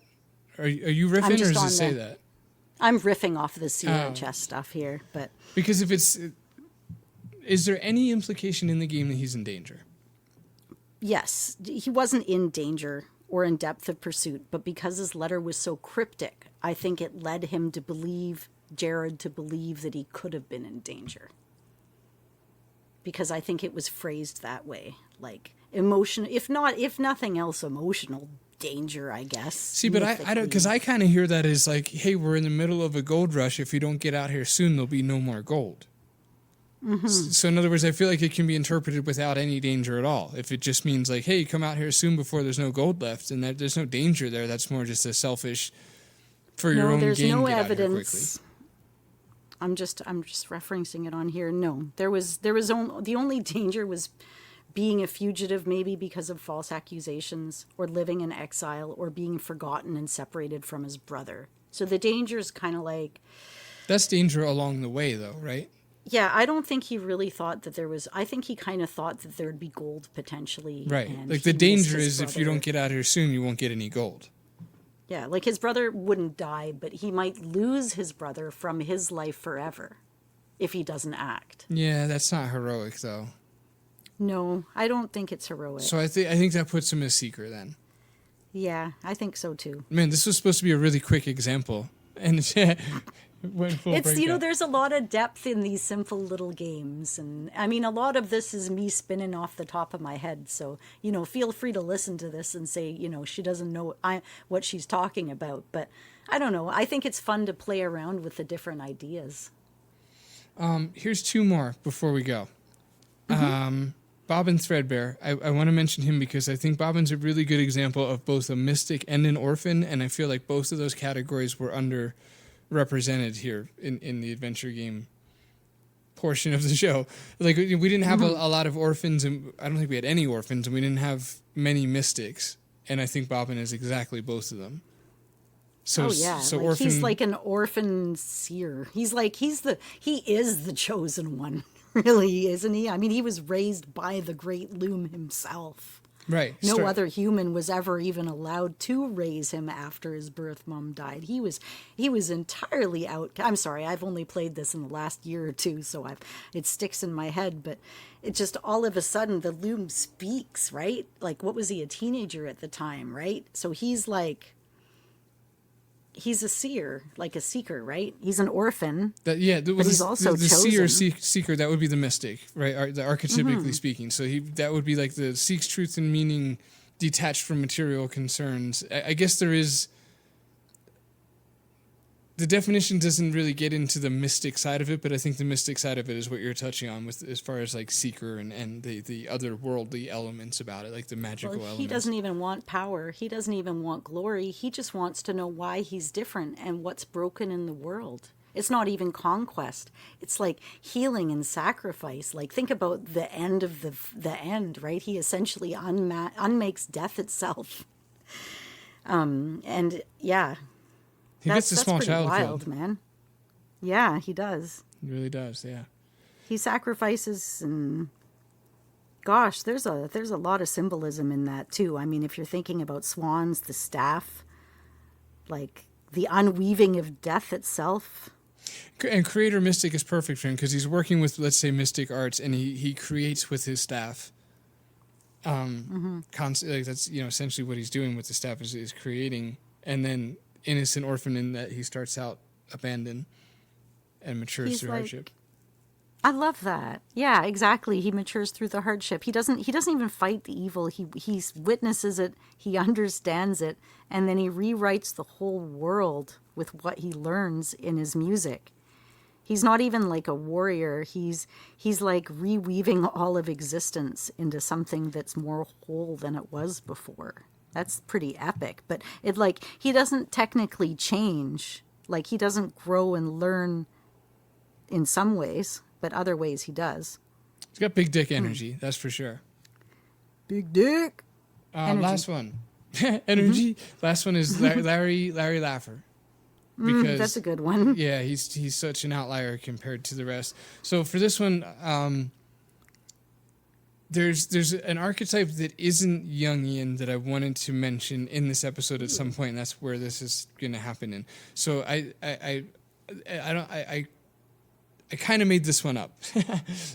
Are you riffing or does it say that? I'm riffing off the Sierra chest stuff here, but... Because if it's... Is there any implication in the game that he's in danger? Yes, he wasn't in danger or in depth of pursuit, but because his letter was so cryptic, I think it led him to believe, Jared to believe that he could have been in danger. Because I think it was phrased that way, like emotional, if nothing else, emotional danger, I guess. See, but I don't, because I kind of hear that as like, hey, we're in the middle of a gold rush. If you don't get out here soon, there'll be no more gold. So in other words, I feel like it can be interpreted without any danger at all. If it just means like, hey, come out here soon before there's no gold left, and that there's no danger there. That's more just a selfish for your own gain. There's no get evidence. I'm just referencing it on here. No, there was the only danger was being a fugitive, maybe because of false accusations, or living in exile, or being forgotten and separated from his brother. So the danger is kind of like... That's danger along the way, though, right? Yeah, I don't think he really thought that there was... I think he kind of thought that there would be gold potentially. Right. Like the danger is if you don't get out here soon, you won't get any gold. Yeah, like his brother wouldn't die, but he might lose his brother from his life forever if he doesn't act. Yeah, that's not heroic, though. No, I don't think it's heroic. So I think that puts him as seeker then. Yeah, I think so too. Man, this was supposed to be a really quick example, and it's there's a lot of depth in these simple little games, and I mean a lot of this is me spinning off the top of my head. So feel free to listen to this and say she doesn't know what she's talking about, but I don't know. I think it's fun to play around with the different ideas. Here's two more before we go. Bobbin Threadbare. I want to mention him because I think Bobbin's a really good example of both a mystic and an orphan, and I feel like both of those categories were underrepresented here in the adventure game portion of the show. Like, we didn't have a lot of orphans, and I don't think we had any orphans, and we didn't have many mystics, and I think Bobbin is exactly both of them. So, orphan, he's like an orphan seer. He is the chosen one. Really, isn't he? I mean, he was raised by the great loom himself. Right. No other human was ever even allowed to raise him after his birth mom died. He was entirely out. I'm sorry, I've only played this in the last year or two, so it sticks in my head. But it just all of a sudden the loom speaks, right? Like, what was he, a teenager at the time, right? So he's like, he's a seer, like a seeker, right? He's an orphan. But he's also the seer seeker. That would be the mystic, right? The archetypically speaking. So that would be like the seeks truth and meaning, detached from material concerns. I guess there is. The definition doesn't really get into the mystic side of it, but I think the mystic side of it is what you're touching on with as far as like seeker and the other worldly elements about it, like the magical elements. He doesn't even want power. He doesn't even want glory. He just wants to know why he's different and what's broken in the world. It's not even conquest. It's like healing and sacrifice. Like, think about the end of the end, right? He essentially unmakes death itself. And yeah. He gets a small child wild, killed. Man. Yeah, he does. He really does, yeah. He sacrifices, and gosh, there's a lot of symbolism in that too. I mean, if you're thinking about swans, the staff, like the unweaving of death itself. And Creator Mystic is perfect for him because he's working with, let's say, mystic arts, and he creates with his staff. Like that's essentially what he's doing with the staff is creating, and then innocent orphan in that he starts out abandoned and matures through hardship. I love that. Yeah, exactly. He matures through the hardship. He doesn't even fight the evil. He witnesses it, he understands it, and then he rewrites the whole world with what he learns in his music. He's not even like a warrior. He's like reweaving all of existence into something that's more whole than it was before. That's pretty epic. But he doesn't technically change. Like, he doesn't grow and learn in some ways, but other ways he does. He's got big dick energy, that's for sure. Big dick. Last one. Energy. Last one is Larry Laffer. Because that's a good one. Yeah, he's such an outlier compared to the rest. So for this one, there's an archetype that isn't Jungian that I wanted to mention in this episode at some point, and that's where this is going to happen in. So I kind of made this one up,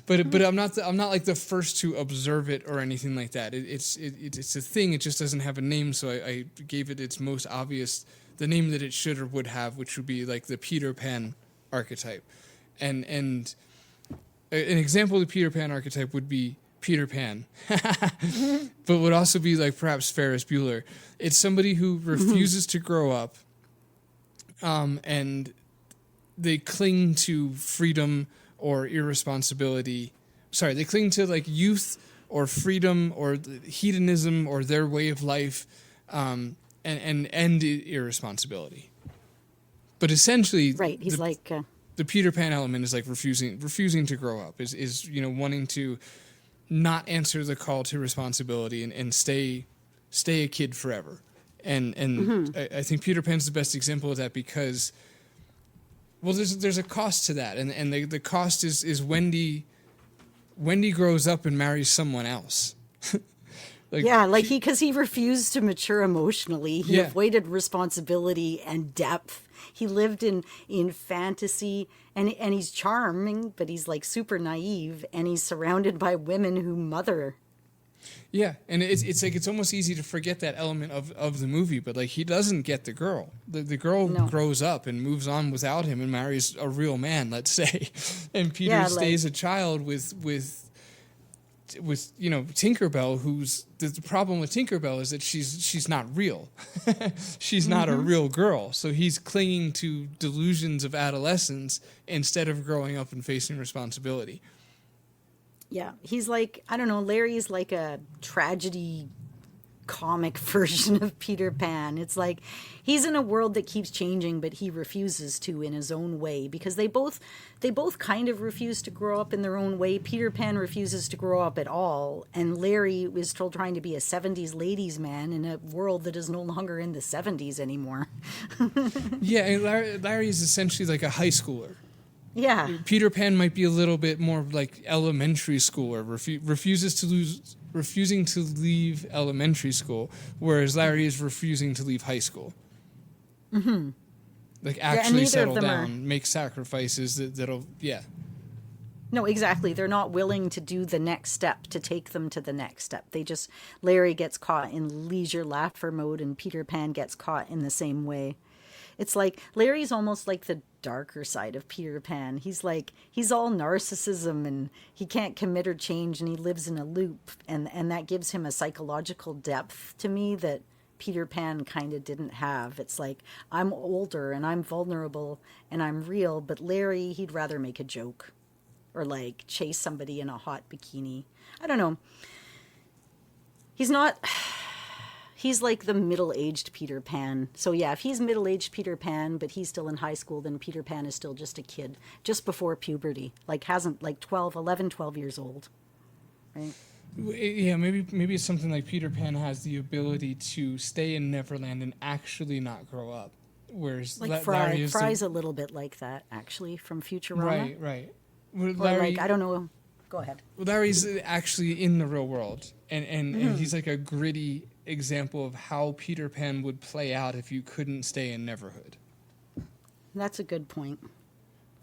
but I'm not like the first to observe it or anything like that. It's a thing. It just doesn't have a name, so I gave it its most obvious, the name that it should or would have, which would be like the Peter Pan archetype, and an example of the Peter Pan archetype would be Peter Pan, but would also be like perhaps Ferris Bueller. It's somebody who refuses to grow up, and they cling to freedom or irresponsibility. Sorry, they cling to like youth or freedom or hedonism or their way of life, and end irresponsibility. But essentially, right? He's the Peter Pan element is like refusing to grow up. Is wanting to not answer the call to responsibility and stay a kid forever. And I think Peter Pan's the best example of that because, well, there's a cost to that, and the cost is Wendy grows up and marries someone else. Because he refused to mature emotionally. He avoided responsibility and depth. He lived in fantasy, and he's charming, but he's like super naive, and he's surrounded by women who mother. Yeah, and it's like it's almost easy to forget that element of the movie, but like he doesn't get the girl. The girl grows up and moves on without him and marries a real man, let's say, and Peter stays a child with Tinkerbell, who's the problem with Tinkerbell is that she's not real. She's not a real girl. So he's clinging to delusions of adolescence instead of growing up and facing responsibility. Yeah, he's like, I don't know, Larry's like a tragedy comic version of Peter Pan. It's like he's in a world that keeps changing, but he refuses to in his own way because they both kind of refuse to grow up in their own way. Peter Pan refuses to grow up at all, and Larry is still trying to be a 70s ladies man in a world that is no longer in the 70s anymore. Yeah, and Larry is essentially like a high schooler. Yeah. Peter Pan might be a little bit more like elementary school, or refusing to leave elementary school, whereas Larry is refusing to leave high school. Mm-hmm. Like actually settle down, make sacrifices that'll. No, exactly. They're not willing to do the next step, to take them to the next step. Larry gets caught in leisure laugher mode, and Peter Pan gets caught in the same way. It's like Larry's almost like the darker side of Peter Pan. He's all narcissism, and he can't commit or change, and he lives in a loop. And that gives him a psychological depth to me that Peter Pan kind of didn't have. It's like, I'm older and I'm vulnerable and I'm real, but Larry, he'd rather make a joke or like chase somebody in a hot bikini. I don't know. He's like the middle-aged Peter Pan. So yeah, if he's middle-aged Peter Pan, but he's still in high school, then Peter Pan is still just a kid, just before puberty, like 12 years old, right? Yeah, maybe it's something like Peter Pan has the ability to stay in Neverland and actually not grow up, whereas like Larry is Fry's a little bit like that, actually, from Futurama. Right. Or like, I don't know. Go ahead. Larry's actually in the real world, and he's like a gritty example of how Peter Pan would play out if you couldn't stay in Neverhood. That's a good point.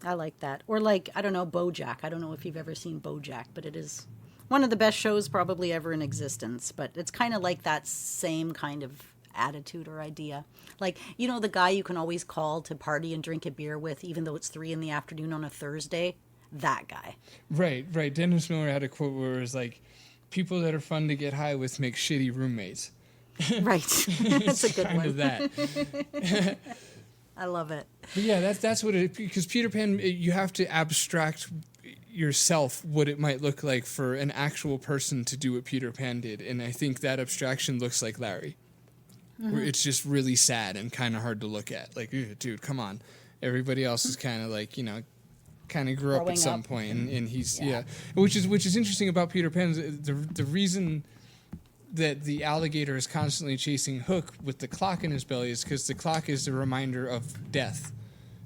I like that. Or like, I don't know, BoJack. I don't know if you've ever seen BoJack, but it is one of the best shows probably ever in existence. But it's kind of like that same kind of attitude or idea. Like, you know, the guy you can always call to party and drink a beer with, even though it's 3 p.m. on a Thursday? That guy. Right. Dennis Miller had a quote where it was like, people that are fun to get high with make shitty roommates. Right. That's a good kind one. Of that. I love it. But yeah, that's what it, because Peter Pan, you have to abstract yourself what it might look like for an actual person to do what Peter Pan did. And I think that abstraction looks like Larry. Where it's just really sad and kind of hard to look at. Like, dude, come on. Everybody else is kind of like, you know, kind of grew up at some point, and he's which is interesting about Peter Pan. The reason that the alligator is constantly chasing Hook with the clock in his belly is because the clock is a reminder of death,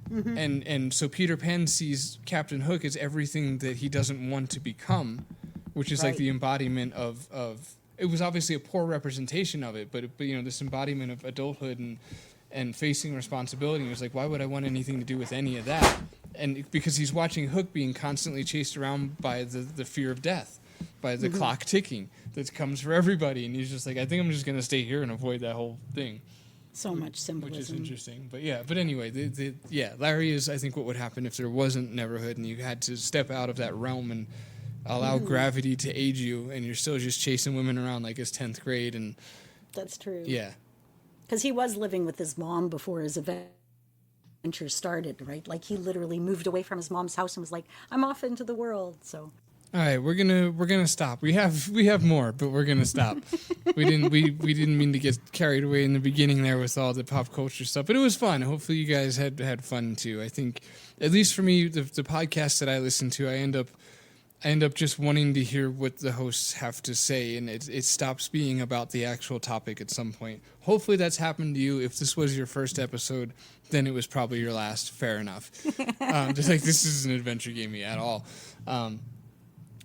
and so Peter Pan sees Captain Hook as everything that he doesn't want to become, which is like the embodiment of. It was obviously a poor representation of it, but you know, this embodiment of adulthood and facing responsibility. He was like, why would I want anything to do with any of that? And because he's watching Hook being constantly chased around by the fear of death, by the clock ticking that comes for everybody. And he's just like, I think I'm just going to stay here and avoid that whole thing. So much symbolism. Which is interesting. But anyway, Larry is, I think, what would happen if there wasn't Neverhood and you had to step out of that realm and allow gravity to aid you, and you're still just chasing women around like it's 10th grade. And that's true. Yeah. Because he was living with his mom before his adventure started, right? Like, he literally moved away from his mom's house and was like, I'm off into the world. So all right, we're gonna stop. We have more, but we're gonna stop. we didn't mean to get carried away in the beginning there with all the pop culture stuff, but it was fun. Hopefully you guys had fun too. I think, at least for me, the podcasts that I listen to, I end up just wanting to hear what the hosts have to say, and it stops being about the actual topic at some point. Hopefully that's happened to you. If this was your first episode, then it was probably your last. Fair enough. Just like, this isn't an adventure game at all.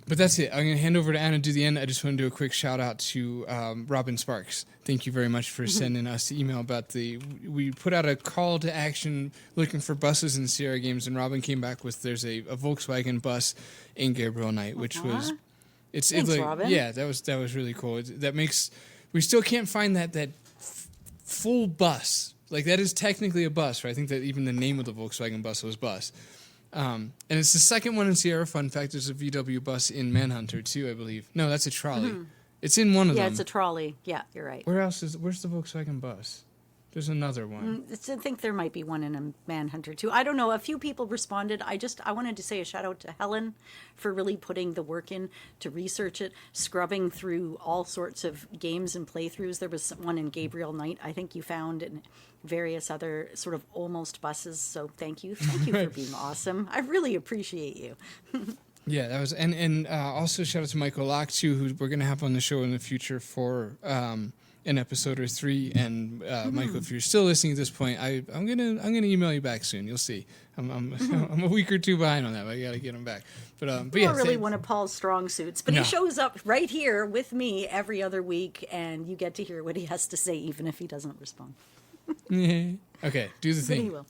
But that's it. I'm going to hand over to Anna to do the end. I just want to do a quick shout out to Robin Sparks. Thank you very much for sending us the email about we put out a call to action looking for buses in Sierra games, and Robin came back with there's a Volkswagen bus in Gabriel Knight, which was it's like, Robin. Yeah, that was really cool. We still can't find that full bus. Like, that is technically a bus, right? I think that even the name of the Volkswagen bus was bus. And it's the second one in Sierra. Fun fact, there's a VW bus in Manhunter too, I believe. No, that's a trolley. It's in one of them. Yeah, it's a trolley. Yeah, you're right. Where's the Volkswagen bus? There's another one. I think there might be one in a Manhunter too. I don't know. A few people responded. I wanted to say a shout out to Helen for really putting the work in to research it, scrubbing through all sorts of games and playthroughs. There was one in Gabriel Knight, I think you found, and various other sort of almost buses. So thank you for being awesome. I really appreciate you. Yeah, that was, and also shout out to Michael Locke too, who we're gonna have on the show in the future for an episode or 3. And Michael, if you're still listening at this point, I'm gonna email you back soon. You'll see. I'm a week or 2 behind on that, but I gotta get him back. But Not yeah, really one of Paul's strong suits, but No. he shows up right here with me every other week, and you get to hear what he has to say, even if he doesn't respond. Okay, do the But he thing. will.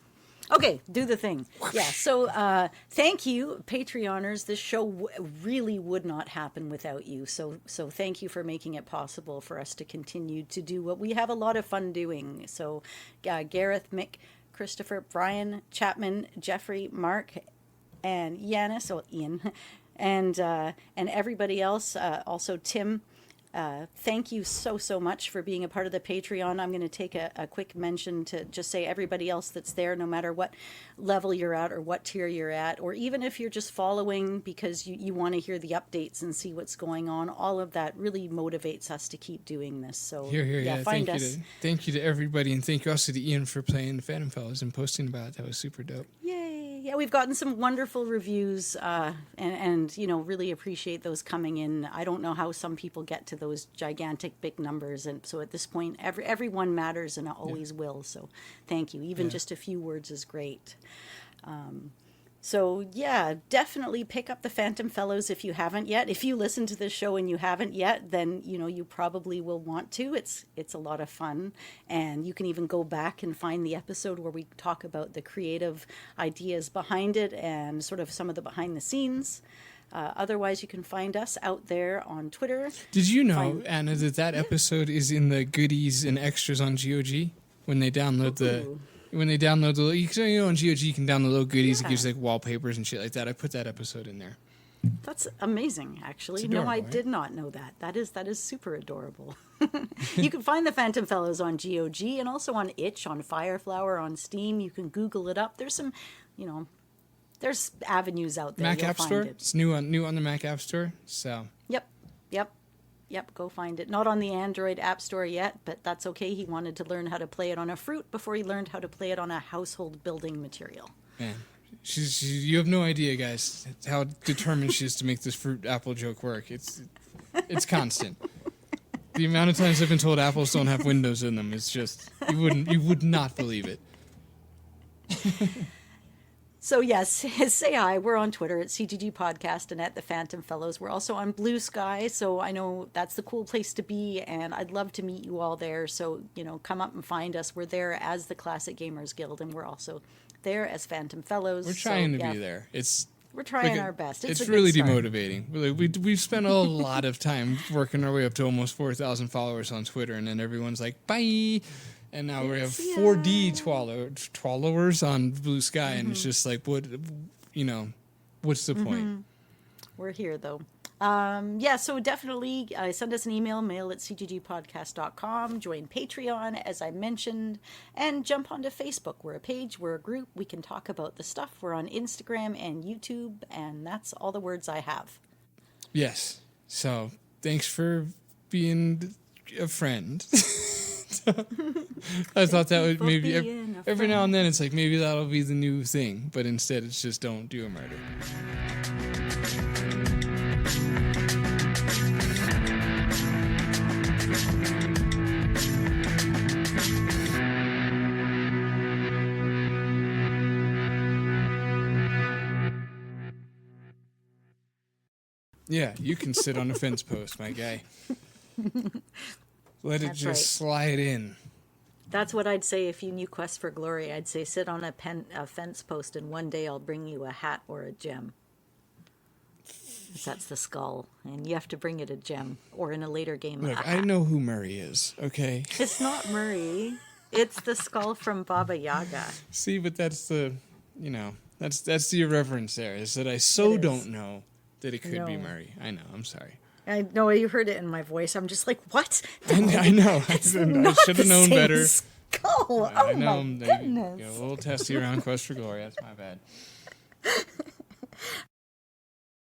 Okay, do the thing. Yeah, so thank you, Patreoners. This show really would not happen without you. So thank you for making it possible for us to continue to do what we have a lot of fun doing. So Gareth, Mick, Christopher, Brian, Chapman, Jeffrey, Mark, and Yanis, or Ian, and everybody else, also Tim. Thank you so much for being a part of the Patreon. I'm going to take a quick mention to just say everybody else that's there, no matter what level you're at or what tier you're at, or even if you're just following because you want to hear the updates and see what's going on, all of that really motivates us to keep doing this. So Yeah. find Thank us. thank you to everybody, and thank you also to Ian for playing the Phantom Fellows and posting about it. That was super dope. Yay. Yeah, we've gotten some wonderful reviews and really appreciate those coming in. I don't know how some people get to those gigantic big numbers, and so at this point everyone matters and always will. So thank you. Even just a few words is great. So yeah, definitely pick up the Phantom Fellows if you haven't yet. If you listen to this show and you haven't yet, then you probably will want to. It's a lot of fun, and you can even go back and find the episode where we talk about the creative ideas behind it and sort of some of the behind the scenes. Otherwise, you can find us out there on Twitter. Did you know, Anna, that episode is in the goodies and extras on GOG when they download the. When they download the, on GOG you can download little goodies. It gives like wallpapers and shit like that. I put that episode in there. That's amazing, actually. It's No, I adorable, did not know that. That is super adorable. You can find the Phantom Fellows on GOG and also on Itch, on Fireflower, on Steam. You can Google it up. There's some, there's avenues out there. Mac You'll App find Store. it. It's new on the Mac App Store. So. Yep, go find it. Not on the Android App Store yet, but that's okay. He wanted to learn how to play it on a fruit before he learned how to play it on a household building material. Man, you have no idea, guys, how determined she is to make this fruit apple joke work. It's constant. The amount of times I've been told apples don't have windows in them is just you would not believe it. So yes, say hi. We're on Twitter at CGG Podcast and at the Phantom Fellows. We're also on Blue Sky, so I know that's the cool place to be, and I'd love to meet you all there. So come up and find us. We're there as the Classic Gamers Guild, and we're also there as Phantom Fellows. We're trying to be there. We're trying our best. It's a good really start. demotivating. We've spent a lot of time working our way up to almost 4,000 followers on Twitter, and then everyone's like, bye. And now we have 4D twallowers on Blue Sky, and it's just like, what's the point? We're here, though. So definitely send us an email, mail@cggpodcast.com, join Patreon, as I mentioned, and jump onto Facebook. We're a page, we're a group, we can talk about the stuff. We're on Instagram and YouTube, and that's all the words I have. Yes. So thanks for being a friend. I thought that would maybe every now and then it's like maybe that'll be the new thing, but instead it's just don't do a murder. Yeah, you can sit on a fence post, my guy. Let it just slide in. That's what I'd say if you knew Quest for Glory. I'd say sit on a fence post, and one day I'll bring you a hat or a gem. That's the skull, and you have to bring it a gem, or in a later game. Look, I know who Murray is, okay? It's not Murray. It's the skull from Baba Yaga. See, but that's the, that's the irreverence there, is that I don't know that it could be Murray. I know, I'm sorry. I know you heard it in my voice. I'm just like, what? I know. I should have known better. Skull. I know. My goodness. Get a little testy around Quest for Glory. That's my bad.